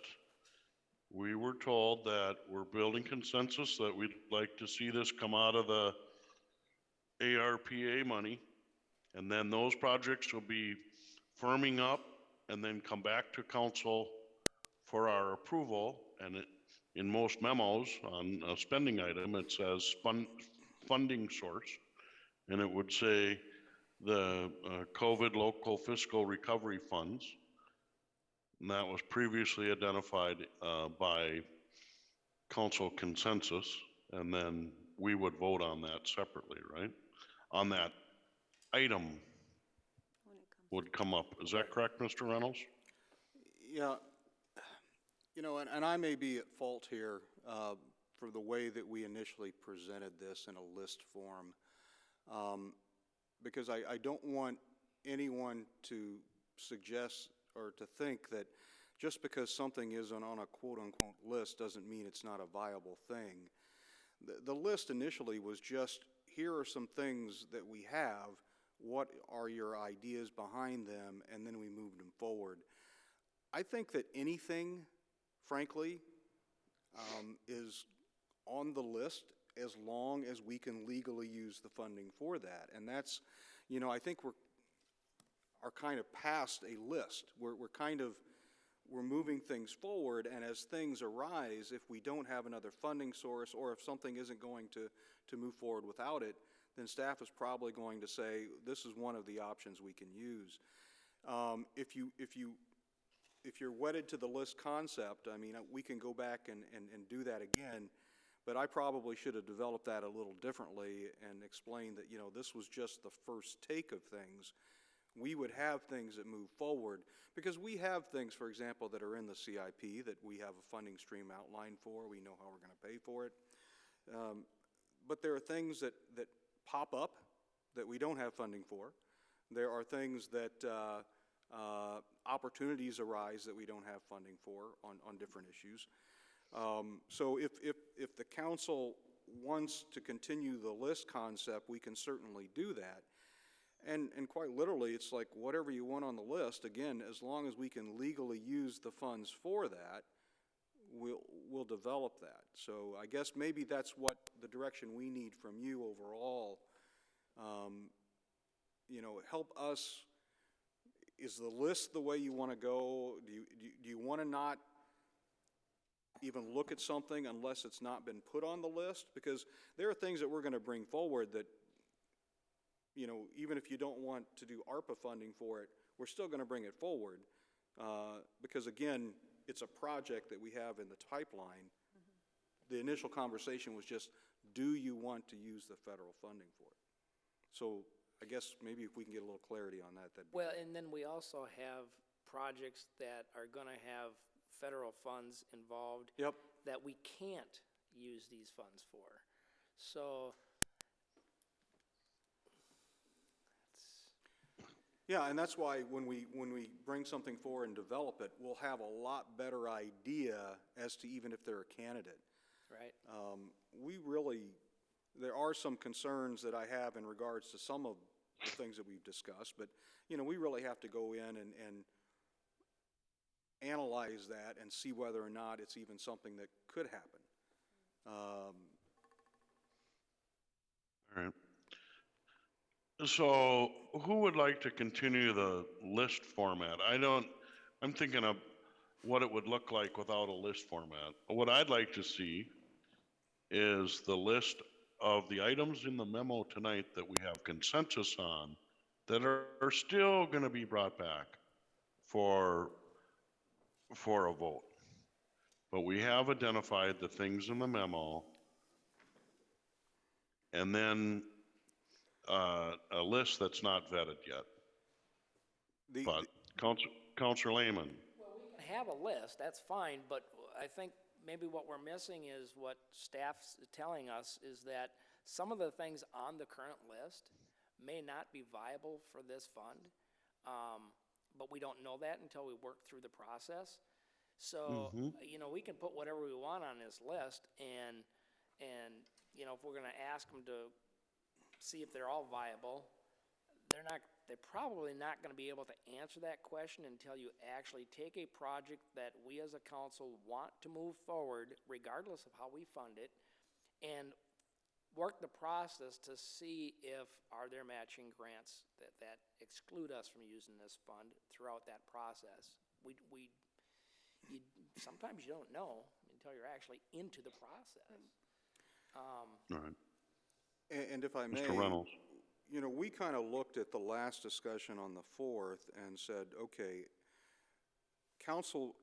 we were told that we're building consensus that we'd like to see this come out of the ARPA money, and then those projects will be firming up and then come back to council for our approval. And in most memos on a spending item, it says funding source, and it would say the COVID local fiscal recovery funds. And that was previously identified by council consensus, and then we would vote on that separately, right? On that item would come up. Is that correct, Mr. Reynolds? Yeah, you know, and I may be at fault here for the way that we initially presented this in a list form, because I don't want anyone to suggest or to think that just because something isn't on a quote-unquote list doesn't mean it's not a viable thing. The list initially was just, here are some things that we have, what are your ideas behind them, and then we moved them forward. I think that anything, frankly, is on the list as long as we can legally use the funding for that. And that's, you know, I think we're kind of past a list. We're moving things forward, and as things arise, if we don't have another funding source, or if something isn't going to move forward without it, then staff is probably going to say, this is one of the options we can use. If you're wedded to the list concept, I mean, we can go back and do that again, but I probably should have developed that a little differently and explained that, you know, this was just the first take of things. We would have things that move forward, because we have things, for example, that are in the CIP that we have a funding stream outlined for. We know how we're going to pay for it. But there are things that pop up that we don't have funding for. There are things that opportunities arise that we don't have funding for on different issues. So if the council wants to continue the list concept, we can certainly do that. And quite literally, it's like whatever you want on the list, again, as long as we can legally use the funds for that, we'll develop that. So I guess maybe that's what the direction we need from you overall. You know, help us. Is the list the way you want to go? Do you want to not even look at something unless it's not been put on the list? Because there are things that we're going to bring forward that, you know, even if you don't want to do ARPA funding for it, we're still going to bring it forward. Because again, it's a project that we have in the pipeline. The initial conversation was just, do you want to use the federal funding for it? So I guess maybe if we can get a little clarity on that, that'd be Well, great. and then we also have projects that are going to have federal funds involved. Yep. That we can't use these funds for. So Yeah, and that's why when we bring something forward and develop it, we'll have a lot better idea as to even if they're a candidate. right. There are some concerns that I have in regards to some of the things that we've discussed, but, you know, we really have to go in and analyze that and see whether or not it's even something that could happen. All right. So who would like to continue the list format? I'm thinking of what it would look like without a list format. What I'd like to see is the list of the items in the memo tonight that we have consensus on that are still going to be brought back for a vote. But we have identified the things in the memo, and then a list that's not vetted yet. But Councilor Lehman. Well, we can have a list, that's fine, but I think maybe what we're missing is what staff's telling us is that some of the things on the current list may not be viable for this fund, but we don't know that until we work through the process. So, you know, we can put whatever we want on this list, and you know, if we're going to ask them to see if they're all viable, they're probably not going to be able to answer that question until you actually take a project that we as a council want to move forward, regardless of how we fund it, and work the process to see if are there matching grants that exclude us from using this fund throughout that process. Sometimes you don't know until you're actually into the process. All right. And if I may, Mr. Reynolds. you know, we kind of looked at the last discussion on the 4th and said, okay, council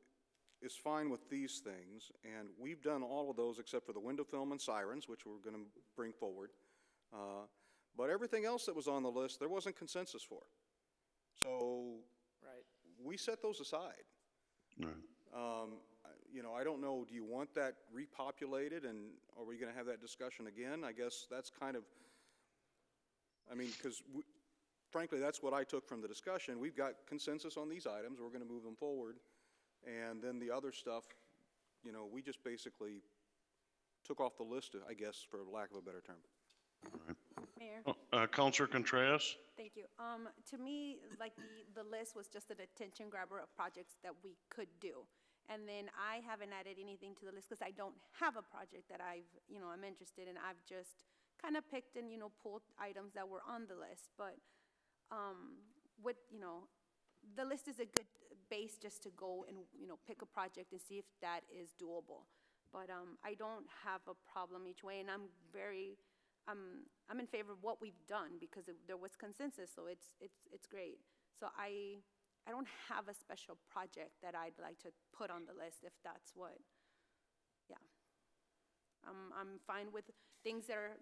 is fine with these things, and we've done all of those except for the window film and sirens, which we're going to bring forward. But everything else that was on the list, there wasn't consensus for. So Right. we set those aside. Right. You know, I don't know, do you want that repopulated, and are we going to have that discussion again? I guess that's kind of, I mean, because frankly, that's what I took from the discussion. We've got consensus on these items. We're going to move them forward. And then the other stuff, you know, we just basically took off the list, I guess, for lack of a better term. All right. Mayor, Counselor Contreras? thank you. To me, like the list was just an attention grabber of projects that we could do. And then I haven't added anything to the list because I don't have a project that I'm interested in. I've just kind of picked and, pulled items that were on the list. But the list is a good base just to go and, pick a project and see if that is doable. But I don't have a problem each way, and I'm in favor of what we've done because there was consensus, so it's great. So I don't have a special project that I'd like to put on the list if that's what, yeah. I'm fine with things that are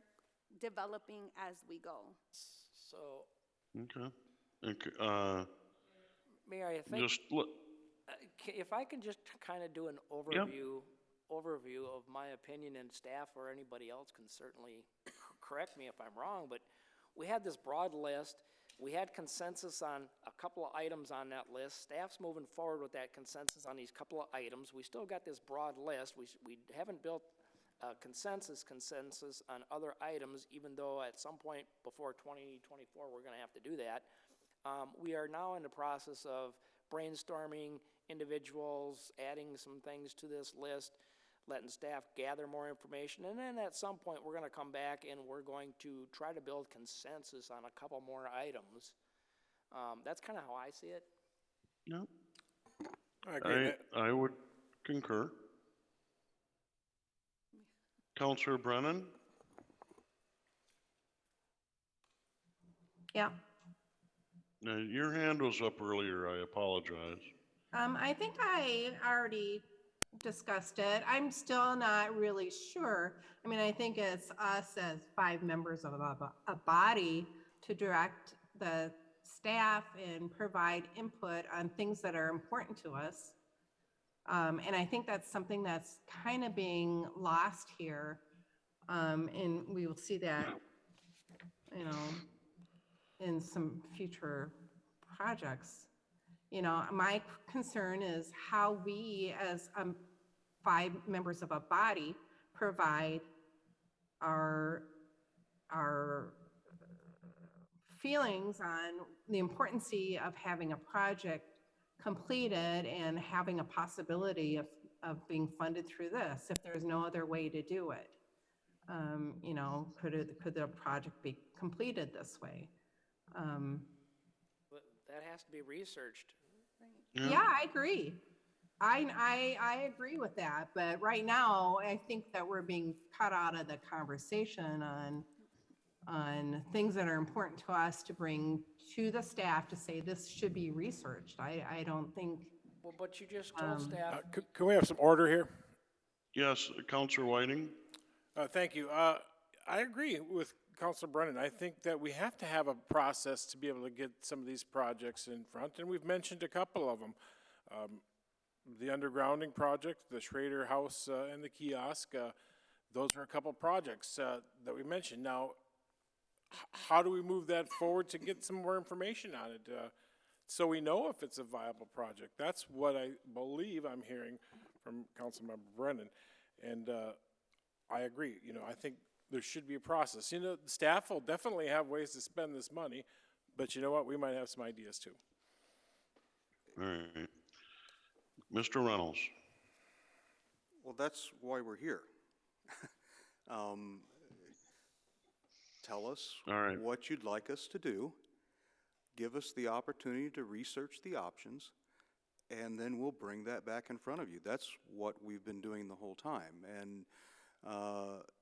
developing as we go. So, Okay. Mayor, I think, Just look. if I can just kind of do an overview of my opinion, and staff or anybody else can certainly correct me if I'm wrong, but we had this broad list. We had consensus on a couple of items on that list. Staff's moving forward with that consensus on these couple of items. We still got this broad list. We haven't built a consensus on other items, even though at some point before 2024 we're going to have to do that. We are now in the process of brainstorming individuals, adding some things to this list, letting staff gather more information, and then at some point we're going to come back and we're going to try to build consensus on a couple more items. That's kind of how I see it. No. I agree. I would concur. Counselor Brennan? Yeah. Now, your hand was up earlier. I apologize. I think I already discussed it. I'm still not really sure. I mean, I think it's us as 5 members of a body to direct the staff and provide input on things that are important to us. And I think that's something that's kind of being lost here. And we will see that, in some future projects. My concern is how we, as 5 members of a body, provide our feelings on the importance of having a project completed and having a possibility of being funded through this, if there's no other way to do it. Could the project be completed this way? But that has to be researched. Yeah, I agree. I agree with that, but right now, I think that we're being cut out of the conversation on things that are important to us to bring to the staff to say this should be researched. I don't think. Well, but you just told staff. Can we have some order here? Yes, Counselor Whiting? Thank you. I agree with Councilor Brennan. I think that we have to have a process to be able to get some of these projects in front, and we've mentioned a couple of them. The undergrounding project, the Schrader House, and the kiosk, those are a couple projects that we mentioned. Now, how do we move that forward to get some more information on it so we know if it's a viable project? That's what I believe I'm hearing from Councilmember Brennan, and I agree. I think there should be a process. The staff will definitely have ways to spend this money, but you know what? We might have some ideas too. All right. Mr. Reynolds? Well, that's why we're here. Tell us what you'd like us to do. Give us the opportunity to research the options and then we'll bring that back in front of you. That's what we've been doing the whole time. And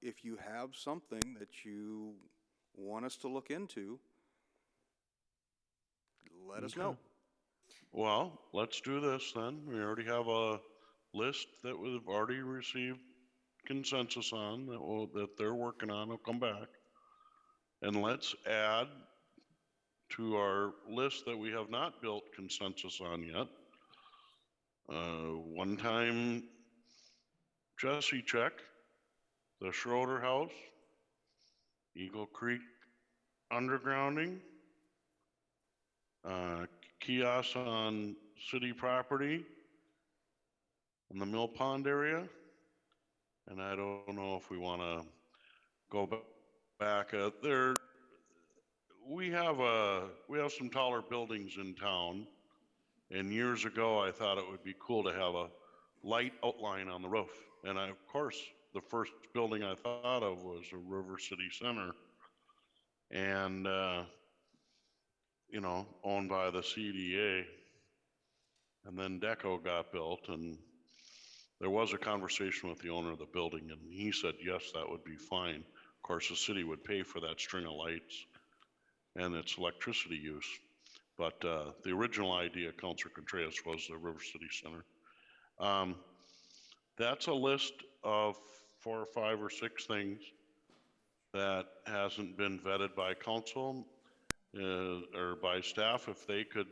if you have something that you want us to look into, let us know. Well, let's do this then. We already have a list that we've already received consensus on that they're working on. Will come back. And let's add to our list that we have not built consensus on yet. One-time Jesse check, the Schroeder House, Eagle Creek undergrounding, kiosks on city property in the Mill Pond area. And I don't know if we want to go back there. We have some taller buildings in town, and years ago I thought it would be cool to have a light outline on the roof. And of course, the first building I thought of was a River City Center, and you know, owned by the CDA. And then Deco got built, and there was a conversation with the owner of the building, and he said yes, that would be fine. Of course, the city would pay for that string of lights and its electricity use. But the original idea, Councilor Contreras, was the River City Center. That's a list of 4 or 5 or 6 things that hasn't been vetted by council or by staff. If they could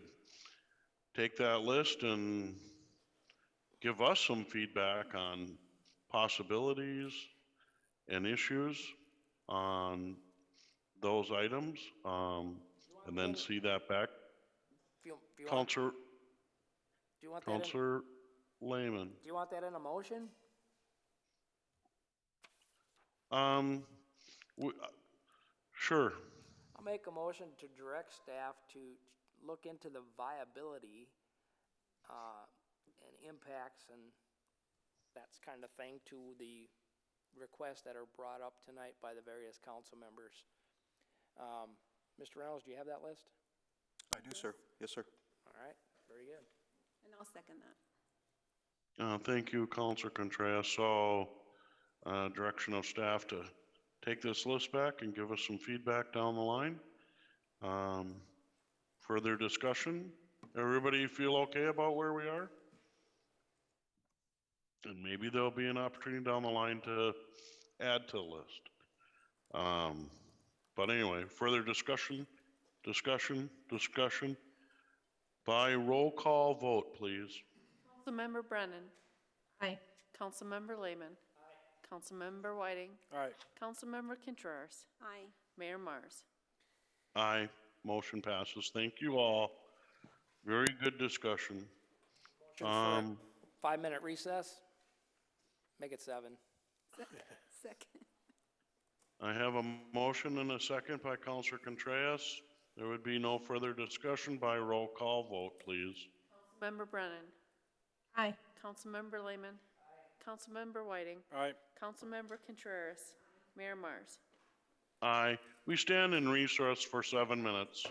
take that list and give us some feedback on possibilities and issues on those items, and then see that back. Councilor Lehman. Do you want that in a motion? Sure. I'll make a motion to direct staff to look into the viability and impacts and that kind of thing to the requests that are brought up tonight by the various council members. Mr. Reynolds, do you have that list? I do, sir. Yes, sir. All right, very good. And I'll second that. Thank you, Councilor Contreras. So, direction of staff to take this list back and give us some feedback down the line. Further discussion? Everybody feel okay about where we are? And maybe there'll be an opportunity down the line to add to the list. But anyway, further discussion by roll call vote, please. Councilmember Brennan. Aye. Councilmember Lehman. Aye. Councilmember Whiting. Aye. Councilmember Contreras. Aye. Mayor Mars. Aye. Motion passes. Thank you all. Very good discussion. Motion for a 5-minute recess. Make it 7. Second. I have a motion and a second by Councilor Contreras. There would be no further discussion. By roll call vote, please. Councilmember Brennan. Aye. Councilmember Lehman. Aye. Councilmember Whiting. Aye. Councilmember Contreras. Mayor Mars. Aye. We stand in recess for 7 minutes.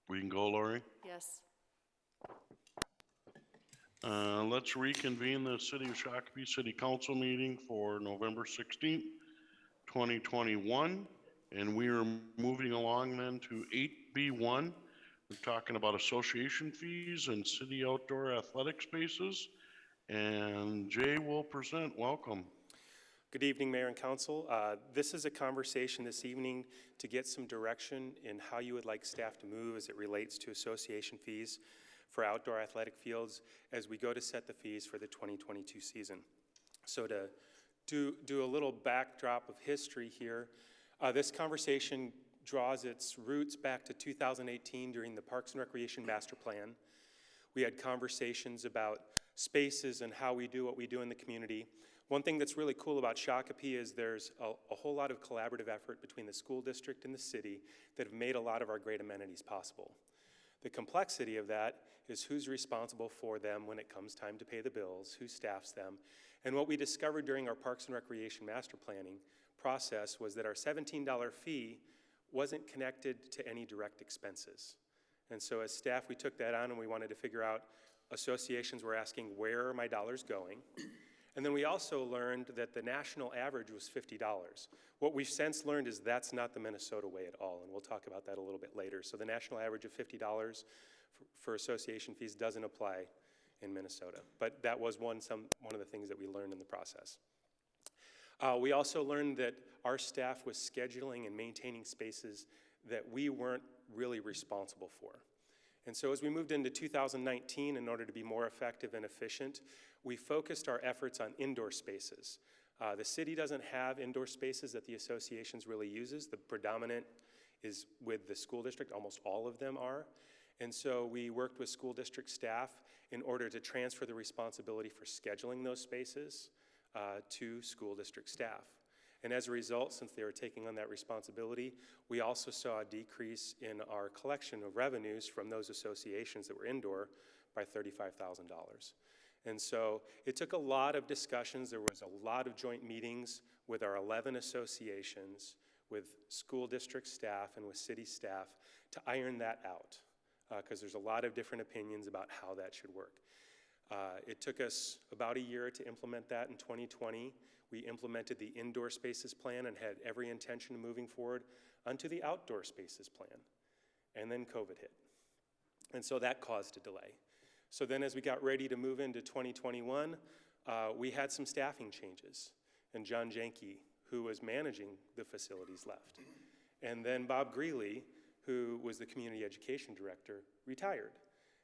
We can go, Lori? Yes. Let's reconvene the City of Shakopee City Council meeting for November 16th, 2021. And we are moving along then to 8B1. We're talking about association fees and city outdoor athletic spaces. And Jay will present. Welcome. Good evening, Mayor and Council. This is a conversation this evening to get some direction in how you would like staff to move as it relates to association fees for outdoor athletic fields as we go to set the fees for the 2022 season. So to do a little backdrop of history here, this conversation draws its roots back to 2018 during the Parks and Recreation Master Plan. We had conversations about spaces and how we do what we do in the community. One thing that's really cool about Shakopee is there's a whole lot of collaborative effort between the school district and the city that have made a lot of our great amenities possible. The complexity of that is who's responsible for them when it comes time to pay the bills, who staffs them. And what we discovered during our Parks and Recreation Master Planning process was that our $17 fee wasn't connected to any direct expenses. And so as staff, we took that on and we wanted to figure out, associations were asking, where are my dollars going? And then we also learned that the national average was $50. What we've since learned is that's not the Minnesota way at all, and we'll talk about that a little bit later. So the national average of $50 for association fees doesn't apply in Minnesota, but that was one of the things that we learned in the process. We also learned that our staff was scheduling and maintaining spaces that we weren't really responsible for. And so as we moved into 2019, in order to be more effective and efficient, we focused our efforts on indoor spaces. The city doesn't have indoor spaces that the associations really uses. The predominant is with the school district, almost all of them are. And so we worked with school district staff in order to transfer the responsibility for scheduling those spaces to school district staff. And as a result, since they were taking on that responsibility, we also saw a decrease in our collection of revenues from those associations that were indoor by $35,000. And so it took a lot of discussions. There was a lot of joint meetings with our 11 associations, with school district staff and with city staff to iron that out, because there's a lot of different opinions about how that should work. It took us about a year to implement that in 2020. We implemented the indoor spaces plan and had every intention of moving forward onto the outdoor spaces plan. And then COVID hit. And so that caused a delay. So then as we got ready to move into 2021, we had some staffing changes. And John Janke, who was managing the facilities, left. And then Bob Greeley, who was the community education director, retired.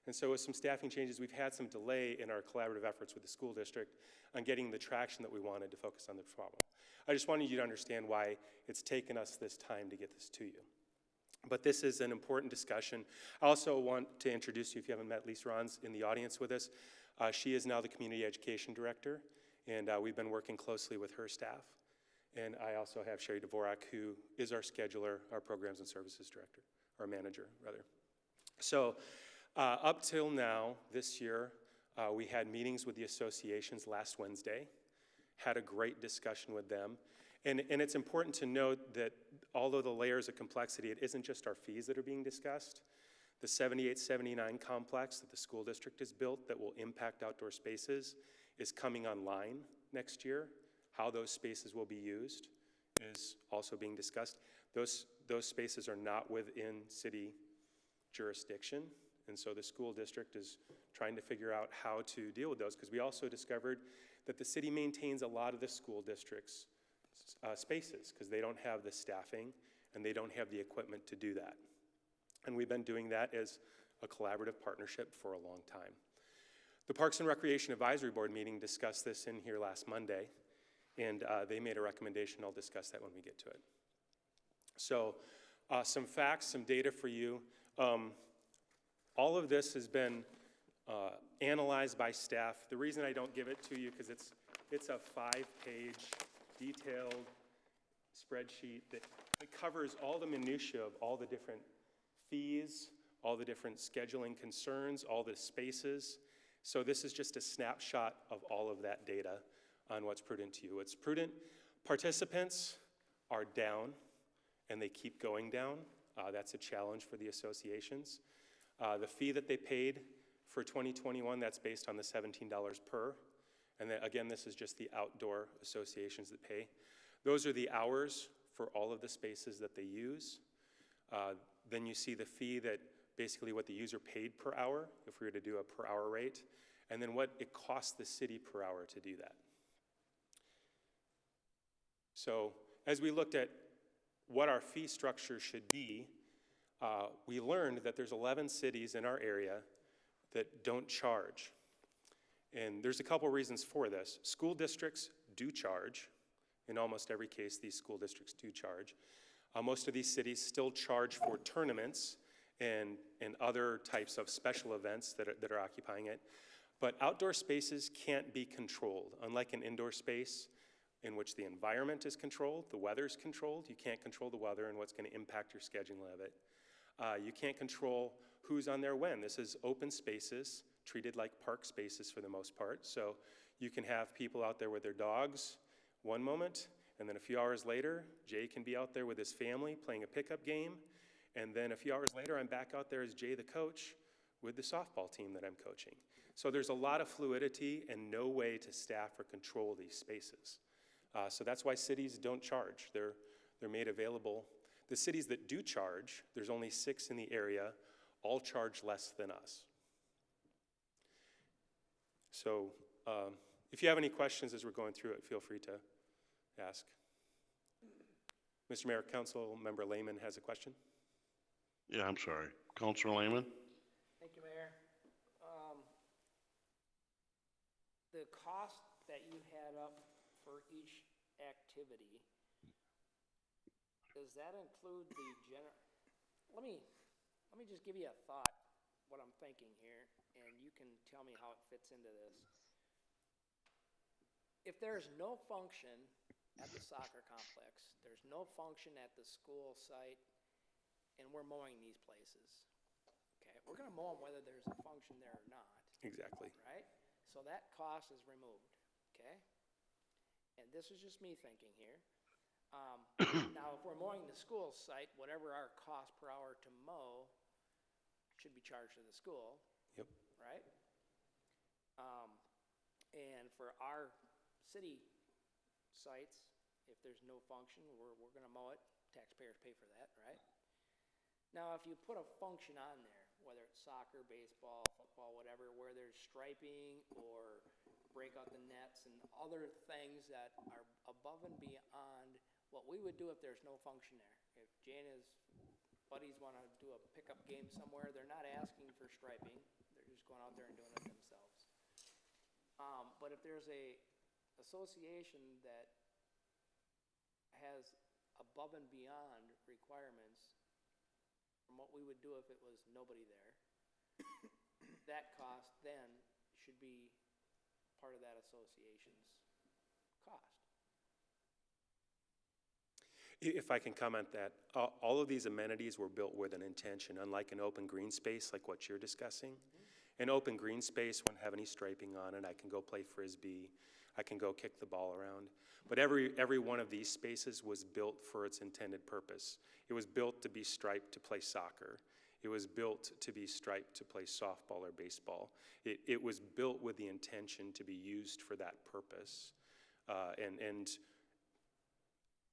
And so with some staffing changes, we've had some delay in our collaborative efforts with the school district on getting the traction that we wanted to focus on the problem. I just wanted you to understand why it's taken us this time to get this to you. But this is an important discussion. I also want to introduce you, if you haven't met Lisa Ron's in the audience with us. She is now the community education director, and we've been working closely with her staff. And I also have Sherry Dvorak, who is our scheduler, our programs and services director, or manager, rather. So up till now, this year, we had meetings with the associations last Wednesday, had a great discussion with them. And it's important to note that although the layers of complexity, it isn't just our fees that are being discussed. The 7879 complex that the school district has built that will impact outdoor spaces is coming online next year. How those spaces will be used is also being discussed. Those spaces are not within city jurisdiction, and so the school district is trying to figure out how to deal with those, because we also discovered that the city maintains a lot of the school district's spaces because they don't have the staffing and they don't have the equipment to do that. And we've been doing that as a collaborative partnership for a long time. The Parks and Recreation Advisory Board meeting discussed this in here last Monday, and they made a recommendation. I'll discuss that when we get to it. So some facts, some data for you. All of this has been analyzed by staff. The reason I don't give it to you because it's a 5-page detailed spreadsheet that covers all the minutia of all the different fees, all the different scheduling concerns, all the spaces. So this is just a snapshot of all of that data on what's prudent to you. What's prudent, participants are down and they keep going down. That's a challenge for the associations. The fee that they paid for 2021, that's based on the $17 per. And then again, this is just the outdoor associations that pay. Those are the hours for all of the spaces that they use. Then you see the fee that basically what the user paid per hour, if we were to do a per hour rate, and then what it costs the city per hour to do that. So as we looked at what our fee structure should be, we learned that there's 11 cities in our area that don't charge. And there's a couple reasons for this. School districts do charge. In almost every case, these school districts do charge. Most of these cities still charge for tournaments and other types of special events that are occupying it. But outdoor spaces can't be controlled. Unlike an indoor space in which the environment is controlled, the weather's controlled, you can't control the weather and what's going to impact your scheduling of it. You can't control who's on there when. This is open spaces, treated like park spaces for the most part. So you can have people out there with their dogs one moment, and then a few hours later, Jay can be out there with his family playing a pickup game, and then a few hours later, I'm back out there as Jay the coach with the softball team that I'm coaching. So there's a lot of fluidity and no way to staff or control these spaces. So that's why cities don't charge. They're made available. The cities that do charge, there's only 6 in the area, all charge less than us. So if you have any questions as we're going through it, feel free to ask. Mr. Mayor, Council Member Lehman has a question. Yeah, I'm sorry. Councilor Lehman? Thank you, Mayor. The cost that you had up for each activity, does that include the let me just give you a thought, what I'm thinking here, and you can tell me how it fits into this. If there's no function at the soccer complex, there's no function at the school site, and we're mowing these places, okay? We're gonna mow them whether there's a function there or not. Exactly. Right? So that cost is removed, okay? And this is just me thinking here. Now, if we're mowing the school site, whatever our cost per hour to mow should be charged to the school. Yep. Right? And for our city sites, if there's no function, we're gonna mow it. Taxpayers pay for that, right? Now, if you put a function on there, whether it's soccer, baseball, football, whatever, where there's striping or break out the nets and other things that are above and beyond what we would do if there's no function there. If Jay and his buddies want to do a pickup game somewhere, they're not asking for striping. They're just going out there and doing it themselves. But if there's a association that has above and beyond requirements from what we would do if it was nobody there, that cost then should be part of that association's cost. If I can comment that, all of these amenities were built with an intention, unlike an open green space like what you're discussing. An open green space won't have any striping on it. I can go play Frisbee. I can go kick the ball around. But every one of these spaces was built for its intended purpose. It was built to be striped to play soccer. It was built to be striped to play softball or baseball. It was built with the intention to be used for that purpose. And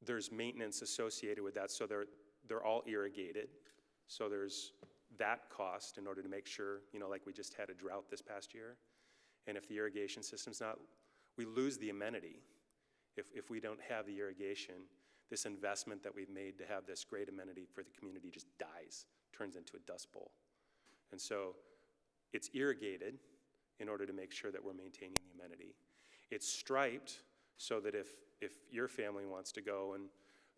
there's maintenance associated with that, so they're all irrigated. So there's that cost in order to make sure, like we just had a drought this past year. And if the irrigation system's not, we lose the amenity. If we don't have the irrigation, this investment that we've made to have this great amenity for the community just dies, turns into a dust bowl. And so it's irrigated in order to make sure that we're maintaining the amenity. It's striped so that if your family wants to go and,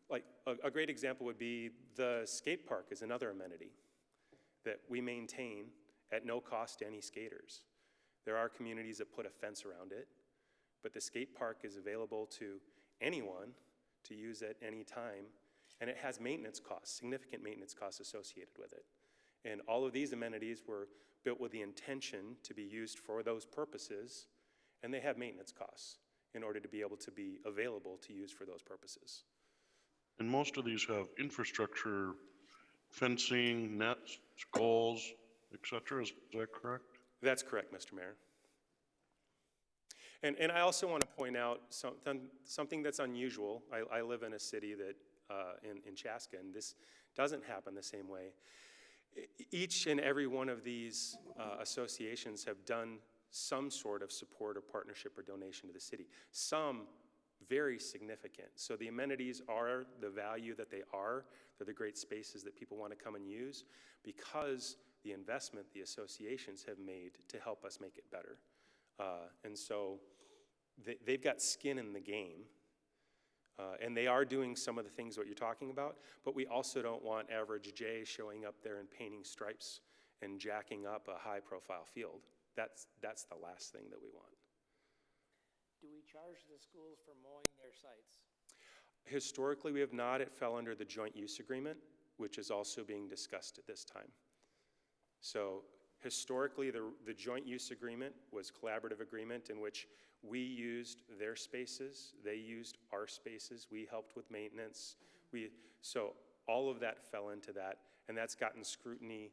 like, a great example would be the skate park is another amenity that we maintain at no cost to any skaters. There are communities that put a fence around it, but the skate park is available to anyone to use at any time, and it has maintenance costs, significant maintenance costs associated with it. And all of these amenities were built with the intention to be used for those purposes, and they have maintenance costs in order to be able to be available to use for those purposes. And most of these have infrastructure fencing, nets, goals, et cetera. Is that correct? That's correct, Mr. Mayor. And I also want to point out something that's unusual. I live in a city that, in Chaska, and this doesn't happen the same way. Each and every one of these associations have done some sort of support or partnership or donation to the city. Some very significant. So the amenities are the value that they are. They're the great spaces that people want to come and use because the investment the associations have made to help us make it better. And so they've got skin in the game. And they are doing some of the things what you're talking about, but we also don't want average Jay showing up there and painting stripes and jacking up a high-profile field. That's the last thing that we want. Do we charge the schools for mowing their sites? Historically, we have not. It fell under the joint use agreement, which is also being discussed at this time. So historically, the joint use agreement was collaborative agreement in which we used their spaces, they used our spaces, we helped with maintenance. So all of that fell into that, and that's gotten scrutiny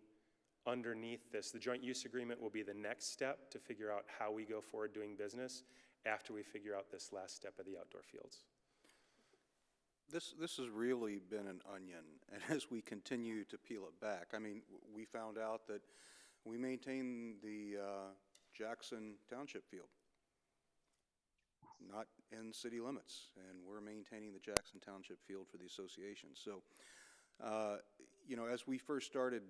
underneath this. The joint use agreement will be the next step to figure out how we go forward doing business after we figure out this last step of the outdoor fields. This has really been an onion, and as we continue to peel it back, I mean, we found out that we maintain the Jackson Township field, not in city limits, and we're maintaining the Jackson Township field for the association. So, you know, as we first started,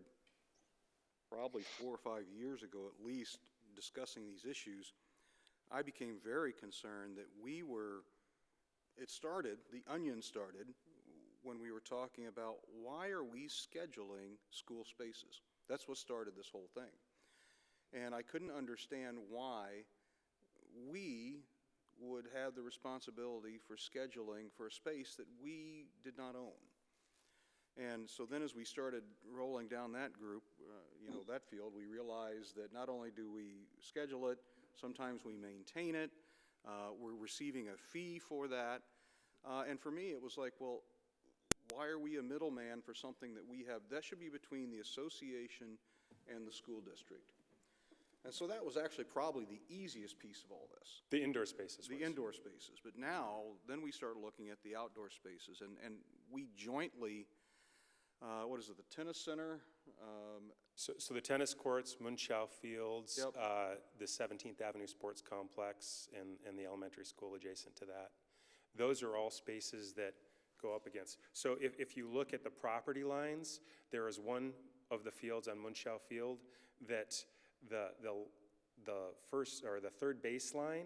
probably 4 or 5 years ago at least, discussing these issues, I became very concerned that the onion started when we were talking about why are we scheduling school spaces? That's what started this whole thing. And I couldn't understand why we would have the responsibility for scheduling for a space that we did not own. And so then as we started rolling down that group, you know, that field, we realized that not only do we schedule it, sometimes we maintain it, we're receiving a fee for that. And for me, it was like, well, why are we a middleman for something that we have? That should be between the association and the school district. And so that was actually probably the easiest piece of all this. The indoor spaces. The indoor spaces. But now, then we start looking at the outdoor spaces, and we jointly, what is it, the tennis center? So the tennis courts, Munchau Fields, Yep. The 17th Avenue Sports Complex, and the elementary school adjacent to that. Those are all spaces that go up against. So if you look at the property lines, there is one of the fields on Munchau Field that the first or the third baseline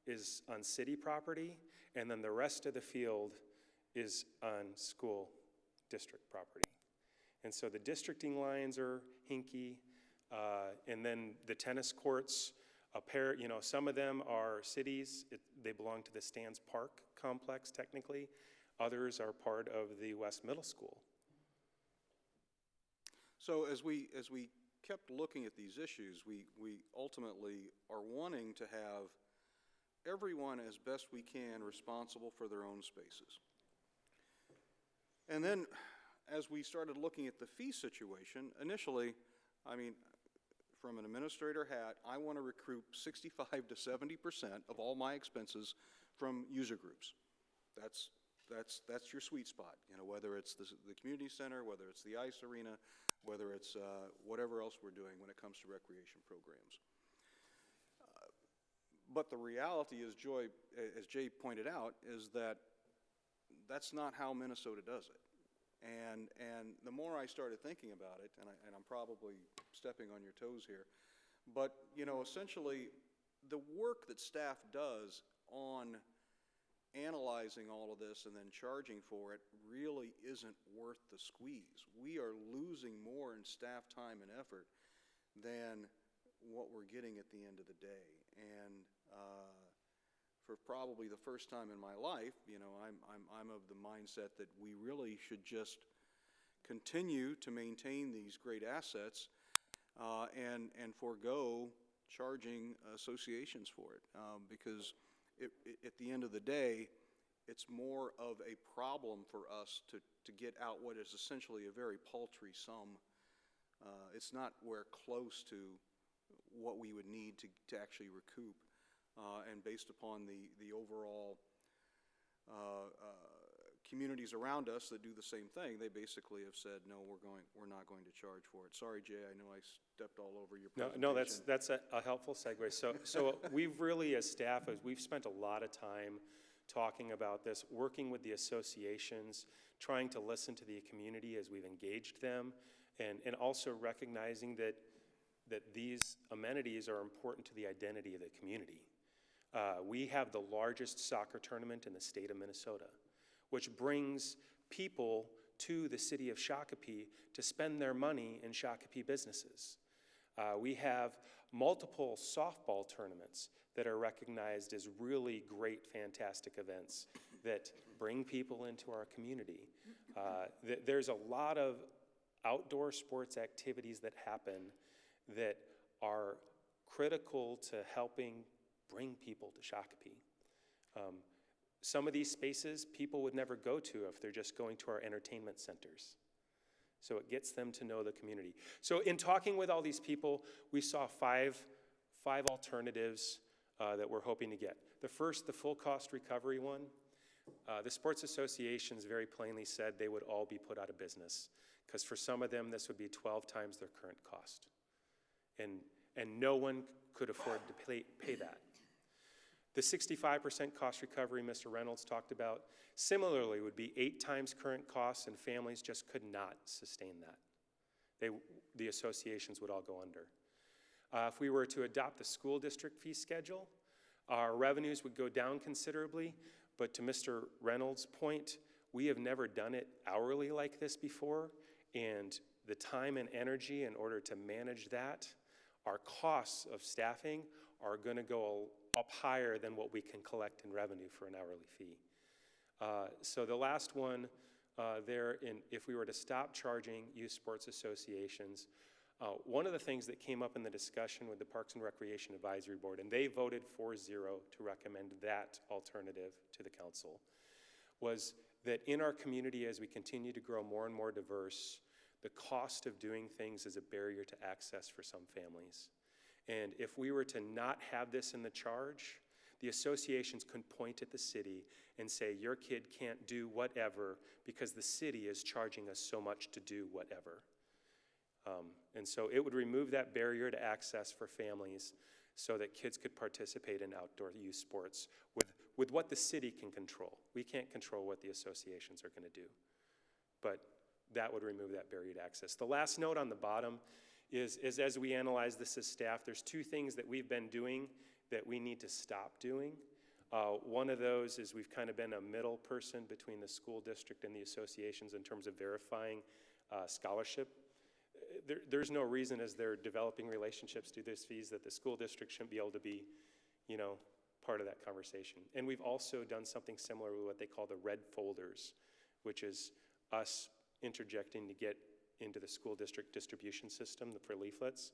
is on city property, and then the rest of the field is on school district property. And so the districting lines are hinky, and then the tennis courts, you know, some of them are cities. They belong to the Stans Park complex technically. Others are part of the West Middle School. So as we kept looking at these issues, we ultimately are wanting to have everyone as best we can responsible for their own spaces. And then as we started looking at the fee situation, initially, I mean, from an administrator hat, I want to recoup 65 to 70% of all my expenses from user groups. That's your sweet spot, you know, whether it's the community center, whether it's the ice arena, whether it's whatever else we're doing when it comes to recreation programs. But the reality is, as Jay pointed out, is that that's not how Minnesota does it. And the more I started thinking about it, and I'm probably stepping on your toes here, but, you know, essentially the work that staff does on analyzing all of this and then charging for it really isn't worth the squeeze. We are losing more in staff time and effort than what we're getting at the end of the day. And for probably the first time in my life, you know, I'm of the mindset that we really should just continue to maintain these great assets and forego charging associations for it, because at the end of the day, it's more of a problem for us to get out what is essentially a very paltry sum. It's not where close to what we would need to actually recoup. And based upon the overall communities around us that do the same thing, they basically have said, no, we're not going to charge for it. Sorry, Jay, I know I stepped all over your presentation. No, that's a helpful segue. So we've really, as staff, we've spent a lot of time talking about this, working with the associations, trying to listen to the community as we've engaged them, and also recognizing that these amenities are important to the identity of the community. We have the largest soccer tournament in the state of Minnesota, which brings people to the city of Shakopee to spend their money in Shakopee businesses. We have multiple softball tournaments that are recognized as really great, fantastic events that bring people into our community. There's a lot of outdoor sports activities that happen that are critical to helping bring people to Shakopee. Some of these spaces people would never go to if they're just going to our entertainment centers. So it gets them to know the community. So in talking with all these people, we saw five alternatives that we're hoping to get. The first, the full cost recovery one, the sports associations very plainly said they would all be put out of business because for some of them this would be 12 times their current cost. And no one could afford to pay that. The 65% cost recovery Mr. Reynolds talked about similarly would be 8 times current costs, and families just could not sustain that. The associations would all go under. If we were to adopt the school district fee schedule, our revenues would go down considerably, but to Mr. Reynolds' point, we have never done it hourly like this before, and the time and energy in order to manage that, our costs of staffing are going to go up higher than what we can collect in revenue for an hourly fee. So the last one if we were to stop charging youth sports associations, one of the things that came up in the discussion with the Parks and Recreation Advisory Board, and they voted 4-0 to recommend that alternative to the council, was that in our community as we continue to grow more and more diverse, the cost of doing things is a barrier to access for some families. And if we were to not have this in the charge, the associations could point at the city and say, your kid can't do whatever because the city is charging us so much to do whatever. And so it would remove that barrier to access for families so that kids could participate in outdoor youth sports with what the city can control. We can't control what the associations are going to do, but that would remove that barrier to access. The last note on the bottom is as we analyze this as staff, there's 2 things that we've been doing that we need to stop doing. One of those is we've kind of been a middle person between the school district and the associations in terms of verifying scholarship. There's no reason as they're developing relationships through these fees that the school district shouldn't be able to be, part of that conversation. And we've also done something similar with what they call the red folders, which is us interjecting to get into the school district distribution system for leaflets.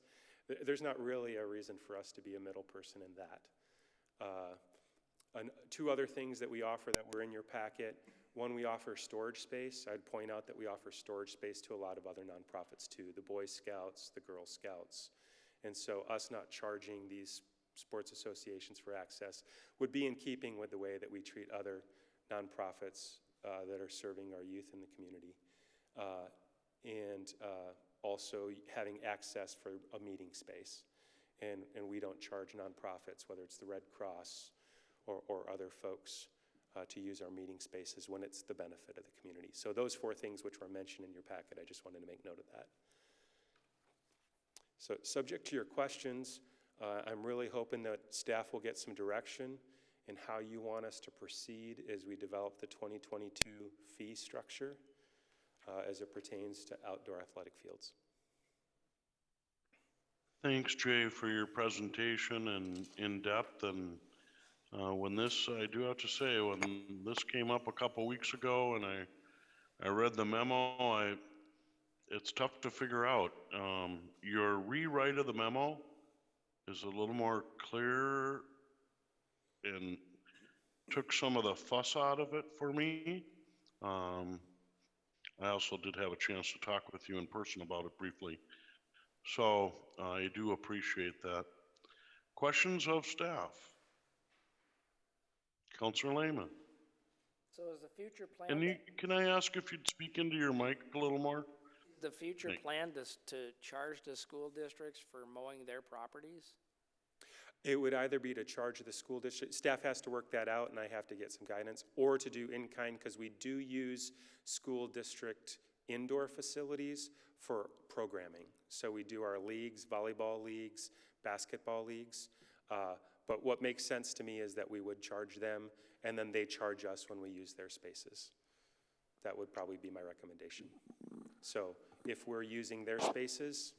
There's not really a reason for us to be a middle person in that. 2 other things that we offer that were in your packet. One, we offer storage space. I'd point out that we offer storage space to a lot of other nonprofits too, the Boy Scouts, the Girl Scouts. And so us not charging these sports associations for access would be in keeping with the way that we treat other nonprofits that are serving our youth in the community. And also having access for a meeting space. And we don't charge nonprofits, whether it's the Red Cross or other folks, to use our meeting spaces when it's the benefit of the community. So those 4 things which were mentioned in your packet, I just wanted to make note of that. So subject to your questions, I'm really hoping that staff will get some direction in how you want us to proceed as we develop the 2022 fee structure as it pertains to outdoor athletic fields. Thanks, Jay, for your presentation and in depth. And when this, I do have to say, when this came up a couple weeks ago and I read the memo, it's tough to figure out. Your rewrite of the memo is a little more clear, and took some of the fuss out of it for me. I also did have a chance to talk with you in person about it briefly. So I do appreciate that. Questions of staff? Councilor Lehman. So is the future plan, Can I ask if you'd speak into your mic a little more? the future plan to charge the school districts for mowing their properties? It would either be to charge the school district, staff has to work that out and I have to get some guidance, or to do in kind, because we do use school district indoor facilities for programming. So we do our leagues, volleyball leagues, basketball leagues. But what makes sense to me is that we would charge them and then they charge us when we use their spaces. That would probably be my recommendation. So if we're using their spaces,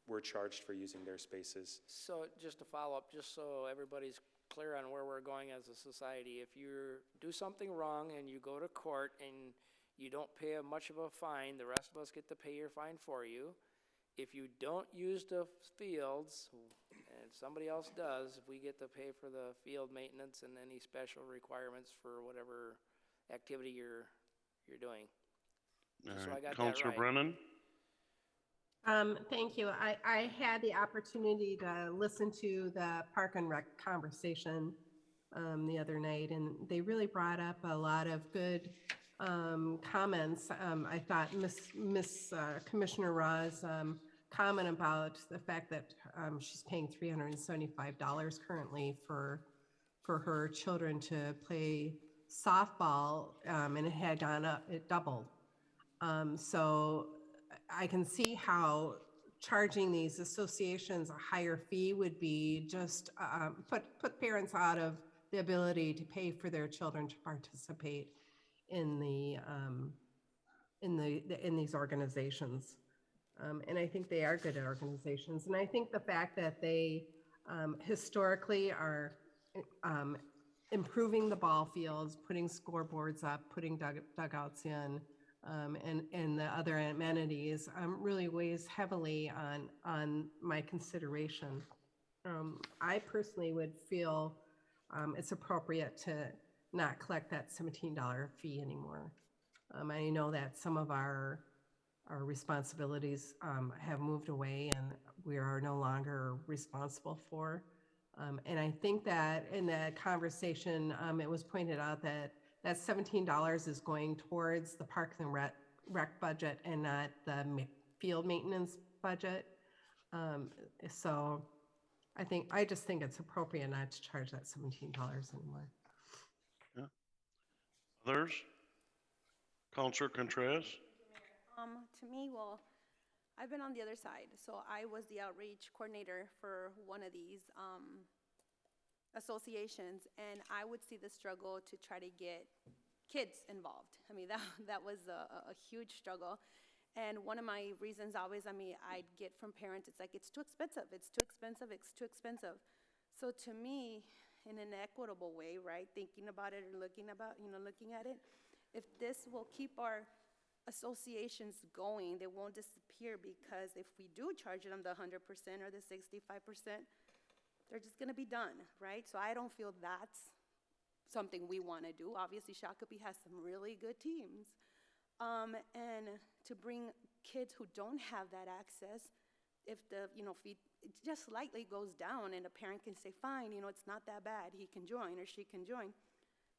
we're charged for using their spaces. So just to follow up, just so everybody's clear on where we're going as a society, if you do something wrong and you go to court and you don't pay much of a fine, the rest of us get to pay your fine for you. If you don't use the fields, and somebody else does, we get to pay for the field maintenance and any special requirements for whatever activity you're doing. So I got that Councilor right. Brennan? Thank you. I had the opportunity to listen to the Park and Rec conversation the other night, and they really brought up a lot of good comments. I thought Miss Commissioner Raw's comment about the fact that she's paying $375 currently for her children to play softball, and it had gone up, it doubled. So I can see how charging these associations a higher fee would be just put parents out of the ability to pay for their children to participate in these organizations. And I think they are good organizations. And I think the fact that they historically are improving the ball fields, putting scoreboards up, putting dugouts in, and the other amenities really weighs heavily on my consideration. I personally would feel it's appropriate to not collect that $17 fee anymore. I know that some of our responsibilities have moved away and we are no longer responsible for. And I think that in that conversation, it was pointed out that that $17 is going towards the Parks and Rec budget and not the field maintenance budget. So I just think it's appropriate not to charge that $17 anymore. Yeah. Others? Councilor Contreras? To me, well, I've been on the other side. So I was the outreach coordinator for one of these associations, and I would see the struggle to try to get kids involved. I mean, that was a huge struggle. And one of my reasons always, I'd get from parents, it's like, it's too expensive, it's too expensive, it's too expensive. So to me, in an equitable way, right, thinking about it or looking at it, if this will keep our associations going, they won't disappear, because if we do charge them the 100% or the 65%, they're just gonna be done, right? So I don't feel that's something we wanna do. Obviously, Shakopee has some really good teams. And to bring kids who don't have that access, if the fee just slightly goes down and a parent can say, fine, it's not that bad, he can join or she can join.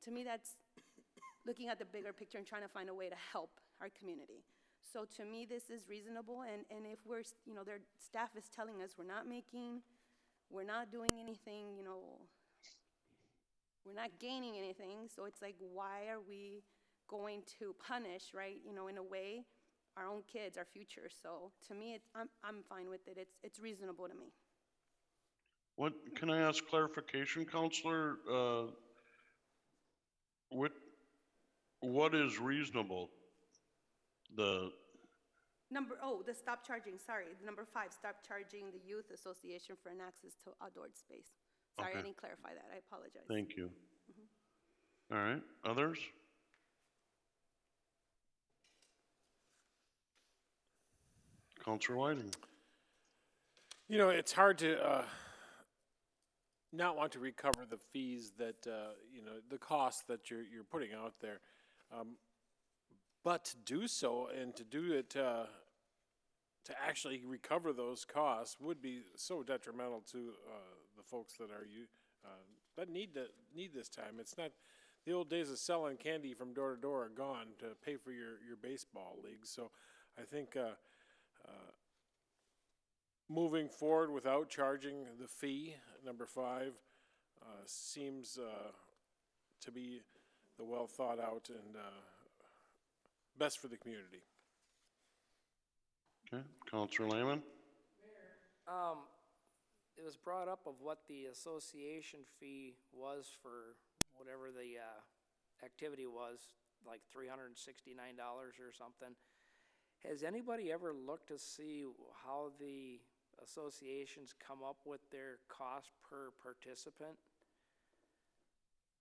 To me, that's looking at the bigger picture and trying to find a way to help our community. So to me, this is reasonable, and if we're, their staff is telling us we're not doing anything, we're not gaining anything, so it's like, why are we going to punish, right, in a way, our own kids, our future? So to me, I'm fine with it. It's reasonable to me. What, can I ask clarification, Councilor? What is reasonable? The stop charging, sorry. Number 5, stop charging the Youth Association for an access to outdoor space. Sorry, Okay. I didn't clarify that. I apologize. Thank you. All right, others? Councilor Whiting. It's hard to not want to recover the fees that, you know, the costs that you're putting out there. But to do so and to do it, to actually recover those costs would be so detrimental to the folks that are that need this time. It's not, the old days of selling candy from door to door are gone to pay for your baseball leagues. So I think moving forward without charging the fee, number 5, seems to be the well thought out and best for the community. Okay, Counselor Lehman? It was brought up of what the association fee was for whatever the activity was, like $369 or something. Has anybody ever looked to see how the associations come up with their cost per participant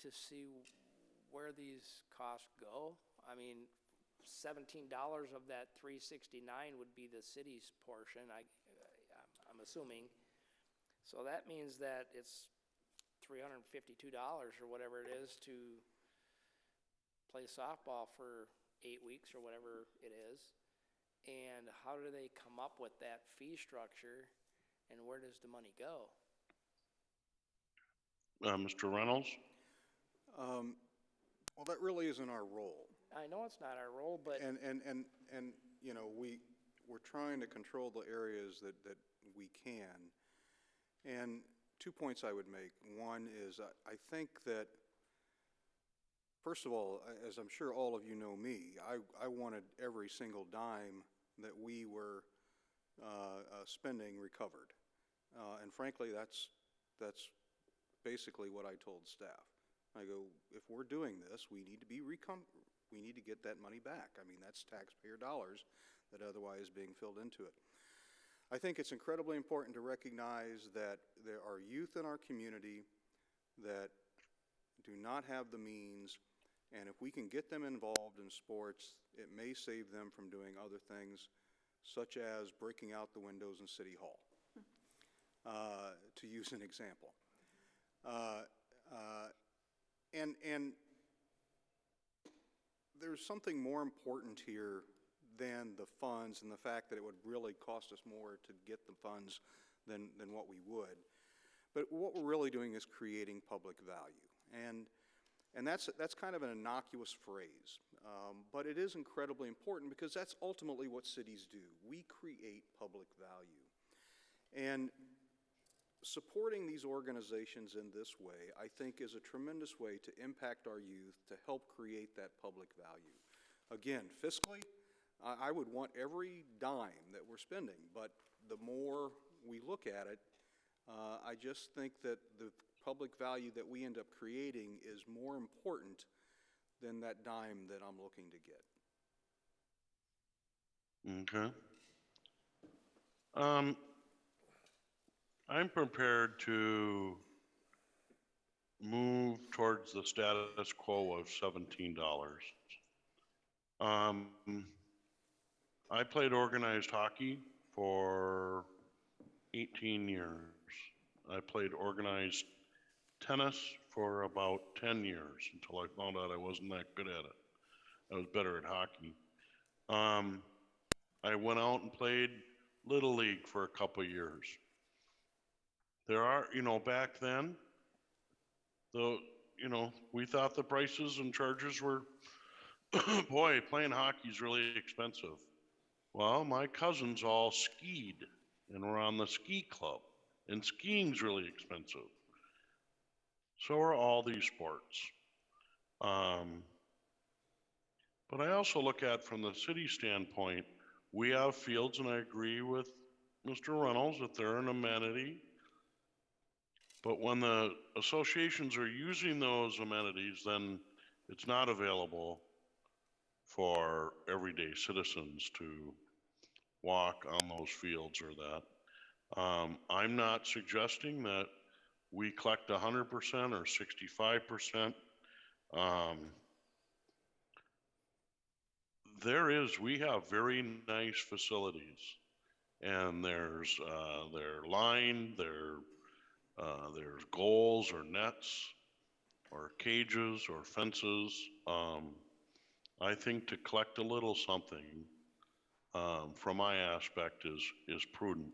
to see where these costs go? I mean, $17 of that $369 would be the city's portion, I'm assuming. So that means that it's $352 or whatever it is to play softball for 8 weeks or whatever it is. And how do they come up with that fee structure, and where does the money go? Mr. Reynolds? Well, that really isn't our role. I know it's not our role, but And you know, we're trying to control the areas that we can. And 2 points I would make. One is I think that, first of all, as I'm sure all of you know me, I wanted every single dime that we were spending recovered. And frankly, that's basically what I told staff. I go, if we're doing this, we need to get that money back. I mean, that's taxpayer dollars that otherwise being filled into it. I think it's incredibly important to recognize that there are youth in our community that do not have the means, and if we can get them involved in sports, it may save them from doing other things, such as breaking out the windows in City Hall, to use an example. And there's something more important here than the funds and the fact that it would really cost us more to get the funds than what we would. But what we're really doing is creating public value. And that's kind of an innocuous phrase, but it is incredibly important because that's ultimately what cities do. We create public value. And supporting these organizations in this way, I think, is a tremendous way to impact our youth, to help create that public value. Again, fiscally, I would want every dime that we're spending, but the more we look at it, I just think that the public value that we end up creating is more important than that dime that I'm looking to get. Okay. I'm prepared to move towards the status quo of $17. I played organized hockey for 18 years. I played organized tennis for about 10 years until I found out I wasn't that good at it. I was better at hockey. I went out and played Little League for a couple years. There are, back then, we thought the prices and charges were, boy, playing hockey is really expensive. Well, my cousins all skied and were on the ski club, and skiing's really expensive. So are all these sports. But I also look at from the city standpoint, we have fields, and I agree with Mr. Reynolds that they're an amenity. But when the associations are using those amenities, then it's not available for everyday citizens to walk on those fields or that. I'm not suggesting that we collect 100% or 65%. We have very nice facilities, and they're lined, they're there's goals or nets or cages or fences. I think to collect a little something from my aspect is prudent.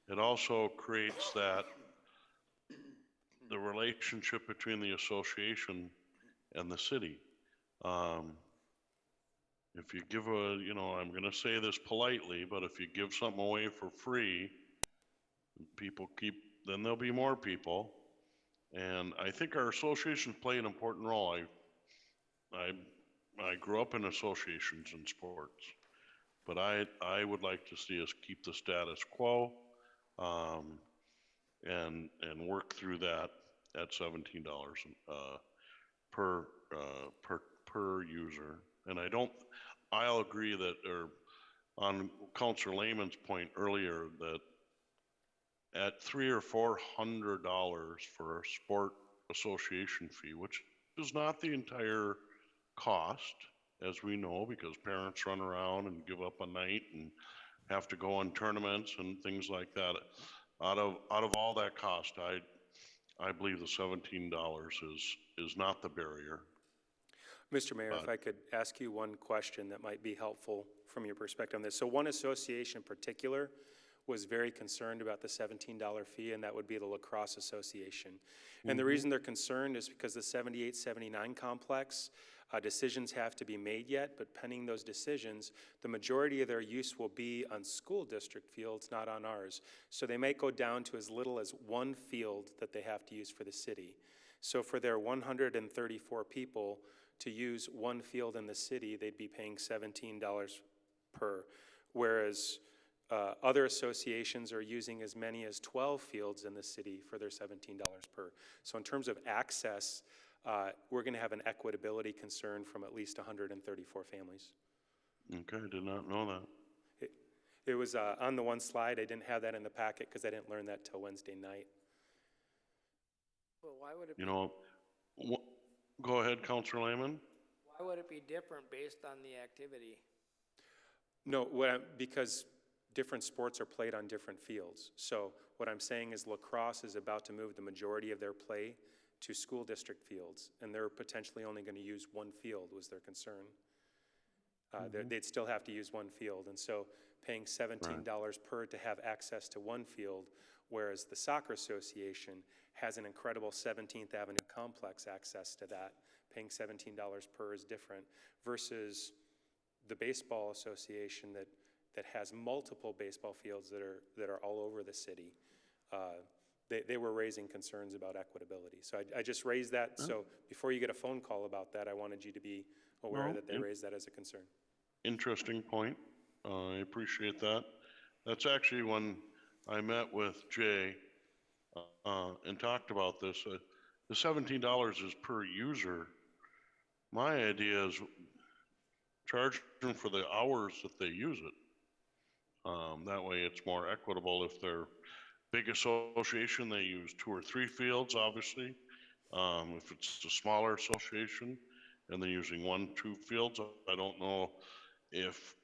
It also creates the relationship between the association and the city. If you give I'm gonna say this politely, but if you give something away for free, then there'll be more people. And I think our associations play an important role. I grew up in associations in sports, but I would like to see us keep the status quo, and work through that at $17 per user. And I'll agree that, or on Councilor Lehman's point earlier, that at $300 or $400 for a sport association fee, which is not the entire cost, as we know, because parents run around and give up a night and have to go on tournaments and things like that. Out of all that cost, I believe the $17 is not the barrier. Mr. Mayor, if I could ask you one question that might be helpful from your perspective on this. So one association in particular was very concerned about the $17 fee, and that would be the Lacrosse Association. And the reason they're concerned is because the 78-79 complex, decisions have to be made yet, but pending those decisions, the majority of their use will be on school district fields, not on ours. So they may go down to as little as one field that they have to use for the city. So for their 134 people to use one field in the city, they'd be paying $17 per, whereas other associations are using as many as 12 fields in the city for their $17 per. So in terms of access, we're going to have an equitability concern from at least 134 families. Okay, I did not know that. It was on the one slide. I didn't have that in the packet because I didn't learn that till Wednesday night. Well, why would it be, Go ahead, Councilor Lehman. why would it be different based on the activity? No, because different sports are played on different fields. So what I'm saying is lacrosse is about to move the majority of their play to school district fields, and they're potentially only going to use one field was their concern. They'd still have to use one field, and so paying $17 per to have access to one field, whereas the Soccer Association has an incredible 17th Avenue complex access to that. Paying $17 per is different versus the Baseball Association that has multiple baseball fields that are all over the city. They were raising concerns about equitability. So I just raised that. So before you get a phone call about that, I wanted you to be aware that they raised that as a concern. Interesting point. I appreciate that. That's actually when I met with Jay and talked about this. The $17 is per user. My idea is charge them for the hours that they use it. That way it's more equitable. If they're big association, they use 2 or 3 fields, obviously. If it's a smaller association and they're using 1, 2 fields, I don't know if,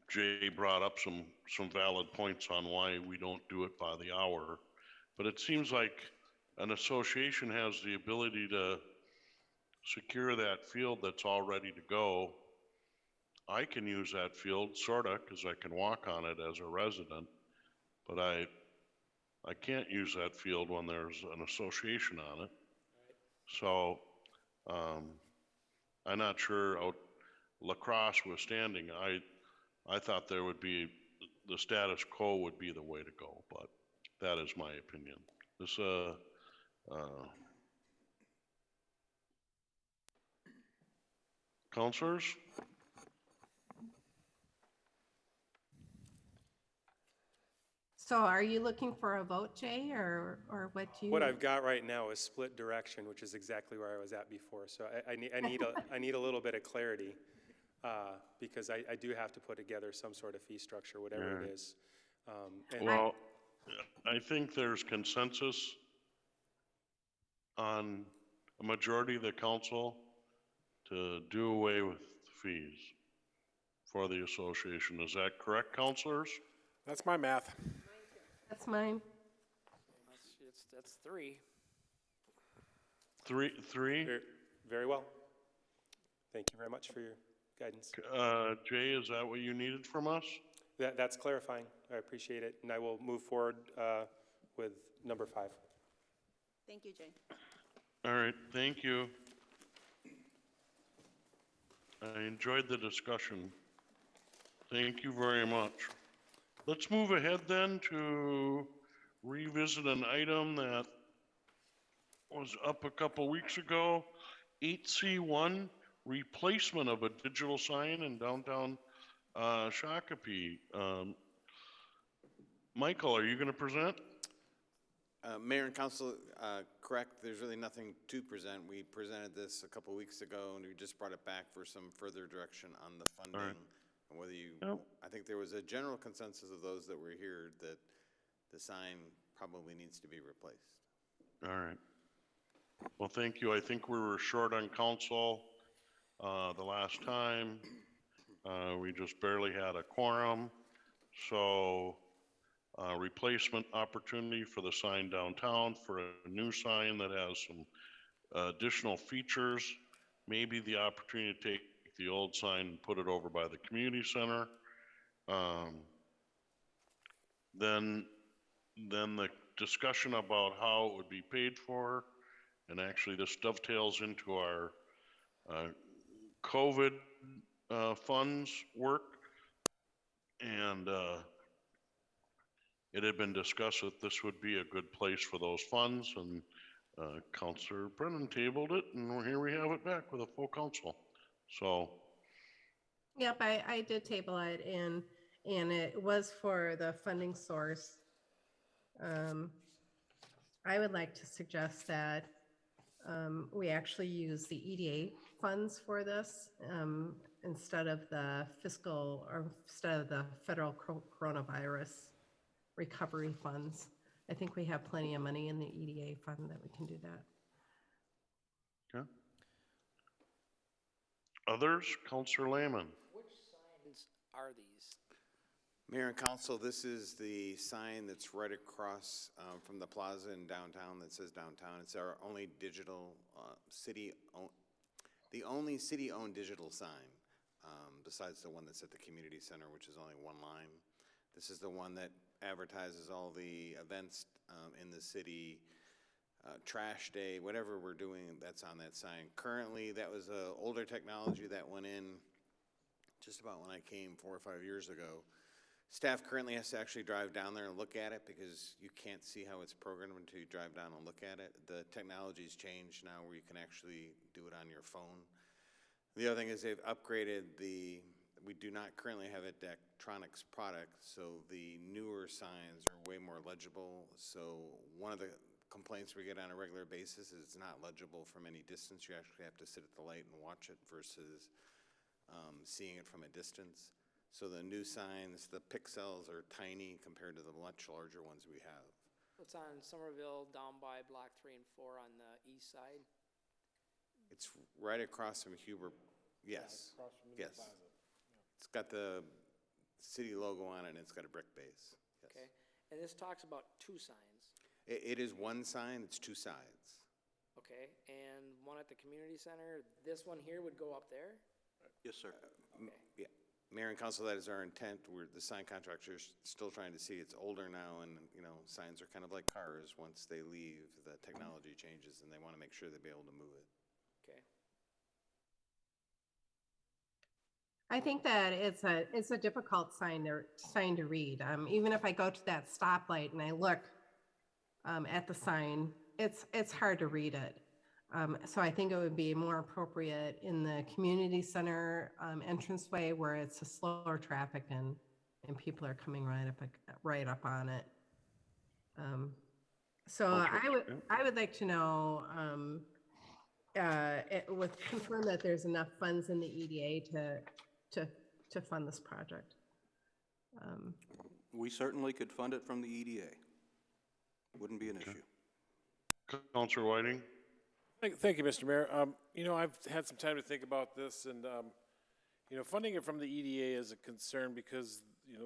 Jay brought up some valid points on why we don't do it by the hour, but it seems like an association has the ability to secure that field that's all ready to go. I can use that field, sorta, because I can walk on it as a resident, but I can't use that field when there's an association on it. So I'm not sure lacrosse withstanding, I thought there would be, the status quo would be the way to go, but that is my opinion. This, councilors? So are you looking for a vote, Jay, or what do you? What I've got right now is split direction, which is exactly where I was at before. So I need a little bit of clarity because I do have to put together some sort of fee structure, whatever it is. Well, I think there's consensus on a majority of the council to do away with fees for the association. Is that correct, councilors? That's my math. That's mine. That's three. Three? Very well. Thank you very much for your guidance. Jay, is that what you needed from us? That's clarifying. I appreciate it, and I will move forward with number 5. Thank you, Jay. All right, thank you. I enjoyed the discussion. Thank you very much. Let's move ahead then to revisit an item that was up a couple weeks ago. 8C1, replacement of a digital sign in downtown Shakopee. Michael, are you going to present? Mayor and Council, correct, there's really nothing to present. We presented this a couple weeks ago, and we just brought it back for some further direction on the funding. All right. And whether you, Yep. I think there was a general consensus of those that were here that the sign probably needs to be replaced. All right. Well, thank you. I think we were short on council the last time. We just barely had a quorum. So replacement opportunity for the sign downtown, for a new sign that has some additional features, maybe the opportunity to take the old sign and put it over by the community center. Then the discussion about how it would be paid for, and actually this dovetails into our COVID funds work. And it had been discussed that this would be a good place for those funds, and Councilor Brennan tabled it, and here we have it back with a full council. So. Yep, I did table it, and it was for the funding source. I would like to suggest that we actually use the EDA funds for this instead of the fiscal, or instead of the federal coronavirus recovery funds. I think we have plenty of money in the EDA fund that we can do that. Okay. Others? Councilor Lehman. Which signs are these? Mayor and Council, this is the sign that's right across from the plaza in downtown that says downtown. It's our only digital the only city-owned digital sign, besides the one that's at the community center, which is only one line. This is the one that advertises all the events in the city, trash day, whatever we're doing, that's on that sign. Currently, that was older technology that went in just about when I came 4 or 5 years ago. Staff currently has to actually drive down there and look at it because you can't see how it's programmed until you drive down and look at it. The technology's changed now where you can actually do it on your phone. The other thing is they've upgraded we do not currently have a Daktronics product, so the newer signs are way more legible. So one of the complaints we get on a regular basis is it's not legible from any distance. You actually have to sit at the light and watch it versus seeing it from a distance. So the new signs, the pixels are tiny compared to the much larger ones we have. It's on Somerville down by block 3 and 4 on the east side. It's right across from Huber. Yes. Across from the yes. plaza. Yeah. It's got the city logo on it and it's got a brick base. Yes. Okay. And this talks about 2 signs. It is one sign, it's 2 sides. Okay. And one at the community center. This one here would go up there? Yes, sir. Okay. Yeah. Mayor and Council, that is our intent. The sign contractor's still trying to see. It's older now, and signs are kind of like cars. Once they leave, the technology changes, and they want to make sure they'll be able to move it. Okay. I think that it's a difficult sign to read. Even if I go to that stoplight and I look at the sign, it's hard to read it. So I think it would be more appropriate in the community center entranceway where it's a slower traffic and people are coming right up on it. So I would like to know confirm that there's enough funds in the EDA to fund this project. We certainly could fund it from the EDA. Wouldn't be an issue. Councilor Whiting. Thank you, Mr. Mayor. I've had some time to think about this, and funding it from the EDA is a concern because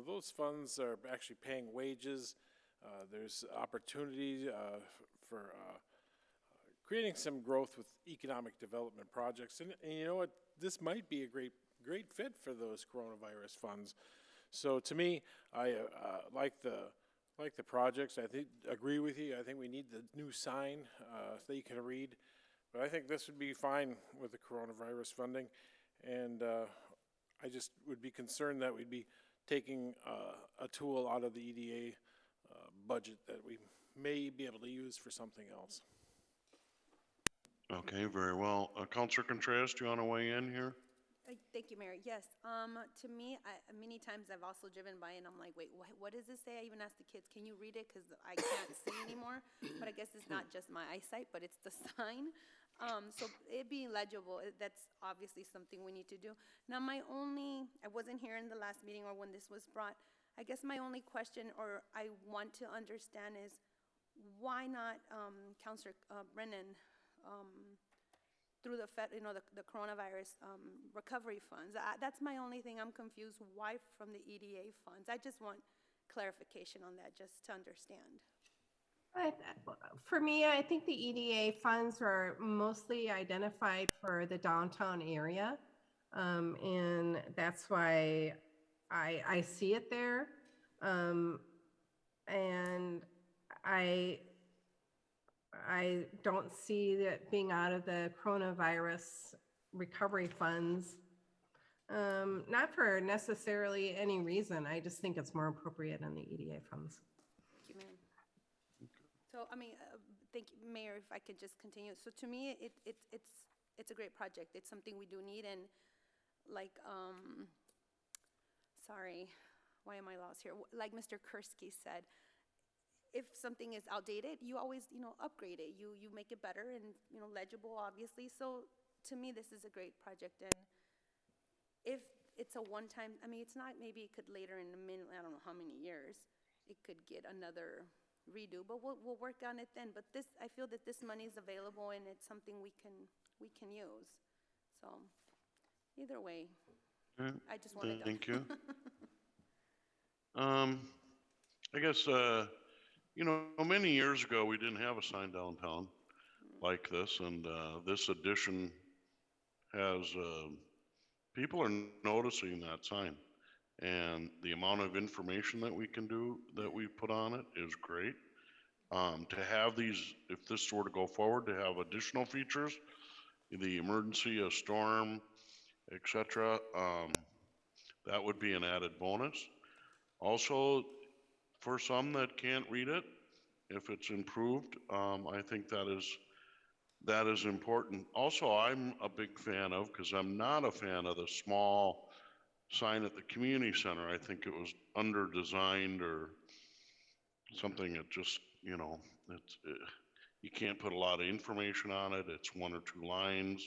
those funds are actually paying wages. There's opportunity creating some growth with economic development projects. And you know what? This might be a great fit for those coronavirus funds. So to me, I like the projects. I agree with you. I think we need the new sign that you can read. But I think this would be fine with the coronavirus funding. And I just would be concerned that we'd be taking a tool out of the EDA budget that we may be able to use for something else. Okay, very well. Councilor Contreras, do you want to weigh in here? Thank you, Mayor. Yes, to me, many times I've also driven by and I'm like, wait, what does this say? I even asked the kids, can you read it? Because I can't see anymore. But I guess it's not just my eyesight, but it's the sign. So it being legible, that's obviously something we need to do. Now, I wasn't here in the last meeting or when this was brought. I guess my only question, or I want to understand, is why not, Councilor Brennan, through the coronavirus recovery funds? That's my only thing. I'm confused. Why from the EDA funds? I just want clarification on that, just to understand. For me, I think the EDA funds are mostly identified for the downtown area, and that's why I see it there, and I don't see that being out of the coronavirus recovery funds, not for necessarily any reason. I just think it's more appropriate in the EDA funds. Thank you, Mayor. So, I mean, thank you, Mayor, if I could just continue. So to me, it's a great project. It's something we do need, and like, sorry, why am I lost here? Like Mr. Kursky said, if something is outdated, you always, upgrade it. You make it better and, legible, obviously. So to me, this is a great project. And if it's a one-time, I mean, it's not, maybe it could later in I don't know how many years, it could get another redo, but we'll work on it then. But I feel that this money is available and it's something we can use. So either way, I just wanted to. Thank you. I guess, many years ago, we didn't have a sign downtown like this, and this addition has, people are noticing that sign. And the amount of information that we can do, that we put on it, is great. To have these, if this were to go forward, to have additional features, the emergency, a storm, etc., that would be an added bonus. Also, for some that can't read it, if it's improved, I think that is important. Also, I'm a big fan of, because I'm not a fan of the small sign at the community center. I think it was under-designed or something. It just, you can't put a lot of information on it. It's one or two lines.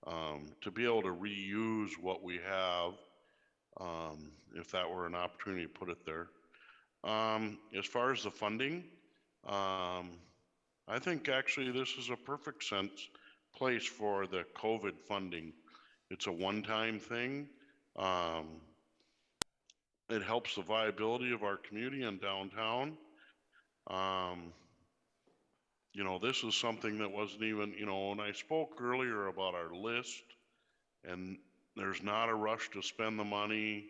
To be able to reuse what we have, if that were an opportunity to put it there. As far as the funding, I think actually this is a perfect place for the COVID funding. It's a one-time thing. It helps the viability of our community and downtown. This is something that wasn't even, when I spoke earlier about our list, and there's not a rush to spend the money,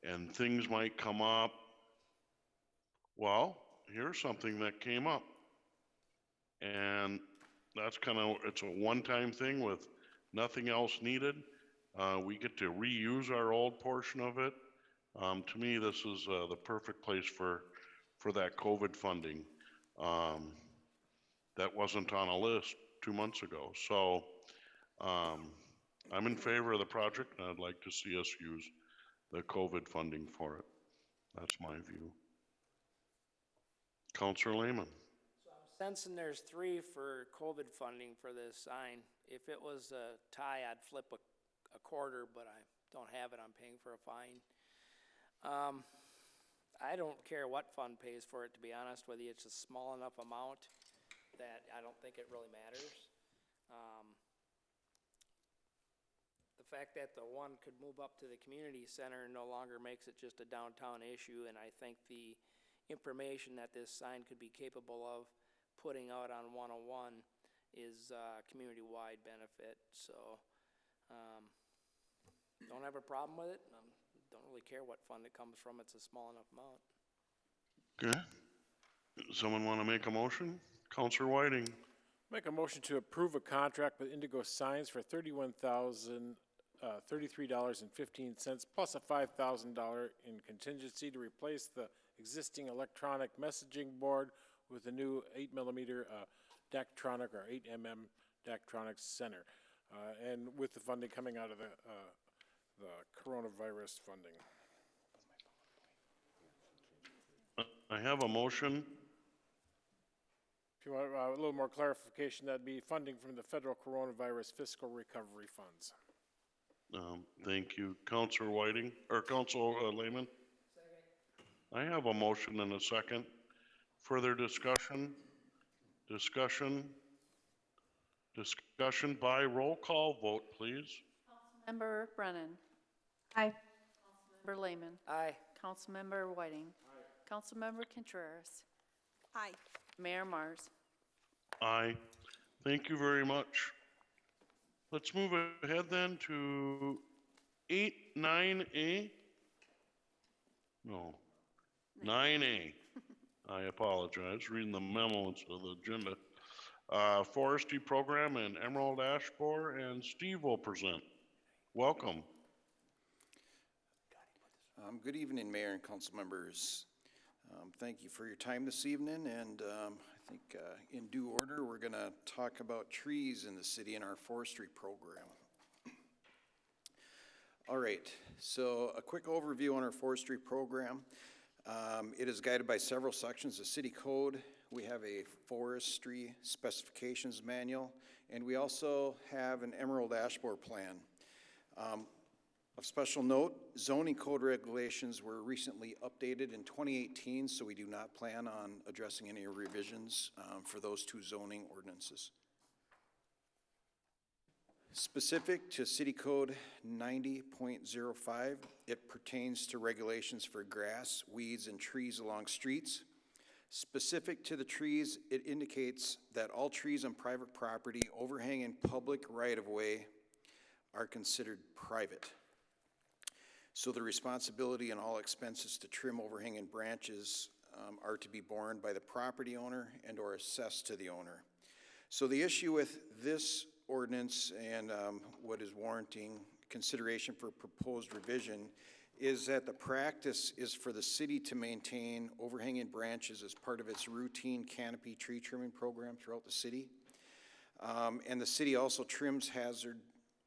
and things might come up. Well, here's something that came up. And that's it's a one-time thing with nothing else needed. We get to reuse our old portion of it. To me, this is the perfect place for that COVID funding. That wasn't on a list 2 months ago. So I'm in favor of the project, and I'd like to see us use the COVID funding for it. That's my view. Councilor Lehman. So I'm sensing there's 3 for COVID funding for this sign. If it was a tie, I'd flip a quarter, but I don't have it. I'm paying for a fine. I don't care what fund pays for it, to be honest with you. It's a small enough amount that I don't think it really matters. The fact that the one could move up to the community center no longer makes it just a downtown issue, and I think the information that this sign could be capable of putting out on 101 is community-wide benefit, so don't have a problem with it. Don't really care what fund it comes from, it's a small enough amount. Okay. Someone want to make a motion? Counselor Whiting. Make a motion to approve a contract with Indigo Signs for $31,033.15 plus a $5,000 in contingency to replace the existing electronic messaging board with a new 8mm Daktronic or 8mm Daktronic center, and with the funding coming out of the coronavirus funding. I have a motion. If you want a little more clarification, that'd be funding from the federal coronavirus fiscal recovery funds. Thank you. Counselor Whiting, or Counselor Lehman? I have a motion and a second. Further discussion? Discussion by roll call vote, please. Councilmember Brennan. Aye. Councilmember Lehman. Aye. Councilmember Whiting. Councilmember Contreras. Aye. Mayor Mars. Aye. Thank you very much. Let's move ahead then to 9A. No, 9A. I apologize, reading the memo instead of the agenda. Forestry Program and Emerald Ash Borer, and Steve will present. Welcome. Good evening, Mayor and council members. Thank you for your time this evening, and I think in due order, we're going to talk about trees in the city and our forestry program. All right, so a quick overview on our forestry program. It is guided by several sections of city code. We have a forestry specifications manual, and we also have an emerald ash borer plan. Of special note, zoning code regulations were recently updated in 2018, so we do not plan on addressing any revisions for those two zoning ordinances. Specific to City Code 90.05, it pertains to regulations for grass, weeds, and trees along streets. Specific to the trees, it indicates that all trees on private property overhanging public right-of-way are considered private. So the responsibility and all expenses to trim overhanging branches are to be borne by the property owner and or assessed to the owner. So the issue with this ordinance and what is warranting consideration for proposed revision is that the practice is for the city to maintain overhanging branches as part of its routine canopy tree trimming program throughout the city. And the city also trims hazard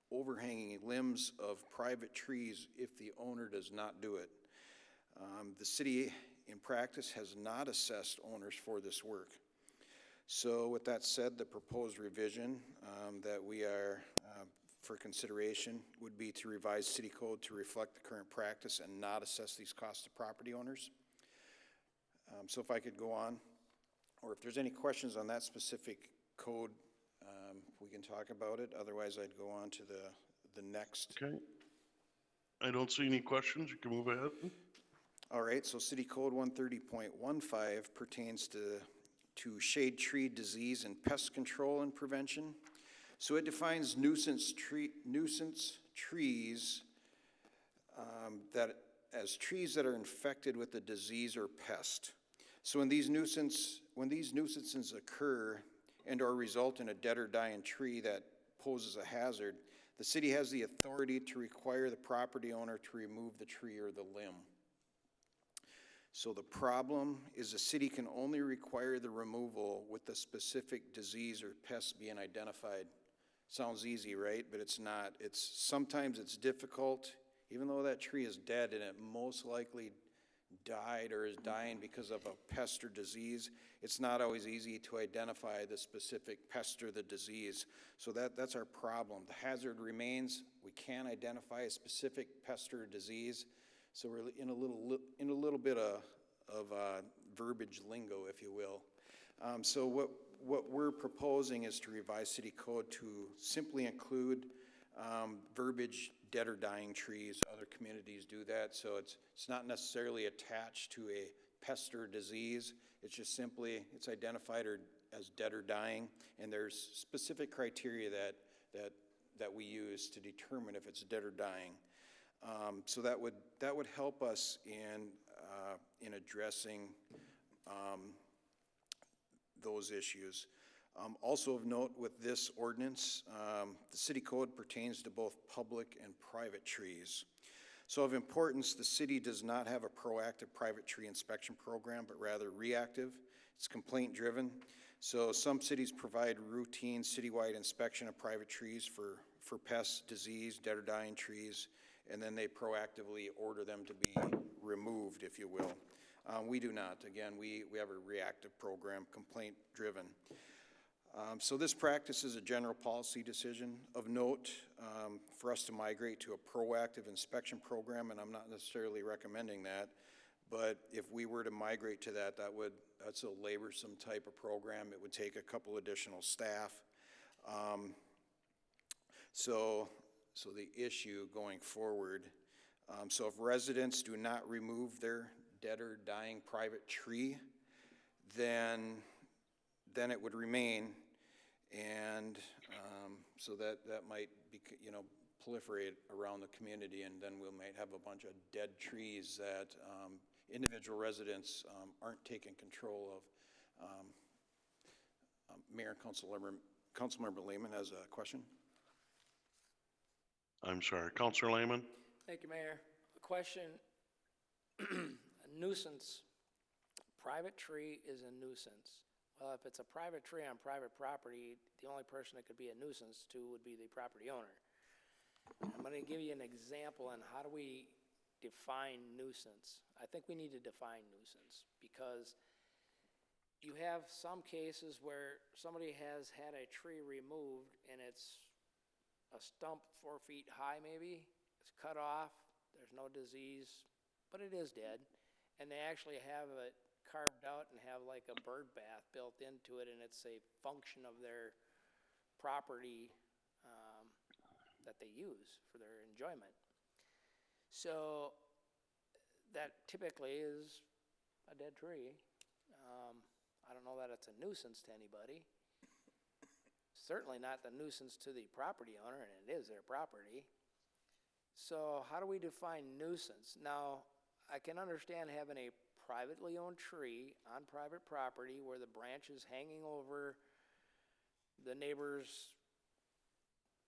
overhanging limbs of private trees if the owner does not do it. The city in practice has not assessed owners for this work. So with that said, the proposed revision that we are for consideration would be to revise city code to reflect the current practice and not assess these costs to property owners. So if I could go on, or if there's any questions on that specific code, we can talk about it. Otherwise, I'd go on to the next. Okay. I don't see any questions. You can move ahead. All right, so City Code 130.15 pertains to shade tree disease and pest control and prevention. So it defines nuisance trees that as trees that are infected with a disease or pest. So when these nuisances occur and or result in a dead or dying tree that poses a hazard, the city has the authority to require the property owner to remove the tree or the limb. So the problem is the city can only require the removal with the specific disease or pest being identified. Sounds easy, right? But it's not. Sometimes it's difficult, even though that tree is dead and it most likely died or is dying because of a pest or disease. It's not always easy to identify the specific pest or the disease. So that's our problem. The hazard remains. We can't identify a specific pest or disease. So we're in a little bit of verbiage lingo, if you will. So what we're proposing is to revise city code to simply include verbiage dead or dying trees. Other communities do that, so it's not necessarily attached to a pest or disease. It's just simply, it's identified as dead or dying, and there's specific criteria that we use to determine if it's dead or dying. So that would help us in addressing those issues. Also of note with this ordinance, the city code pertains to both public and private trees. So of importance, the city does not have a proactive private tree inspection program, but rather reactive. It's complaint driven. So some cities provide routine citywide inspection of private trees for pests, disease, dead or dying trees, and then they proactively order them to be removed, if you will. We do not. Again, we have a reactive program, complaint driven. So this practice is a general policy decision. Of note, for us to migrate to a proactive inspection program, and I'm not necessarily recommending that, but if we were to migrate to that, that's a laborsome type of program. It would take a couple additional staff. So the issue going forward, so if residents do not remove their dead or dying private tree, then it would remain, and so that might be, proliferate around the community, and then we might have a bunch of dead trees that individual residents aren't taking control of. Mayor and Councilmember Lehman has a question. I'm sorry, Councilor Lehman? Thank you, Mayor. A question, a nuisance. Private tree is a nuisance. Well, if it's a private tree on private property, the only person it could be a nuisance to would be the property owner. I'm going to give you an example on how do we define nuisance. I think we need to define nuisance because you have some cases where somebody has had a tree removed and it's a stump 4 feet high maybe, it's cut off, there's no disease, but it is dead, and they actually have it carved out and have like a bird bath built into it, and it's a function of their property that they use for their enjoyment. So that typically is a dead tree. I don't know that it's a nuisance to anybody. Certainly not the nuisance to the property owner, and it is their property. So how do we define nuisance? Now, I can understand having a privately owned tree on private property where the branch is hanging over the neighbor's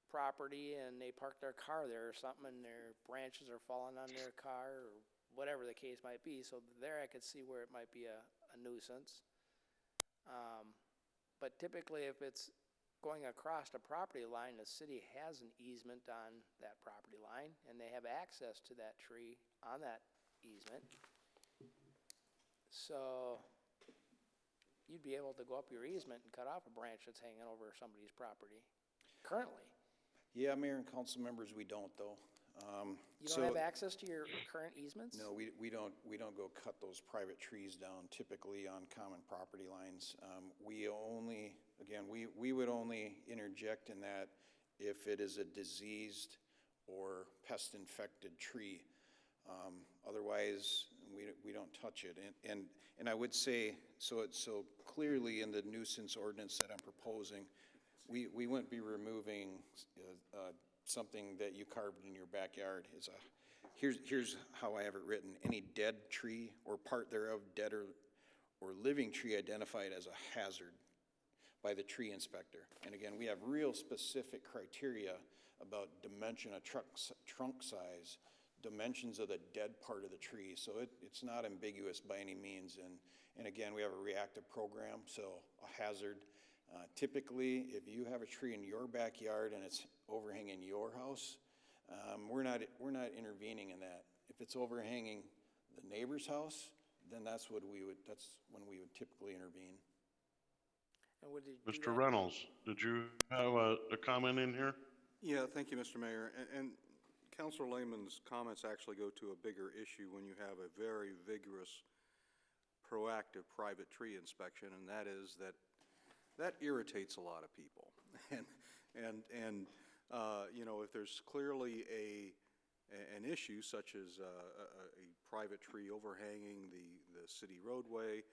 property and they park their car there or something and their branches are falling on their car or whatever the case might be. So there I could see where it might be a nuisance. But typically if it's going across a property line, the city has an easement on that property line and they have access to that tree on that easement. So you'd be able to go up your easement and cut off a branch that's hanging over somebody's property currently. Yeah, Mayor and council members, we don't though. You don't have access to your current easements? No, we don't go cut those private trees down typically on common property lines. We would only interject in that if it is a diseased or pest infected tree. Otherwise, we don't touch it. And I would say, so clearly in the nuisance ordinance that I'm proposing, we wouldn't be removing something that you carved in your backyard. Here's how I have it written. Any dead tree or part thereof, dead or living tree identified as a hazard by the tree inspector. And again, we have real specific criteria about dimension of trunk size, dimensions of the dead part of the tree. So it's not ambiguous by any means. And again, we have a reactive program, so a hazard. Typically, if you have a tree in your backyard and it's overhanging your house, we're not intervening in that. If it's overhanging the neighbor's house, then that's when we would typically intervene. And would you Mr. Reynolds, did you have a comment in here? Yeah, thank you, Mr. Mayor. And Councilor Lehman's comments actually go to a bigger issue when you have a very vigorous, proactive private tree inspection, and that is that irritates a lot of people. And if there's clearly an issue such as a private tree overhanging the city roadway,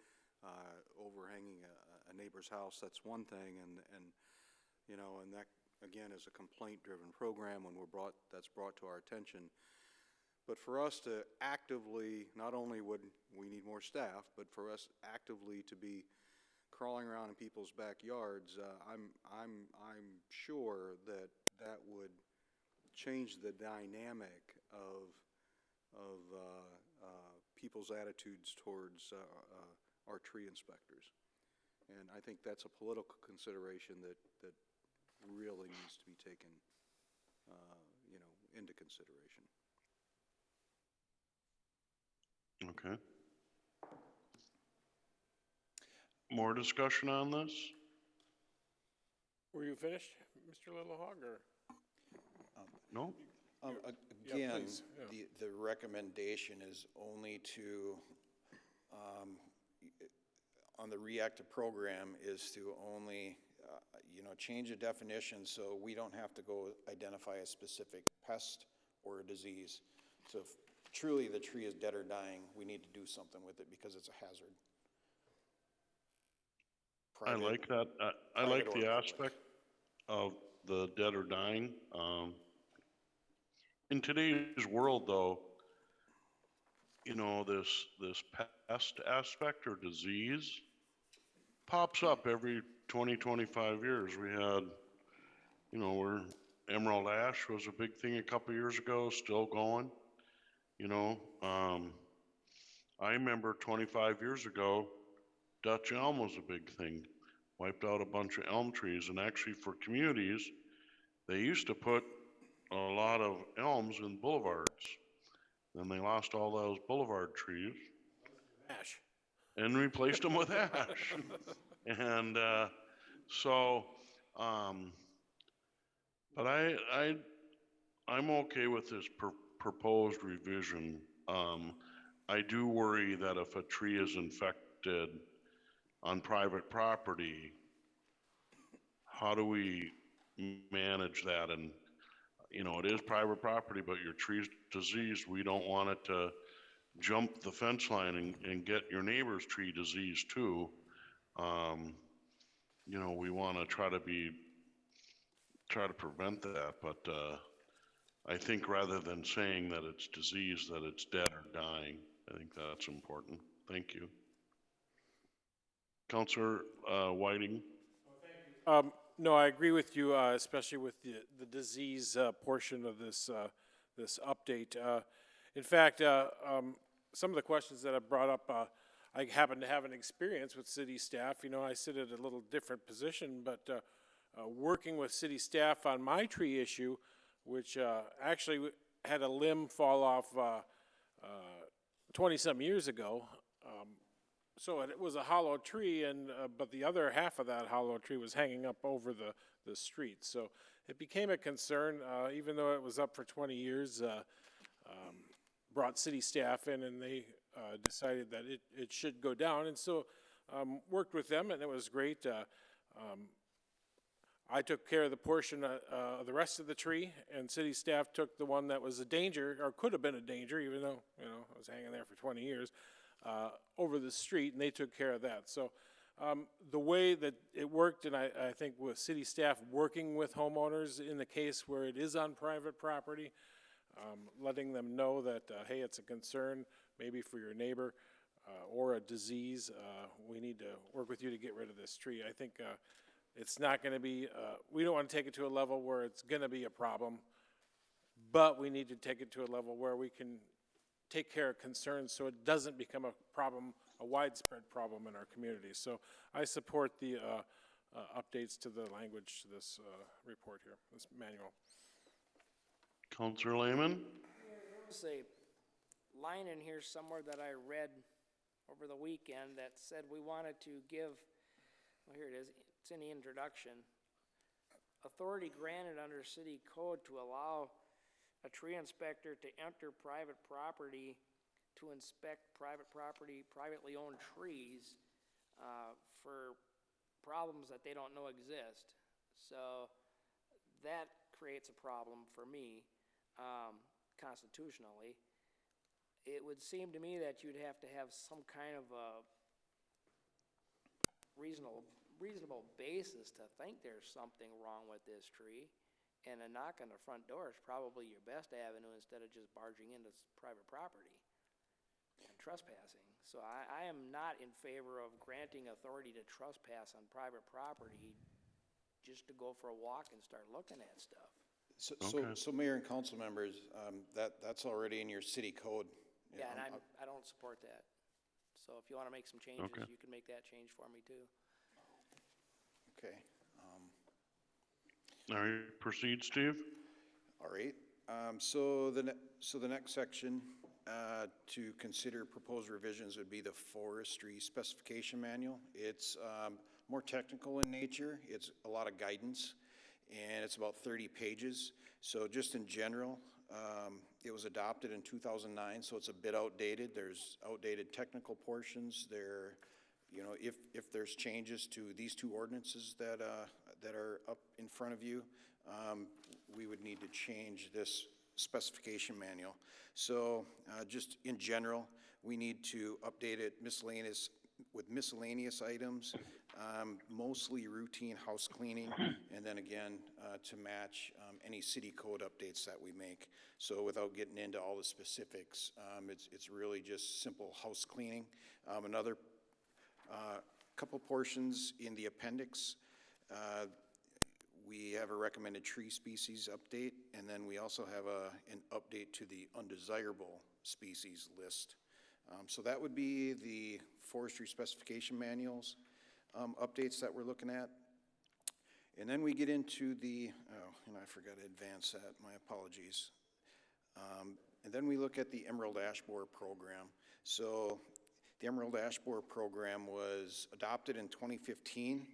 overhanging a neighbor's house, that's one thing, and that, again, is a complaint-driven program when that's brought to our attention. But for us to actively, not only would we need more staff, but for us actively to be crawling around in people's backyards, I'm sure that would change the dynamic of people's attitudes towards our tree inspectors. And I think that's a political consideration that really needs to be taken, into consideration. Okay. More discussion on this? Were you finished, Mr. Littlehog, or? No? Again, please, yeah. the recommendation is only to, on the reactive program, is to only, change the definition so we don't have to go identify a specific pest or a disease. So if truly the tree is dead or dying, we need to do something with it because it's a hazard. I like that. I like the aspect of the dead or dying. In today's world, though, this pest aspect or disease pops up every 20, 25 years. We had, where emerald ash was a big thing a couple years ago, still going. I remember 25 years ago, Dutch elm was a big thing. Wiped out a bunch of elm trees, and actually for communities, they used to put a lot of elms in boulevards. Then they lost all those boulevard trees. Ash. And replaced them with ash. And but I'm okay with this proposed revision. I do worry that if a tree is infected on private property, how do we manage that? And it is private property, but your tree's diseased. We don't want it to jump the fence line and get your neighbor's tree diseased too. We want to try to prevent that, but I think rather than saying that it's diseased, that it's dead or dying, I think that's important. Thank you. Councilor Whiting. No, I agree with you, especially with the disease portion of this update. In fact, some of the questions that I brought up, I happen to have an experience with city staff. I sit at a little different position, but working with city staff on my tree issue, which actually had a limb fall off 20-some years ago. So it was a hollow tree, but the other half of that hollow tree was hanging up over the street. So it became a concern, even though it was up for 20 years, brought city staff in, and they decided that it should go down. And so worked with them, and it was great. I took care of the portion of the rest of the tree, and city staff took the one that was a danger, or could have been a danger, even though it was hanging there for 20 years. Over the street, and they took care of that. So the way that it worked, and I think with city staff working with homeowners in the case where it is on private property, letting them know that, hey, it's a concern maybe for your neighbor or a disease, we need to work with you to get rid of this tree. I think it's not going to be, we don't want to take it to a level where it's going to be a problem, but we need to take it to a level where we can take care of concerns so it doesn't become a problem, a widespread problem in our community. So I support the updates to the language to this report here, this manual. Councilor Lehman? There was a line in here somewhere that I read over the weekend that said we wanted to give, well, here it is, it's in the introduction, authority granted under city code to allow a tree inspector to enter private property to inspect private property, privately owned trees for problems that they don't know exist. So that creates a problem for me constitutionally. It would seem to me that you'd have to have some kind of a reasonable basis to think there's something wrong with this tree. And a knock on the front door is probably your best avenue instead of just barging into private property and trespassing. So I am not in favor of granting authority to trespass on private property just to go for a walk and start looking at stuff. So Mayor and council members, that's already in your city code. Yeah, and I don't support that. So if you want to make some changes, you can make that change for me too. Okay. All right, proceed, Steve. All right. So the next section to consider proposed revisions would be the forestry specification manual. It's more technical in nature. It's a lot of guidance, and it's about 30 pages. So just in general, it was adopted in 2009, so it's a bit outdated. There's outdated technical portions. If there's changes to these two ordinances that are up in front of you, we would need to change this specification manual. So just in general, we need to update it with miscellaneous items, mostly routine house cleaning, and then again to match any city code updates that we make. So without getting into all the specifics, it's really just simple house cleaning. Another couple portions in the appendix, we have a recommended tree species update, and then we also have an update to the undesirable species list. So that would be the forestry specification manuals updates that we're looking at. And then we get into and I forgot to advance that, my apologies. And then we look at the Emerald Ash Borer program. So the Emerald Ash Borer program was adopted in 2015.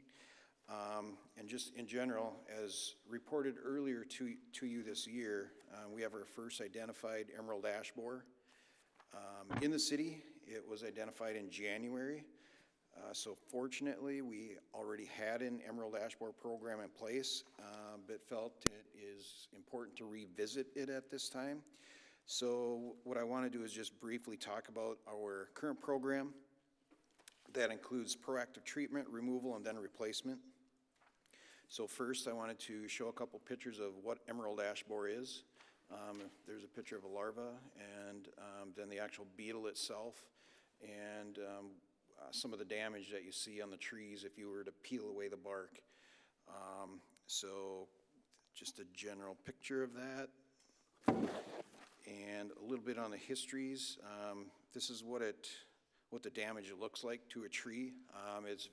And just in general, as reported earlier to you this year, we have our first identified emerald ash borer. In the city, it was identified in January. So fortunately, we already had an emerald ash borer program in place, but felt it is important to revisit it at this time. So what I want to do is just briefly talk about our current program. That includes proactive treatment, removal, and then replacement. So first, I wanted to show a couple pictures of what emerald ash borer is. There's a picture of a larva, and then the actual beetle itself, and some of the damage that you see on the trees if you were to peel away the bark. So just a general picture of that, and a little bit on the histories. This is what the damage looks like to a tree. It's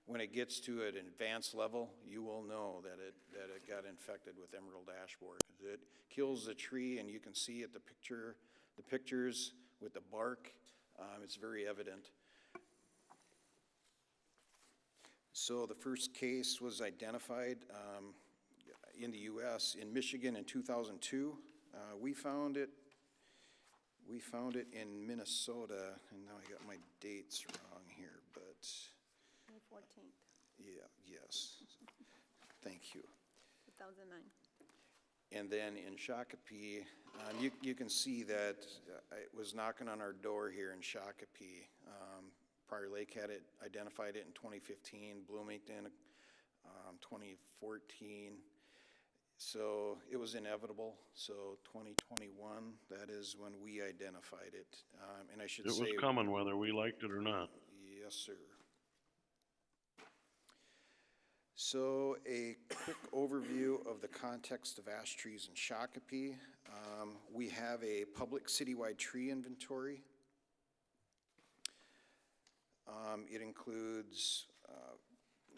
when it gets to an advanced level, you will know that it got infected with emerald ash borer, because it kills the tree, and you can see the pictures with the bark. It's very evident. So the first case was identified in the U.S. in Michigan in 2002. We found it in Minnesota, and now I got my dates wrong here, but May 14th, yes. Thank you. 2009. And then in Shakopee, you can see that it was knocking on our door here in Shakopee. Prior Lake had it, identified it in 2015, Bloomington 2014. So it was inevitable. So 2021, that is when we identified it. And I should say— It was coming whether we liked it or not. Yes, sir. So a quick overview of the context of ash trees in Shakopee. We have a public citywide tree inventory. It includes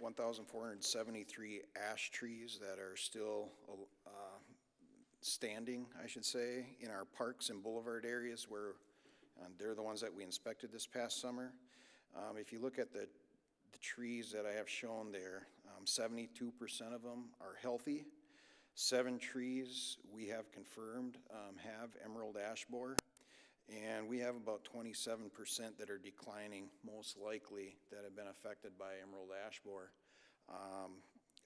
1,473 ash trees that are still standing, I should say, in our parks and boulevard areas where they're the ones that we inspected this past summer. If you look at the trees that I have shown there, 72% of them are healthy. 7 trees we have confirmed have emerald ash borer, and we have about 27% that are declining, most likely, that have been affected by emerald ash borer.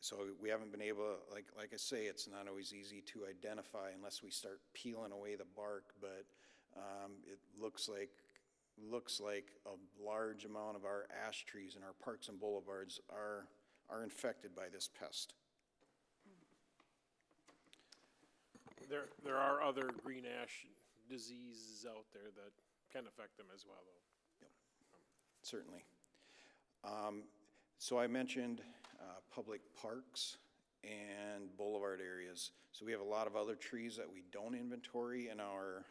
So we haven't been able, like I say, it's not always easy to identify unless we start peeling away the bark, but it looks like looks like a large amount of our ash trees and our parks and boulevards are infected by this pest. There are other green ash diseases out there that can affect them as well, though. Yep. Certainly. So I mentioned public parks and boulevard areas. So we have a lot of other trees that we don't inventory in our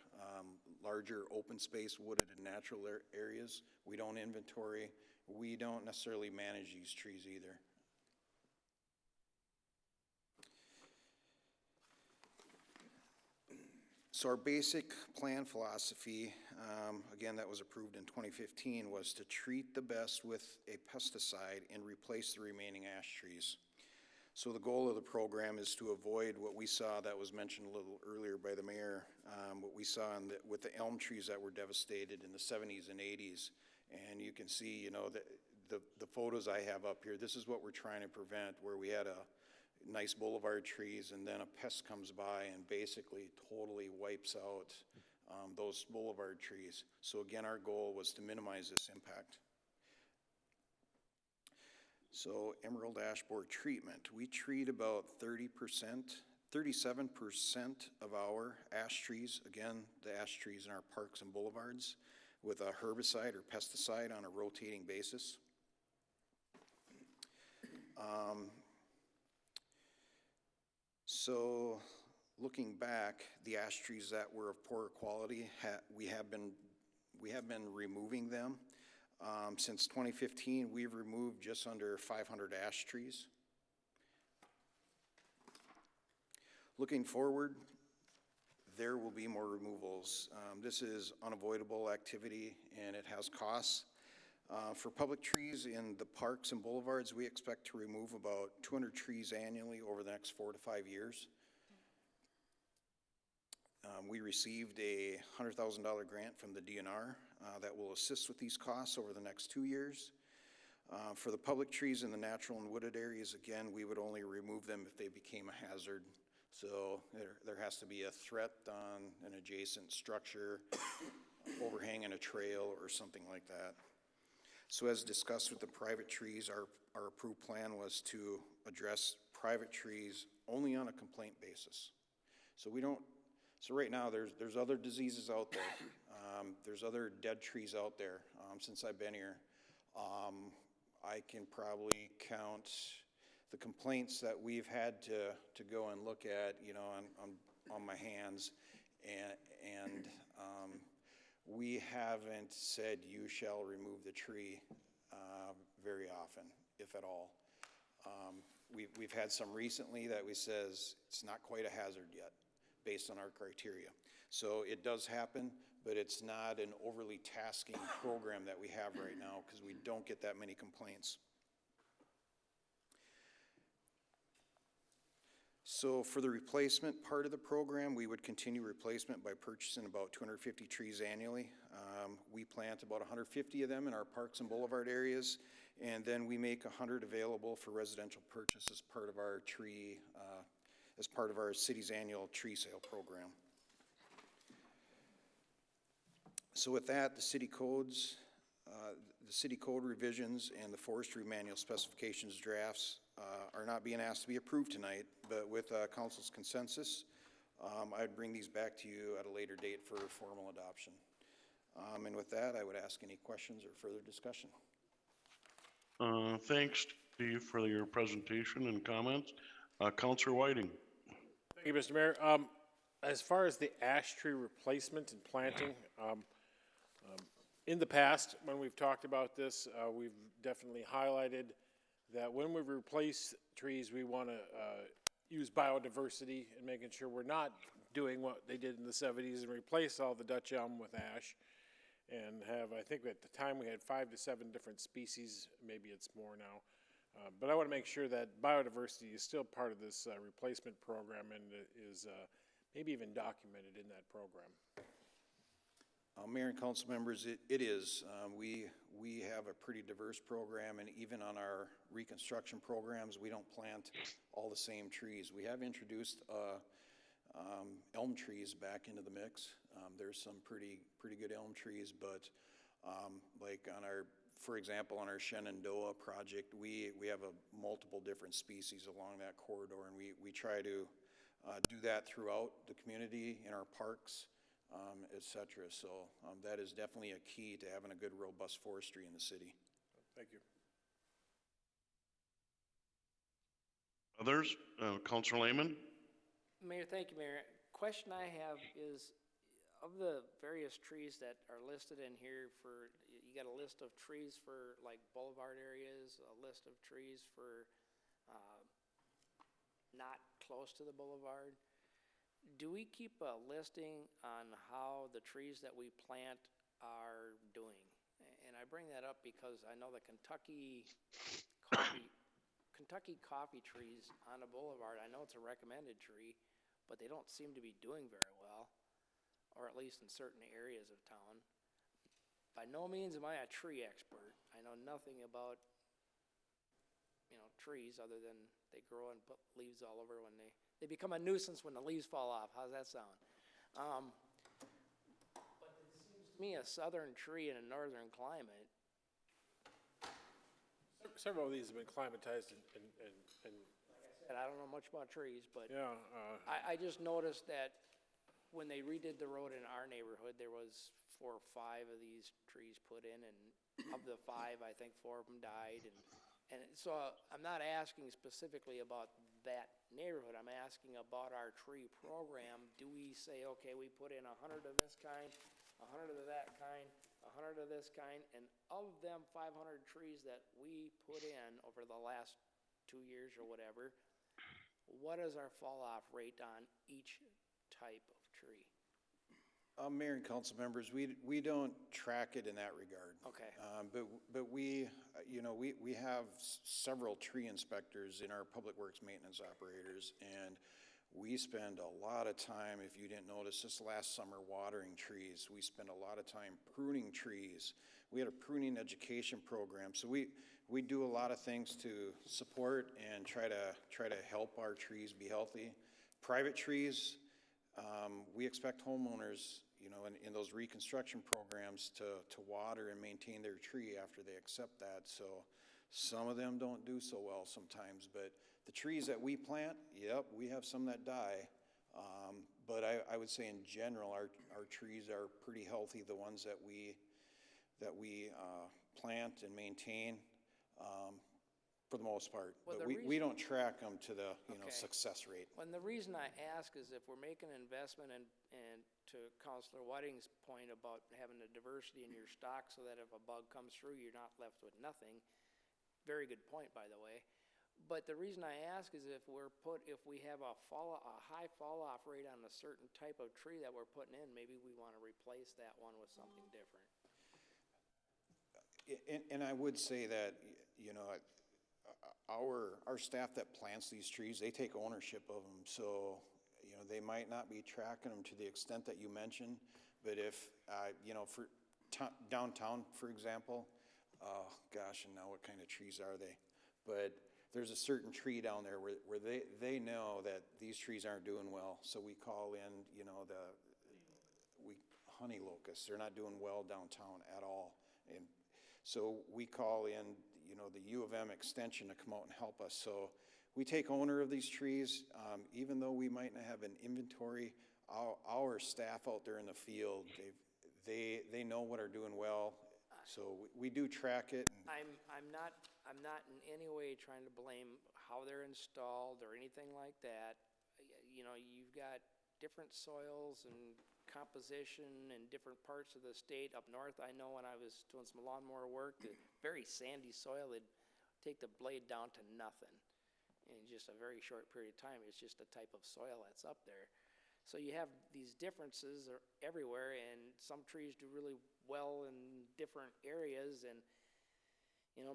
larger open space wooded and natural areas. We don't inventory. We don't necessarily manage these trees either. So our basic plan philosophy, again, that was approved in 2015, was to treat the best with a pesticide and replace the remaining ash trees. So the goal of the program is to avoid what we saw that was mentioned a little earlier by the mayor, what we saw with the elm trees that were devastated in the 70s and 80s. And you can see, you know, the photos I have up here, this is what we're trying to prevent, where we had a nice boulevard trees and then a pest comes by and basically totally wipes out those boulevard trees. So again, our goal was to minimize this impact. So emerald ash borer treatment, we treat about 37% of our ash trees, again, the ash trees in our parks and boulevards, with a herbicide or pesticide on a rotating basis. So looking back, the ash trees that were of poorer quality, we have been removing them. Since 2015, we've removed just under 500 ash trees. Looking forward, there will be more removals. This is unavoidable activity and it has costs. For public trees in the parks and boulevards, we expect to remove about 200 trees annually over the next 4 to 5 years. We received a $100,000 grant from the DNR that will assist with these costs over the next 2 years. For the public trees in the natural and wooded areas, again, we would only remove them if they became a hazard. So there has to be a threat on an adjacent structure, overhang in a trail or something like that. So as discussed with the private trees, our approved plan was to address private trees only on a complaint basis. So right now there's other diseases out there. There's other dead trees out there. Since I've been here, I can probably count the complaints that we've had to go and look at, you know, on my hands, and we haven't said you shall remove the tree very often, if at all. We've had some recently that we says it's not quite a hazard yet, based on our criteria. So it does happen, but it's not an overly tasking program that we have right now because we don't get that many complaints. So for the replacement part of the program, we would continue replacement by purchasing about 250 trees annually. We plant about 150 of them in our parks and boulevard areas, and then we make 100 available for residential purchase as part of our city's annual tree sale program. So with that, the city code revisions and the forestry manual specifications drafts are not being asked to be approved tonight, but with council's consensus, I'd bring these back to you at a later date for formal adoption. And with that, I would ask any questions or further discussion. Thanks, Steve, for your presentation and comments. Councilor Whiting. Thank you, Mr. Mayor. As far as the ash tree replacement and planting, in the past, when we've talked about this, we've definitely highlighted that when we replace trees, we want to use biodiversity and making sure we're not doing what they did in the 70s and replace all the Dutch elm with ash and have, I think at the time we had 5 to 7 different species, maybe it's more now. But I want to make sure that biodiversity is still part of this replacement program and is maybe even documented in that program. Mayor and council members, it is. We have a pretty diverse program, and even on our reconstruction programs, we don't plant all the same trees. We have introduced elm trees back into the mix. There's some pretty good elm trees, but Like on our, for example, on our Shenandoah project, we have multiple different species along that corridor, and we try to do that throughout the community, in our parks, et cetera. So that is definitely a key to having a good, robust forestry in the city. Thank you. Others? Councilor Lehman? Mayor, thank you, Mayor. Question I have is, of the various trees that are listed in here for, you got a list of trees for like boulevard areas, a list of trees for not close to the boulevard. Do we keep a listing on how the trees that we plant are doing? And I bring that up because I know the Kentucky coffee trees on the boulevard, I know it's a recommended tree, but they don't seem to be doing very well, or at least in certain areas of town. By no means am I a tree expert. I know nothing about, trees other than they grow and put leaves all over when they become a nuisance when the leaves fall off. How's that sound? But it seems to me a southern tree in a northern climate. Several of these have been climatized and Like I said, I don't know much about trees, but yeah. I just noticed that when they redid the road in our neighborhood, there was 4 or 5 of these trees put in, and of the 5, I think 4 of them died. And so I'm not asking specifically about that neighborhood. I'm asking about our tree program. Do we say, okay, we put in 100 of this kind, 100 of that kind, 100 of this kind, and of them 500 trees that we put in over the last 2 years or whatever, what is our fall off rate on each type of tree? Mayor and council members, we don't track it in that regard. Okay. But we have several tree inspectors in our public works maintenance operators, and we spend a lot of time, if you didn't notice, this last summer watering trees. We spend a lot of time pruning trees. We had a pruning education program. So we do a lot of things to support and try to help our trees be healthy. Private trees, we expect homeowners, in those reconstruction programs to water and maintain their tree after they accept that. So some of them don't do so well sometimes, but the trees that we plant, yep, we have some that die. But I would say in general, our trees are pretty healthy, the ones that we plant and maintain, for the most part. Well, but we don't track them to the success rate. And the reason I ask is if we're making an investment and to Councilor Whiting's point about having the diversity in your stock so that if a bug comes through, you're not left with nothing. Very good point, by the way. But the reason I ask is if we have a high fall off rate on a certain type of tree that we're putting in, maybe we want to replace that one with something different. And I would say that, our staff that plants these trees, they take ownership of them. So, they might not be tracking them to the extent that you mentioned, but if, for downtown, for example, oh gosh, and now what kind of trees are they? But there's a certain tree down there where they know that these trees aren't doing well. So we call in, honey locusts, they're not doing well downtown at all. And so we call in, the U of M extension to come out and help us. So we take owner of these trees, even though we might not have an inventory. Our staff out there in the field, they know what are doing well. So we do track it. I'm not in any way trying to blame how they're installed or anything like that. You've got different soils and composition in different parts of the state. Up north, I know when I was doing some lawnmower work, the very sandy soil, they'd take the blade down to nothing in just a very short period of time. It's just the type of soil that's up there. So you have these differences everywhere, and some trees do really well in different areas, and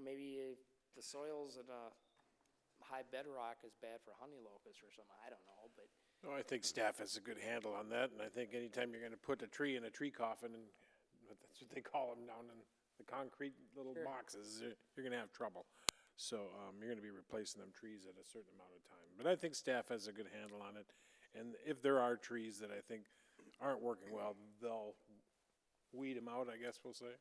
maybe the soils in a high bedrock is bad for honey locusts or something. I don't know, but No, I think staff has a good handle on that, and I think anytime you're going to put a tree in a tree coffin, and that's what they call them down in the concrete little boxes, you're going to have trouble. So you're going to be replacing them trees at a certain amount of time. But I think staff has a good handle on it, and if there are trees that I think aren't working well, they'll weed them out, I guess we'll say.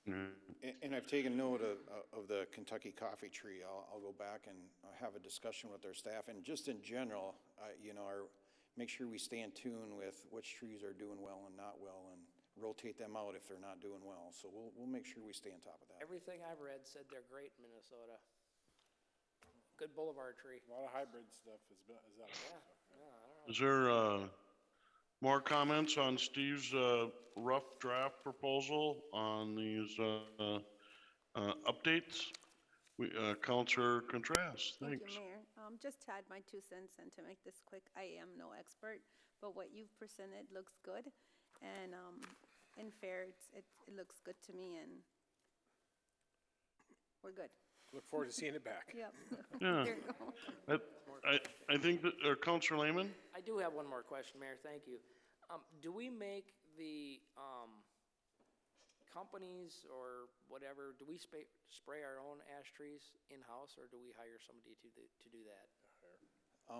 And I've taken note of the Kentucky coffee tree. I'll go back and have a discussion with our staff, and just in general, you know, make sure we stay in tune with which trees are doing well and not well, and rotate them out if they're not doing well. So we'll make sure we stay on top of that. Everything I've read said they're great in Minnesota. Good boulevard tree. A lot of hybrid stuff is that. Yeah, yeah, I don't know. Is there more comments on Steve's rough draft proposal on these updates? Counselor Contreras, Thank thanks. you, Mayor. Just to add my 2 cents and to make this quick, I am no expert, but what you've presented looks good, and fair, it looks good to me, and we're good. Look forward to seeing it back. Yep. Yeah. There you go. I think that, Counselor Lehman? I do have one more question, Mayor, thank you. Do we make the companies or whatever, do we spray our own ash trees in-house, or do we hire somebody to do that?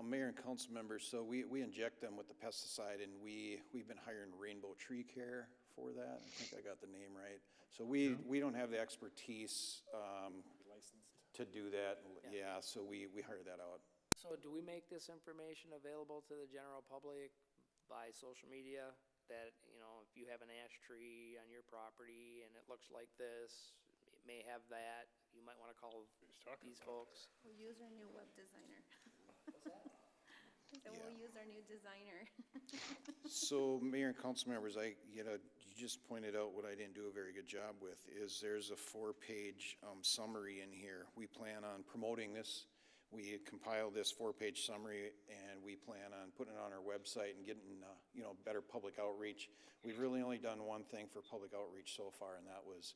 Mayor and council members, so we inject them with the pesticide, and we've been hiring Rainbow Tree Care for that. I think I got the name right. So we don't have the expertise to do that. Yeah, so we hire that out. So do we make this information available to the general public by social media? That, you know, if you have an ash tree on your property and it looks like this, it may have that, you might want to call these folks. We'll use our new web designer. What's that? So we'll use our new designer. So, Mayor and council members, you just pointed out what I didn't do a very good job with, is there's a 4-page summary in here. We plan on promoting this. We compiled this 4-page summary, and we plan on putting it on our website and getting, you know, better public outreach. We've really only done one thing for public outreach so far, and that was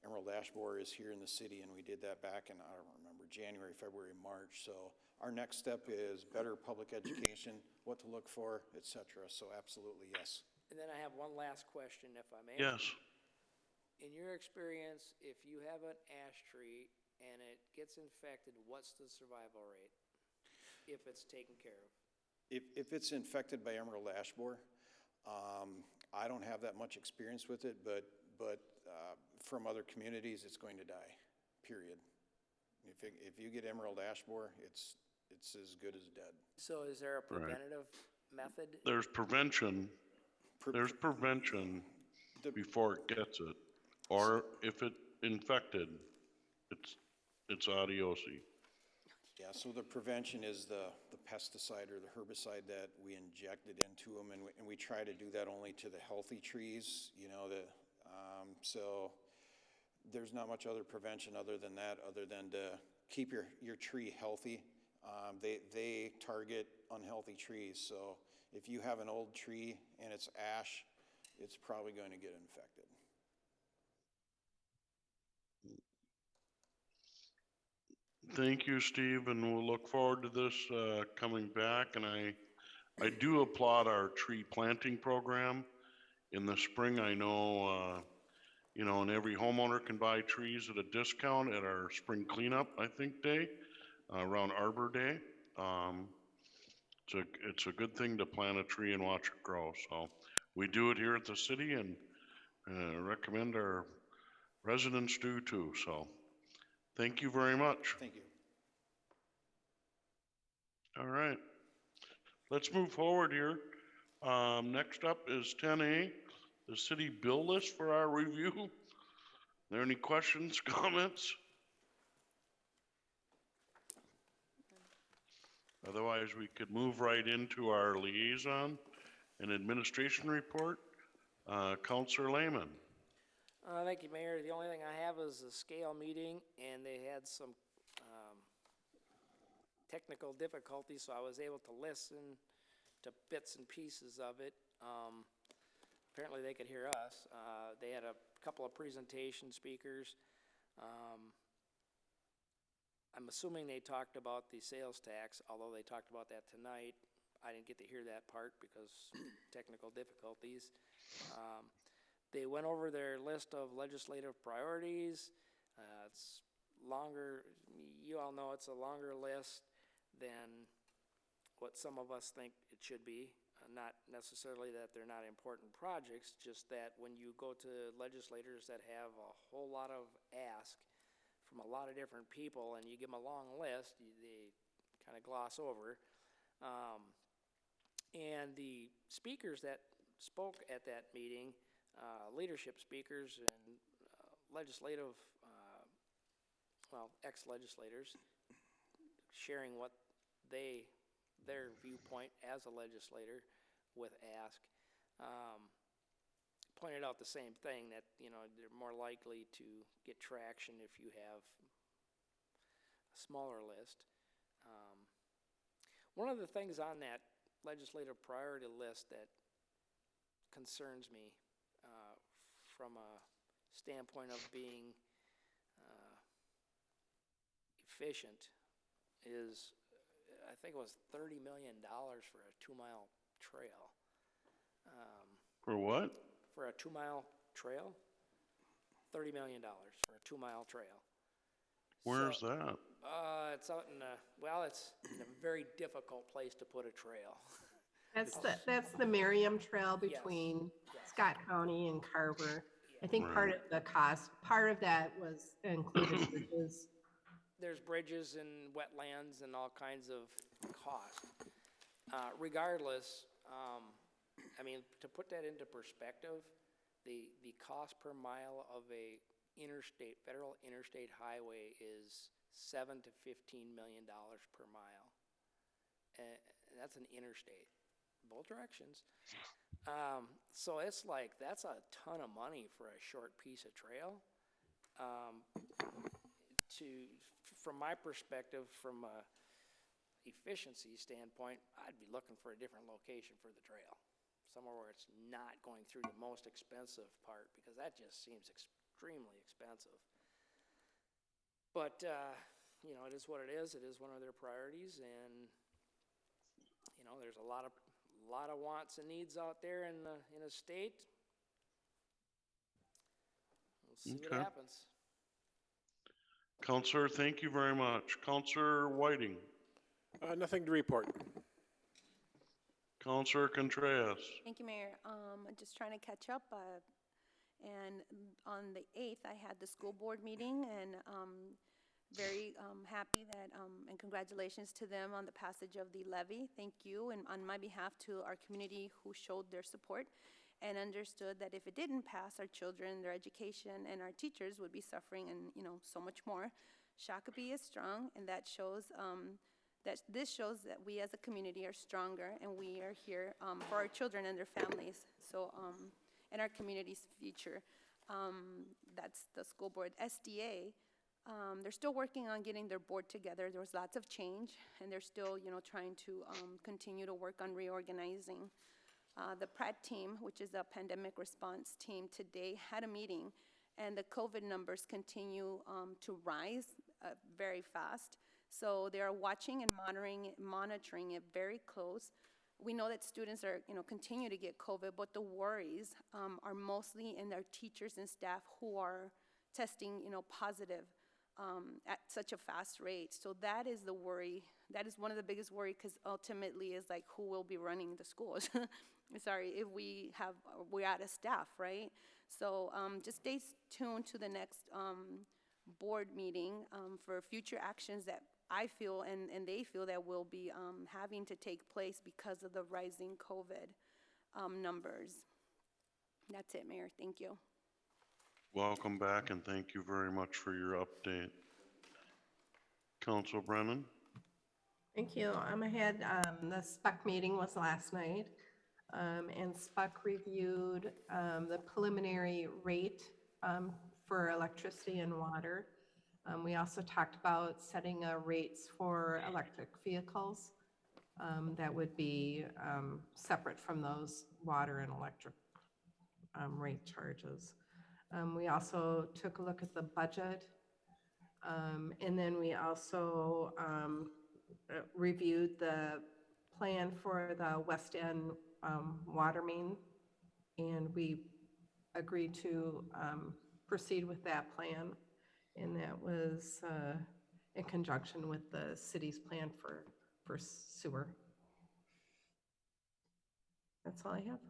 Emerald Ash Borer is here in the city, and we did that back in, I don't remember, January, February, March. So our next step is better public education, what to look for, et cetera. So absolutely, yes. And then I have one last question, if I may. Yes. In your experience, if you have an ash tree and it gets infected, what's the survival rate if it's taken care of? If it's infected by Emerald Ash Borer, I don't have that much experience with it, but from other communities, it's going to die, period. If you get Emerald Ash Borer, it's as good as dead. So is there a preventative method? There's prevention. There's prevention before it gets it. Or if it infected, it's adiosi. Yeah, so the prevention is the pesticide or the herbicide that we injected into them, and we try to do that only to the healthy trees, you know, so there's not much other prevention other than that, other than to keep your tree healthy. They target unhealthy trees, so if you have an old tree and it's ash, it's probably going to get infected. Thank you, Steve, and we'll look forward to this coming back. And I do applaud our tree planting program. In the spring, I know, you know, and every homeowner can buy trees at a discount at our spring cleanup, I think, day, around Arbor Day. It's a good thing to plant a tree and watch it grow. So we do it here at the city, and recommend our residents do too. So thank you very much. Thank you. All right. Let's move forward here. Next up is 10A, the city bill list for our review. Are there any questions, comments? Otherwise, we could move right into our liaison and administration report. Councilor Lehman. Thank you, Mayor. The only thing I have is a scale meeting, and they had some technical difficulties, so I was able to listen to bits and pieces of it. Apparently they could hear us. They had a couple of presentation speakers. I'm assuming they talked about the sales tax, although they talked about that tonight. I didn't get to hear that part because technical difficulties. They went over their list of legislative priorities. It's longer, you all know it's a longer list than what some of us think it should be. Not necessarily that they're not important projects, just that when you go to legislators that have a whole lot of ask from a lot of different people, and you give them a long list, they kind of gloss over. And the speakers that spoke at that meeting, leadership speakers and legislative, ex-legislators, sharing what their viewpoint as a legislator with ask, pointed out the same thing, that, they're more likely to get traction if you have a smaller list. One of the things on that legislative priority list that concerns me from a standpoint of being efficient is, I think it was $30 million for a 2-mile trail. For what? For a 2-mile trail, $30 million for a 2-mile trail. Where's that? It's out in it's in a very difficult place to put a trail. That's the Merriam Trail between Scott County and Carver. I think part of the cost, part of that was included bridges. There's bridges and wetlands and all kinds of costs. Regardless, to put that into perspective, the cost per mile of a federal interstate highway is $7 to $15 million per mile. And that's an interstate, both directions. So it's like, that's a ton of money for a short piece of trail. From my perspective, from a efficiency standpoint, I'd be looking for a different location for the trail, somewhere where it's not going through the most expensive part, because that just seems extremely expensive. But it is what it is. It is one of their priorities, and there's a lot of wants and needs out there in a state. We'll see what happens. Counselor, thank you very much. Counselor Whiting. Nothing to report. Counselor Contreras. Thank you, Mayor. Just trying to catch up. And on the 8th, I had the school board meeting, and very happy that, and congratulations to them on the passage of the levy. Thank you, and on my behalf to our community who showed their support and understood that if it didn't pass, our children, their education, and our teachers would be suffering, and so much more. Shakopee is strong, and that shows this shows that we as a community are stronger, and we are here for our children and their families. So, and our community's future. That's the school board. SDA, they're still working on getting their board together. There was lots of change, and they're still, trying to continue to work on reorganizing. The PRAD team, which is a pandemic response team, today had a meeting, and the COVID numbers continue to rise very fast. So they are watching and monitoring it very close. We know that students are, continue to get COVID, but the worries are mostly in their teachers and staff who are testing, positive at such a fast rate. So that is the worry. That is one of the biggest worry, because ultimately is like, who will be running the schools? Sorry, if we're out of staff, right? So just stay tuned to the next board meeting for future actions that I feel and they feel that will be having to take place because of the rising COVID numbers. That's it, Mayor. Thank you. Welcome back, and thank you very much for your update. Council Brennan. Thank you. I had the SPUC meeting was last night, and SPUC reviewed the preliminary rate for electricity and water. We also talked about setting rates for electric vehicles that would be separate from those water and electric rate charges. We also took a look at the budget, and then we also reviewed the plan for the West End water main, and we agreed to proceed with that plan, and that was in conjunction with the city's plan for sewer. That's all I have.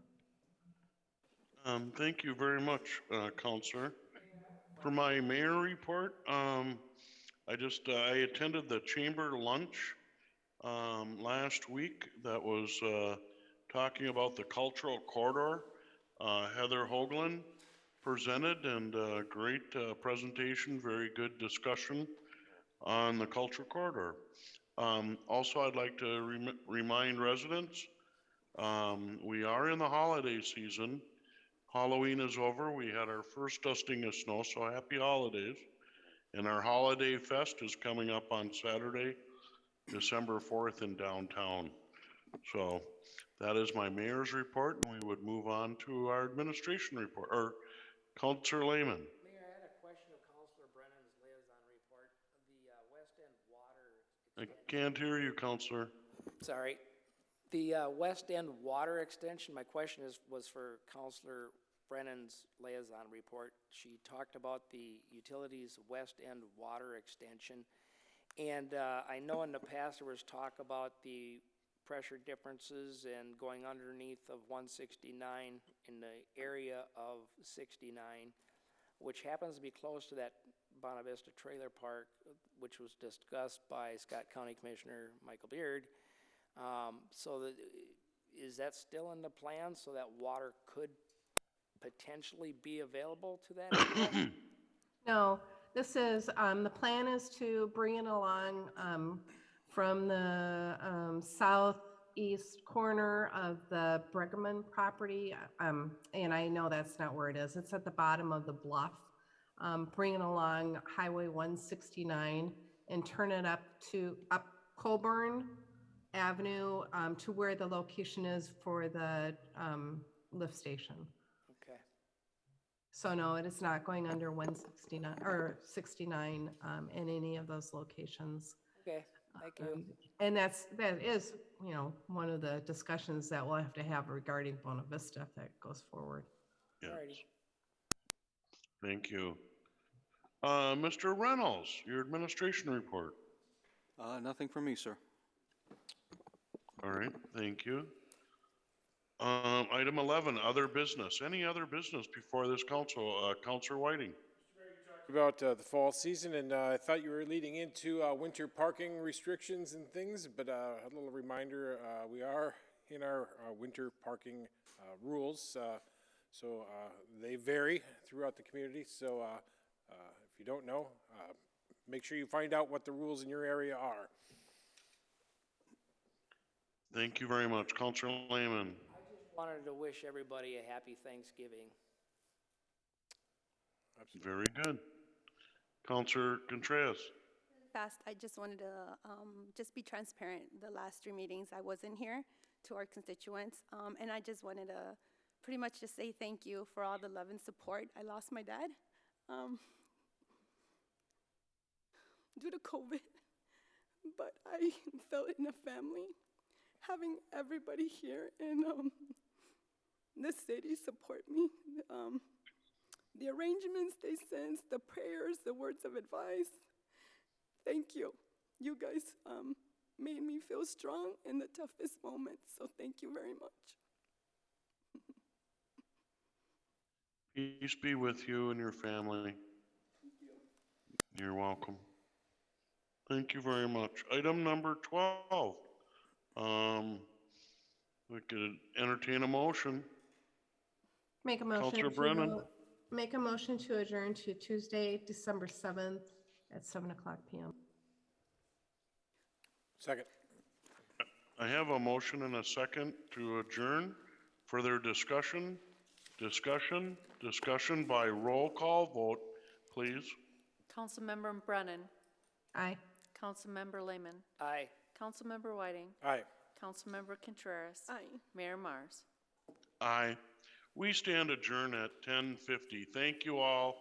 Thank you very much, Counselor. For my mayor report, I attended the chamber lunch last week that was talking about the cultural corridor. Heather Hoagland presented, and great presentation, very good discussion on the cultural corridor. Also, I'd like to remind residents, we are in the holiday season. Halloween is over. We had our first dusting of snow, so happy holidays. And our holiday fest is coming up on Saturday, December 4th in downtown. So that is my mayor's report, and we would move on to our administration report, or Councilor Lehman. Mayor, I had a question of Councilor Brennan's liaison report. The West End water. I can't hear you, Councilor. Sorry. The West End water extension, my question was for Councilor Brennan's liaison report. She talked about the utilities West End water extension. And I know in the past there was talk about the pressure differences and going underneath of 169 in the area of 69, which happens to be close to that Bona Vista trailer park, which was discussed by Scott County Commissioner Michael Beard. Is that still in the plan so that water could potentially be available to that area? No, this is, the plan is to bring it along from the southeast corner of the Brigham property. And I know that's not where it is. It's at the bottom of the Bluff. Bring it along Highway 169 and turn it up Colburn Avenue to where the location is for the lift station. Okay. So no, it is not going under 169 or 69 in any of those locations. Okay, thank you. And that is, one of the discussions that we'll have to have regarding Bona Vista if that goes forward. Yes. Alrighty. Thank you. Mr. Reynolds, your administration report. Nothing from me, sir. All right, thank you. Item 11, other business. Any other business before this council? Councilor Whiting. About the fall season, and I thought you were leading into winter parking restrictions and things, but a little reminder, we are in our winter parking rules, so they vary throughout the community. So if you don't know, make sure you find out what the rules in your area are. Thank you very much. Councilor Lehman. I just wanted to wish everybody a happy Thanksgiving. Very good. Councilor Contreras. Fast, I just wanted to just be transparent. The last 3 meetings I wasn't here to our constituents, and I just wanted to pretty much just say thank you for all the love and support. I lost my dad due to COVID, but I felt in a family having everybody here in the city support me. The arrangements they sent, the prayers, the words of advice. Thank you. You guys made me feel strong in the toughest moments, so thank you very much. Peace be with you and your family. Thank you. You're welcome. Thank you very much. Item number 12. We could entertain a motion. Make a motion. Councilor Brennan. Make a motion to adjourn to Tuesday, December 7th at 7:00 p.m. Second. I have a motion and a second to adjourn. Further discussion? Discussion by roll call vote, please. Councilmember Brennan. Aye. Councilmember Lehman. Aye. Councilmember Whiting. Aye. Councilmember Contreras. Aye. Mayor Mars. Aye. We stand adjourned at 10:50. Thank you all.